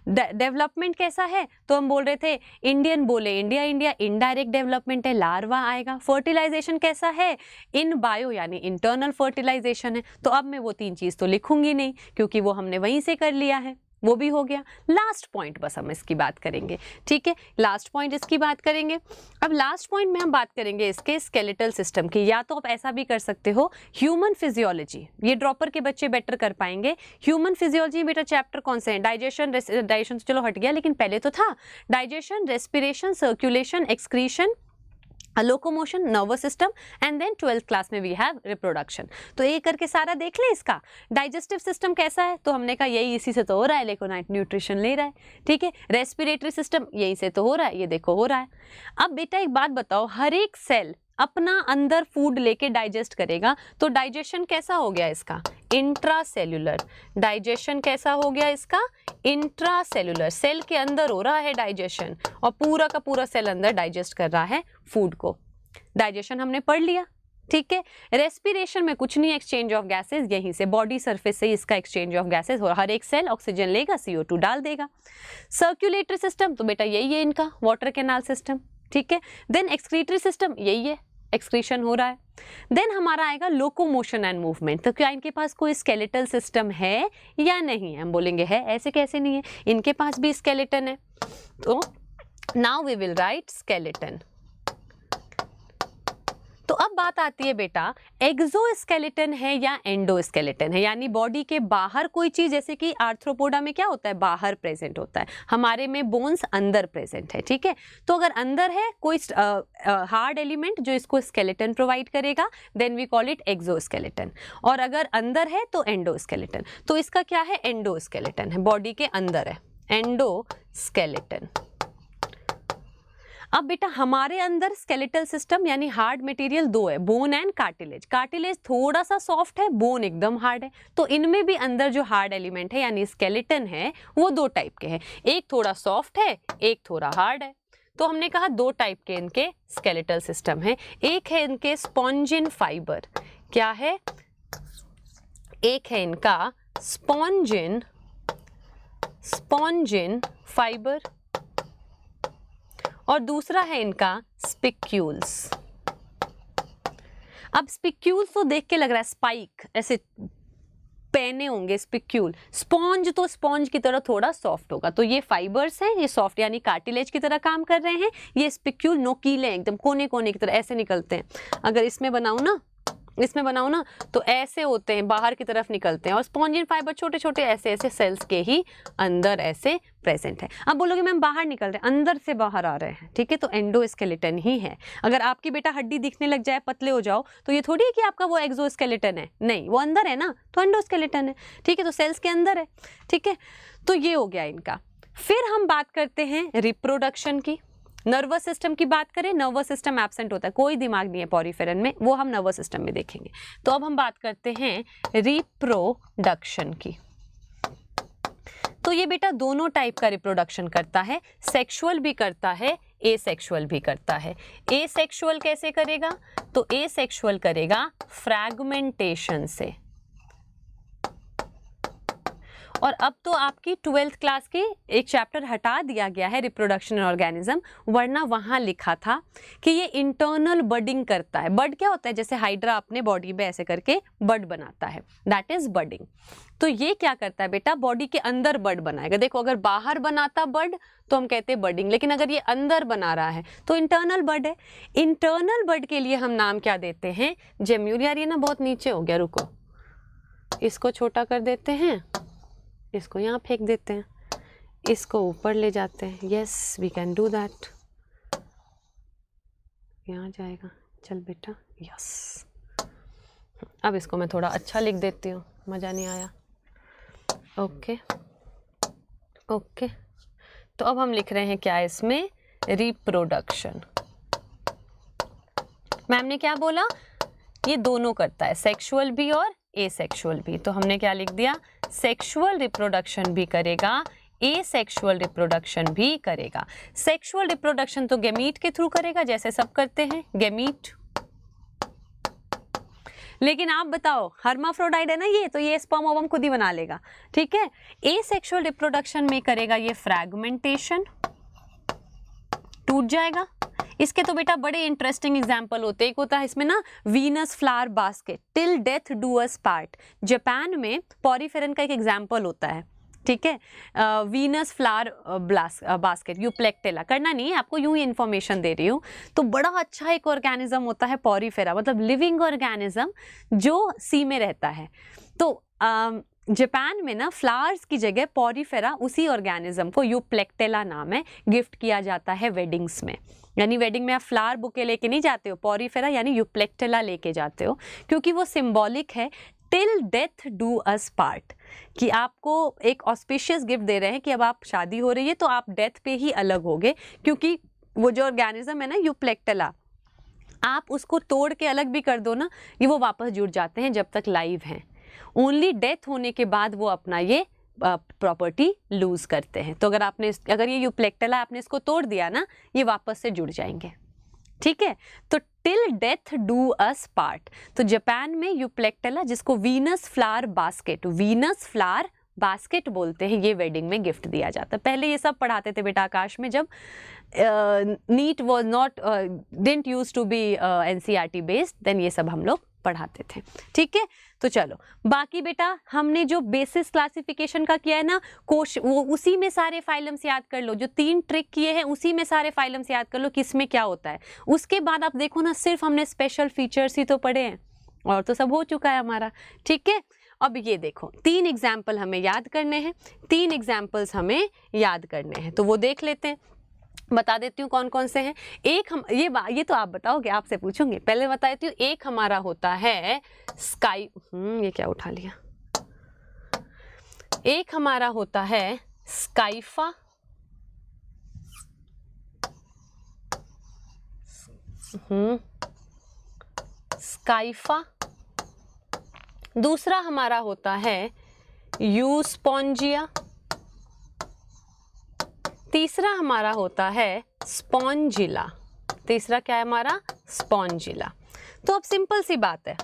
डेवलपमेंट कैसा है, तो हम बोल रहे थे इंडियन बोले इंडिया इंडिया, इनडायरेक्ट डेवलपमेंट है, लार्वा आएगा। फर्टिलाइजेशन कैसा है, इन बायो यानी इंटरनल फर्टिलाइजेशन है। तो अब मैं वो 3 चीज तो लिखूंगी नहीं क्योंकि वो हमने वहीं से कर लिया है, वो भी हो गया। लास्ट पॉइंट बस हम इसकी बात करेंगे, ठीक है, लास्ट पॉइंट इसकी बात करेंगे। अब लास्ट पॉइंट में हम बात करेंगे इसके स्केलेटल सिस्टम की, या तो आप ऐसा भी कर सकते हो ह्यूमन फिजियोलॉजी, ये ड्रॉपर के बच्चे बेटर कर पाएंगे। ह्यूमन फिजियोलॉजी बेटा चैप्टर कौन से हैं, डाइजेशन, डाइजेशन तो चलो हट गया लेकिन पहले तो था, digestion, respiration, circulation, excretion, locomotion, nervous system, and then 12th class में वी हैव रिप्रोडक्शन। तो ये करके सारा देख ले इसका। डाइजेस्टिव सिस्टम कैसा है, तो हमने कहा यही इसी से तो हो रहा है, लेकोनाइट न्यूट्रिशन ले रहा है, ठीक है। रेस्पिरेटरी सिस्टम यही से तो हो रहा है, ये देखो हो रहा है। अब बेटा एक बात बताओ, हर एक सेल अपना अंदर फूड लेके डाइजेस्ट करेगा, तो डाइजेशन कैसा हो गया इसका, इंट्रासेल्युलर। डाइजेशन कैसा हो गया इसका, इंट्रासेल्युलर, सेल के अंदर हो रहा है डाइजेशन, और पूरा का पूरा सेल अंदर डाइजेस्ट कर रहा है फूड को। डाइजेशन हमने पढ़ लिया, ठीक है। रेस्पिरेशन में कुछ नहीं, एक्सचेंज ऑफ गैसेस, यहीं से बॉडी सरफेस से ही इसका एक्सचेंज ऑफ गैसेस हो, हर एक सेल ऑक्सीजन लेगा, CO2 डाल देगा। सर्कुलेटरी सिस्टम तो बेटा यही है इनका, वाटर कैनाल सिस्टम, ठीक है। देन एक्सक्रीटरी सिस्टम यही है, एक्सक्रीशन हो रहा है। देन हमारा आएगा लोकोमोशन एंड मूवमेंट, तो क्या इनके पास कोई स्केलेटल सिस्टम है या नहीं है, हम बोलेंगे है, ऐसे कैसे नहीं है, इनके पास भी स्केलेटन है। तो now we will write skeleton. तो अब बात आती है बेटा एक्सोस्केलेटन है या एंडोस्केलेटन है, यानी बॉडी के बाहर कोई चीज, जैसे कि आर्थ्रोपोडा में क्या होता है, बाहर प्रेजेंट होता है, हमारे में बोन्स अंदर प्रेजेंट है, ठीक है। तो अगर अंदर है कोई हार्ड एलिमेंट जो इसको स्केलेटन प्रोवाइड करेगा, then we call it exoskeleton, और अगर अंदर है तो एंडोस्केलेटन। तो इसका क्या है, एंडोस्केलेटन है, बॉडी के अंदर है, एंडोस्केलेटन। अब बेटा हमारे अंदर स्केलेटल सिस्टम यानी हार्ड मटेरियल 2 है, बोन एंड कार्टिलेज। कार्टिलेज थोड़ा सा सॉफ्ट है, बोन एकदम हार्ड है, तो इनमें भी अंदर जो हार्ड एलिमेंट है यानी स्केलेटन है वो 2 टाइप के हैं, एक थोड़ा सॉफ्ट है, एक थोड़ा हार्ड है। तो हमने कहा 2 टाइप के इनके स्केलेटल सिस्टम है, एक है इनके स्पॉन्जिन फाइबर, क्या है, एक है इनका स्पॉन्जिन फाइबर, और दूसरा है इनका स्पिक्यूल्स। अब स्पिक्यूल्स तो देख के लग रहा है स्पाइक, ऐसे पैने होंगे स्पिक्यूल। स्पॉन्ज तो स्पॉन्ज की तरह थोड़ा सॉफ्ट होगा, तो ये फाइबर्स हैं, ये सॉफ्ट यानी कार्टिलेज की तरह काम कर रहे हैं। ये स्पिक्यूल नोकीले हैं, एकदम कोने कोने की तरह ऐसे निकलते हैं। अगर इसमें बनाऊं ना तो ऐसे होते हैं, बाहर की तरफ निकलते हैं, और स्पॉन्जिन फाइबर छोटे छोटे ऐसे ऐसे सेल्स के ही अंदर ऐसे प्रेजेंट है। अब बोलोगे मैम बाहर निकल रहे हैं, अंदर से बाहर आ रहे हैं, ठीक है, तो एंडोस्केलेटन ही है। अगर आपकी बेटा हड्डी दिखने लग जाए, पतले हो जाओ, तो ये थोड़ी है कि आपका वो एक्सोस्केलेटन है, नहीं, वो अंदर है ना, तो एंडोस्केलेटन है, ठीक है, तो सेल्स के अंदर है, ठीक है। तो ये हो गया इनका। फिर हम बात करते हैं रिप्रोडक्शन की। नर्वस सिस्टम की बात करें, नर्वस सिस्टम एब्सेंट होता है, कोई दिमाग नहीं है पॉरीफेरन में, वो हम नर्वस सिस्टम में देखेंगे। तो अब हम बात करते हैं रिप्रोडक्शन की। तो ये बेटा दोनों टाइप का रिप्रोडक्शन करता है, सेक्सुअल भी करता है, एसेक्सुअल भी करता है। एसेक्सुअल कैसे करेगा, तो एसेक्सुअल करेगा फ्रैगमेंटेशन से। और अब तो आपकी 12th क्लास की एक चैप्टर हटा दिया गया है, रिप्रोडक्शन एंड ऑर्गेनिज्म, वरना वहाँ लिखा था कि ये इंटरनल बडिंग करता है। बड क्या होता है, जैसे हाइड्रा अपने बॉडी में ऐसे करके बड बनाता है, दैट इज बडिंग। तो ये क्या करता है बेटा, बॉडी के अंदर बड बनाएगा। देखो अगर बाहर बनाता बड तो हम कहते हैं बडिंग, लेकिन अगर ये अंदर बना रहा है तो इंटरनल बड है। इंटरनल बड के लिए हम नाम क्या देते हैं, जेम्यूल। यार ये ना बहुत नीचे हो गया, रुको, इसको छोटा कर देते हैं, इसको यहाँ फेंक देते हैं, इसको ऊपर ले जाते हैं। Yes we can do that, यहाँ जाएगा, चल बेटा, यस। अब इसको मैं थोड़ा अच्छा लिख देती हूँ, मज़ा नहीं आया, ओके ओके। तो अब हम लिख रहे हैं क्या इसमें, रिप्रोडक्शन। मैम ने क्या बोला, ये दोनों करता है, सेक्सुअल भी और एसेक्सुअल भी। तो हमने क्या लिख दिया, सेक्सुअल रिप्रोडक्शन भी करेगा, एसेक्सुअल रिप्रोडक्शन भी करेगा। सेक्सुअल रिप्रोडक्शन तो गैमीट के थ्रू करेगा, जैसे सब करते हैं, गैमीट। लेकिन आप बताओ, हर्माफ्रोडाइट है ना ये, तो ये स्पर्म ओवम खुद ही बना लेगा, ठीक है। एसेक्सुअल रिप्रोडक्शन में करेगा ये फ्रैगमेंटेशन, टूट जाएगा। इसके तो बेटा बड़े इंटरेस्टिंग एग्जाम्पल होते हैं। एक होता है इसमें ना Venus flower basket, till death do us part. Japan में पॉरीफेरन का एक एग्जाम्पल होता है, ठीक है। वीनस फ्लावर बास्केट, यूप्लेक्टेला, करना नहीं है आपको, यूं ही इन्फॉर्मेशन दे रही हूँ। तो बड़ा अच्छा एक ऑर्गेनिज्म होता है पॉरीफेरा, मतलब लिविंग ऑर्गेनिज्म जो सी में रहता है। तो जापान में ना फ्लावर्स की जगह पॉरीफेरा, उसी ऑर्गेनिज्म को, यूप्लेक्टेला नाम है, गिफ्ट किया जाता है वेडिंग्स में। यानी वेडिंग में आप फ्लावर बुके लेके नहीं जाते हो, पॉरीफेरा यानी यूप्लेक्टेला लेके जाते हो, क्योंकि वो सिंबॉलिक है till death do us part, कि आपको एक ऑस्पिशियस गिफ्ट दे रहे हैं कि अब आप शादी हो रही है तो आप डेथ पे ही अलग होगे, क्योंकि वो जो ऑर्गेनिज्म है ना यूप्लेक्टेला, आप उसको तोड़ के अलग भी कर दो ना, ये वो वापस जुड़ जाते हैं जब तक लाइव हैं। ओनली डेथ होने के बाद वो अपना ये प्रॉपर्टी लूज करते हैं। तो अगर ये यूप्लेक्टेला आपने इसको तोड़ दिया ना, ये वापस से जुड़ जाएंगे, ठीक है। तो till death do us part, तो जापान में यूप्लेक्टेला, जिसको वीनस फ्लावर बास्केट बोलते हैं, ये वेडिंग में गिफ्ट दिया जाता है। पहले ये सब पढ़ाते थे बेटा आकाश में, जब NEET was not didn't use to be NCERT based, देन ये सब हम लोग पढ़ाते थे, ठीक है। तो चलो बाकी बेटा हमने जो बेसिस क्लासिफिकेशन का किया है ना, वो उसी में सारे फाइलम्स याद कर लो, जो 3 ट्रिक किए हैं उसी में सारे फाइलम्स याद कर लो किसमें क्या होता है। उसके बाद आप देखो ना, सिर्फ हमने स्पेशल फीचर्स ही तो पढ़े हैं, और तो सब हो चुका है हमारा, ठीक है। अब ये देखो 3 एग्जाम्पल हमें याद करने हैं, 3 एग्जाम्पल्स हमें याद करने हैं, तो वो देख लेते हैं। बता देती हूँ कौन कौन से हैं। एक हम ये तो आप बताओगे, आपसे पूछूंगी, पहले बता देती हूँ। एक हमारा होता है स्काई, ये क्या उठा लिया। एक हमारा होता है स्काइफा, स्काइफा। दूसरा हमारा होता है यूस्पोंजिया। तीसरा हमारा होता है स्पॉन्जिला। तीसरा क्या है हमारा? स्पॉन्जिला। तो अब सिंपल सी बात है,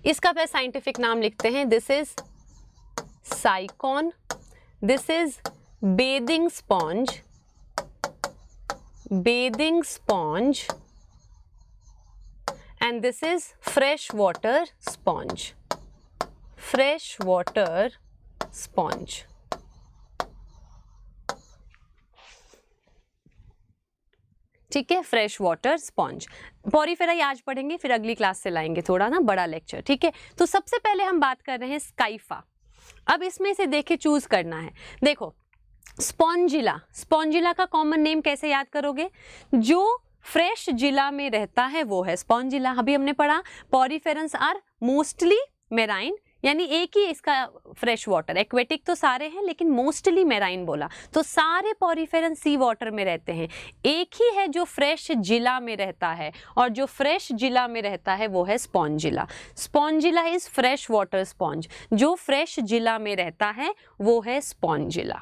इसका पहले साइंटिफिक नाम लिखते हैं। This is साइकॉन, this is bathing sponge, bathing sponge, and this is fresh water sponge, fresh water sponge। ठीक है, फ्रेश वाटर स्पॉन्ज। पॉरीफेरा आज पढ़ेंगे, फिर अगली क्लास से लाएंगे थोड़ा ना बड़ा लेक्चर, ठीक है। तो सबसे पहले हम बात कर रहे हैं स्काइफा। अब इसमें से देखे चूज करना है। देखो स्पॉन्जिला, स्पॉन्जिला का कॉमन नेम कैसे याद करोगे? जो फ्रेश जिला में रहता है वो है स्पॉन्जिला। अभी हमने पढ़ा पॉरीफेरन्स आर मोस्टली मेराइन, यानी एक ही इसका फ्रेश वाटर, एक्वेटिक तो सारे हैं लेकिन मोस्टली मेराइन बोला, तो सारे पॉरीफेरन सी वाटर में रहते हैं। एक ही है जो फ्रेश जिला में रहता है, और जो फ्रेश जिला में रहता है वो है Spongilla. Spongilla is fresh water sponge, जो फ्रेश जिला में रहता है वो है स्पॉन्जिला।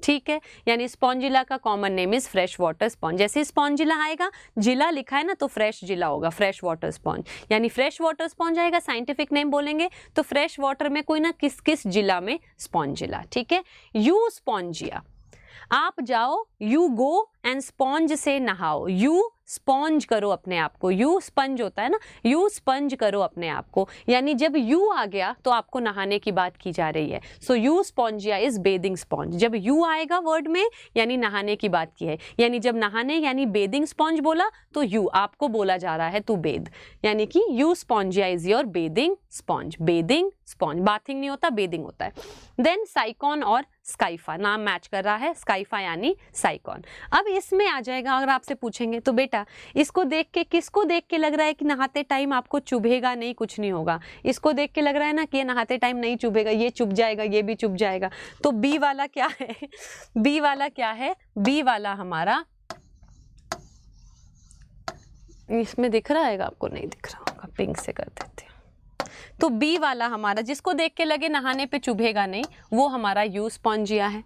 ठीक है, यानी स्पॉन्जिला का common name is fresh water sponge. जैसे स्पॉन्जिला आएगा, जिला लिखा है ना, तो फ्रेश जिला होगा, फ्रेश वाटर स्पॉन्ज, यानी फ्रेश वाटर स्पॉन्ज आएगा। साइंटिफिक नेम बोलेंगे तो फ्रेश वाटर में कोई ना किस किस जिला में स्पॉन्जिला। ठीक है, यू स्पॉन्जिया, आप जाओ, यू गो एंड स्पॉन्ज से नहाओ, यू स्पॉन्ज करो अपने आप को, यू स्पंज होता है ना, यू स्पंज करो अपने आप को, यानी जब यू आ गया तो आपको नहाने की बात की जा रही है। So you Spongia is bathing sponge. जब यू आएगा वर्ड में यानी नहाने की बात की है, यानी जब नहाने यानी बेदिंग स्पॉन्ज बोला तो यू आपको बोला जा रहा है तू बेद, यानी कि you Spongia is your bathing sponge. Bathing sponge, bathing नहीं होता, बेदिंग होता है। देन साइकॉन और स्काइफा, नाम मैच कर रहा है, स्काइफा यानी साइकॉन। अब इसमें आ जाएगा, अगर आपसे पूछेंगे तो बेटा इसको देख के, किसको देख के लग रहा है कि नहाते टाइम आपको चुभेगा नहीं, कुछ नहीं होगा? इसको देख के लग रहा है ना कि ये नहाते टाइम नहीं चुभेगा, ये चुभ जाएगा, ये भी चुभ जाएगा। तो बी वाला क्या है? बी वाला क्या है? बी वाला हमारा, इसमें दिख रहा है आपको? नहीं दिख रहा होगा, पिंक से कर देते हैं। तो बी वाला हमारा, जिसको देख के लगे नहाने पे चुभेगा नहीं, वो हमारा यू स्पॉन्जिया है।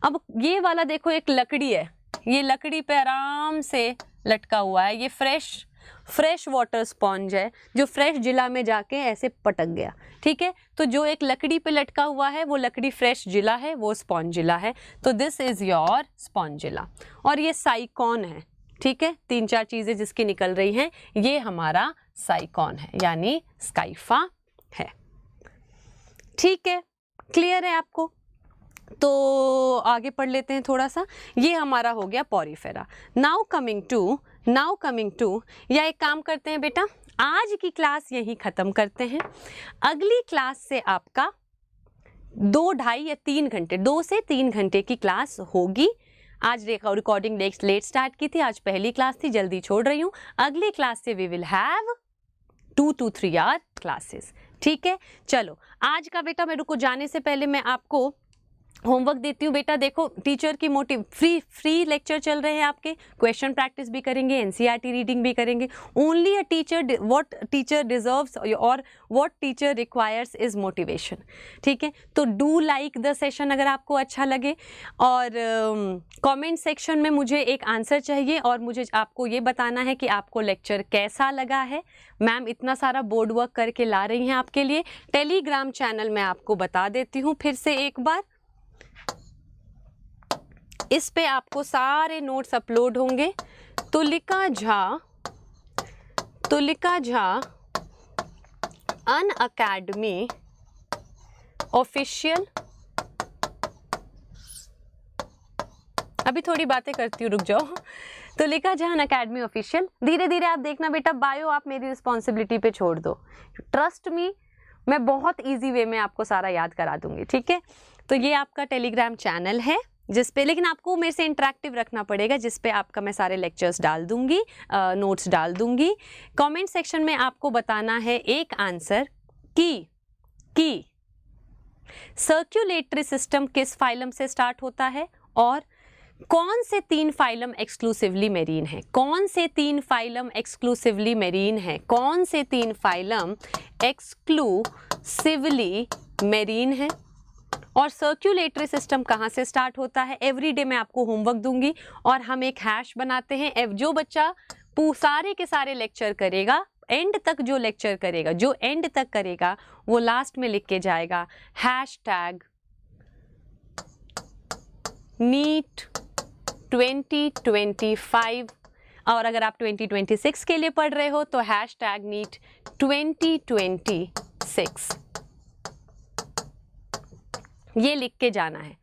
अब ये वाला देखो, एक लकड़ी है, ये लकड़ी पे आराम से लटका हुआ है, ये फ्रेश फ्रेश वाटर स्पॉन्ज है जो फ्रेश जिला में जाके ऐसे पटक गया, ठीक है। तो जो एक लकड़ी पे लटका हुआ है वो लकड़ी फ्रेश जिला है, वो स्पॉन्जिला है। तो दिस इज योर स्पॉन्जिला। और ये साइकॉन है, ठीक है। 3-4 चीजें जिसकी निकल रही हैं, ये हमारा साइकॉन है यानी स्काइफा है, ठीक है। क्लियर है आपको? तो आगे पढ़ लेते हैं थोड़ा सा। ये हमारा हो गया पॉरीफेरा। नाउ कमिंग टू या एक काम करते हैं बेटा, आज की क्लास यही ख़त्म करते हैं। अगली क्लास से आपका 2 ढाई या 3 घंटे, 2 से 3 घंटे की क्लास होगी। आज रिकॉर्डिंग लेट स्टार्ट की थी, आज पहली क्लास थी, जल्दी छोड़ रही हूँ। अगली क्लास से we will have 2 to 3 hour classes, ठीक है। चलो आज का बेटा मेरे को जाने से पहले मैं आपको होमवर्क देती हूँ। बेटा देखो, टीचर की मोटिव फ्री लेक्चर चल रहे हैं आपके, क्वेश्चन प्रैक्टिस भी करेंगे, एनसीईआरटी रीडिंग भी करेंगे। Only a teacher, what teacher deserves और what teacher requires is motivation, ठीक है। तो डू लाइक द सेशन अगर आपको अच्छा लगे, और कमेंट सेक्शन में मुझे एक आंसर चाहिए और मुझे आपको ये बताना है कि आपको लेक्चर कैसा लगा है। मैम इतना सारा बोर्ड वर्क करके ला रही हैं आपके लिए। टेलीग्राम चैनल मैं आपको बता देती हूँ फिर से एक बार, इस पे आपको सारे नोट्स अपलोड होंगे। Tulika Jha Unacademy official. अभी थोड़ी बातें करती हूँ, रुक जाओ। Tulika Jha Unacademy official. धीरे धीरे आप देखना बेटा, बायो आप मेरी रिस्पॉन्सिबिलिटी पे छोड़ दो, ट्रस्ट मी, मैं बहुत इजी वे में आपको सारा याद करा दूंगी, ठीक है। तो ये आपका टेलीग्राम चैनल है जिसपे, लेकिन आपको मेरे से इंटरेक्टिव रखना पड़ेगा, जिसपे आपका मैं सारे लेक्चर्स डाल दूंगी, नोट्स डाल दूंगी। कमेंट सेक्शन में आपको बताना है एक आंसर कि सर्कुलेटरी सिस्टम किस फाइलम से स्टार्ट होता है और कौन से 3 फाइलम एक्सक्लूसिवली मेरीन है, कौन से 3 फाइलम एक्सक्लूसिवली मेरीन है, कौन से 3 फाइलम एक्सक्लूसिवली मेरीन है, और सर्कुलेटरी सिस्टम कहाँ से स्टार्ट होता है। एवरीडे मैं आपको होमवर्क दूंगी और हम एक हैश बनाते हैं। जो बच्चा सारे के सारे लेक्चर करेगा, एंड तक जो लेक्चर करेगा, जो एंड तक करेगा, वो लास्ट में लिख के जाएगा #NEET 2025। और अगर आप 2026 के लिए पढ़ रहे हो तो #NEET 2026 ये लिख के जाना है,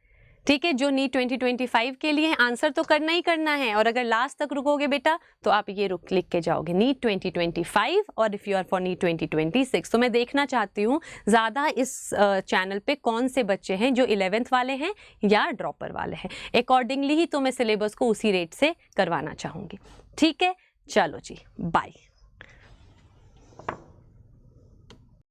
ठीक है। जो नीट 2025 के लिए है, आंसर तो करना ही करना है। और अगर लास्ट तक रुकोगे बेटा तो आप ये लिख के जाओगे नीट 2025, और if you are for NEET 2026। तो मैं देखना चाहती हूँ ज़्यादा इस चैनल पे कौन से बच्चे हैं जो 11th वाले हैं या ड्रॉपर वाले हैं। अकॉर्डिंगली ही तो मैं सिलेबस को उसी रेट से करवाना चाहूँगी, ठीक है। चलो जी, बाय।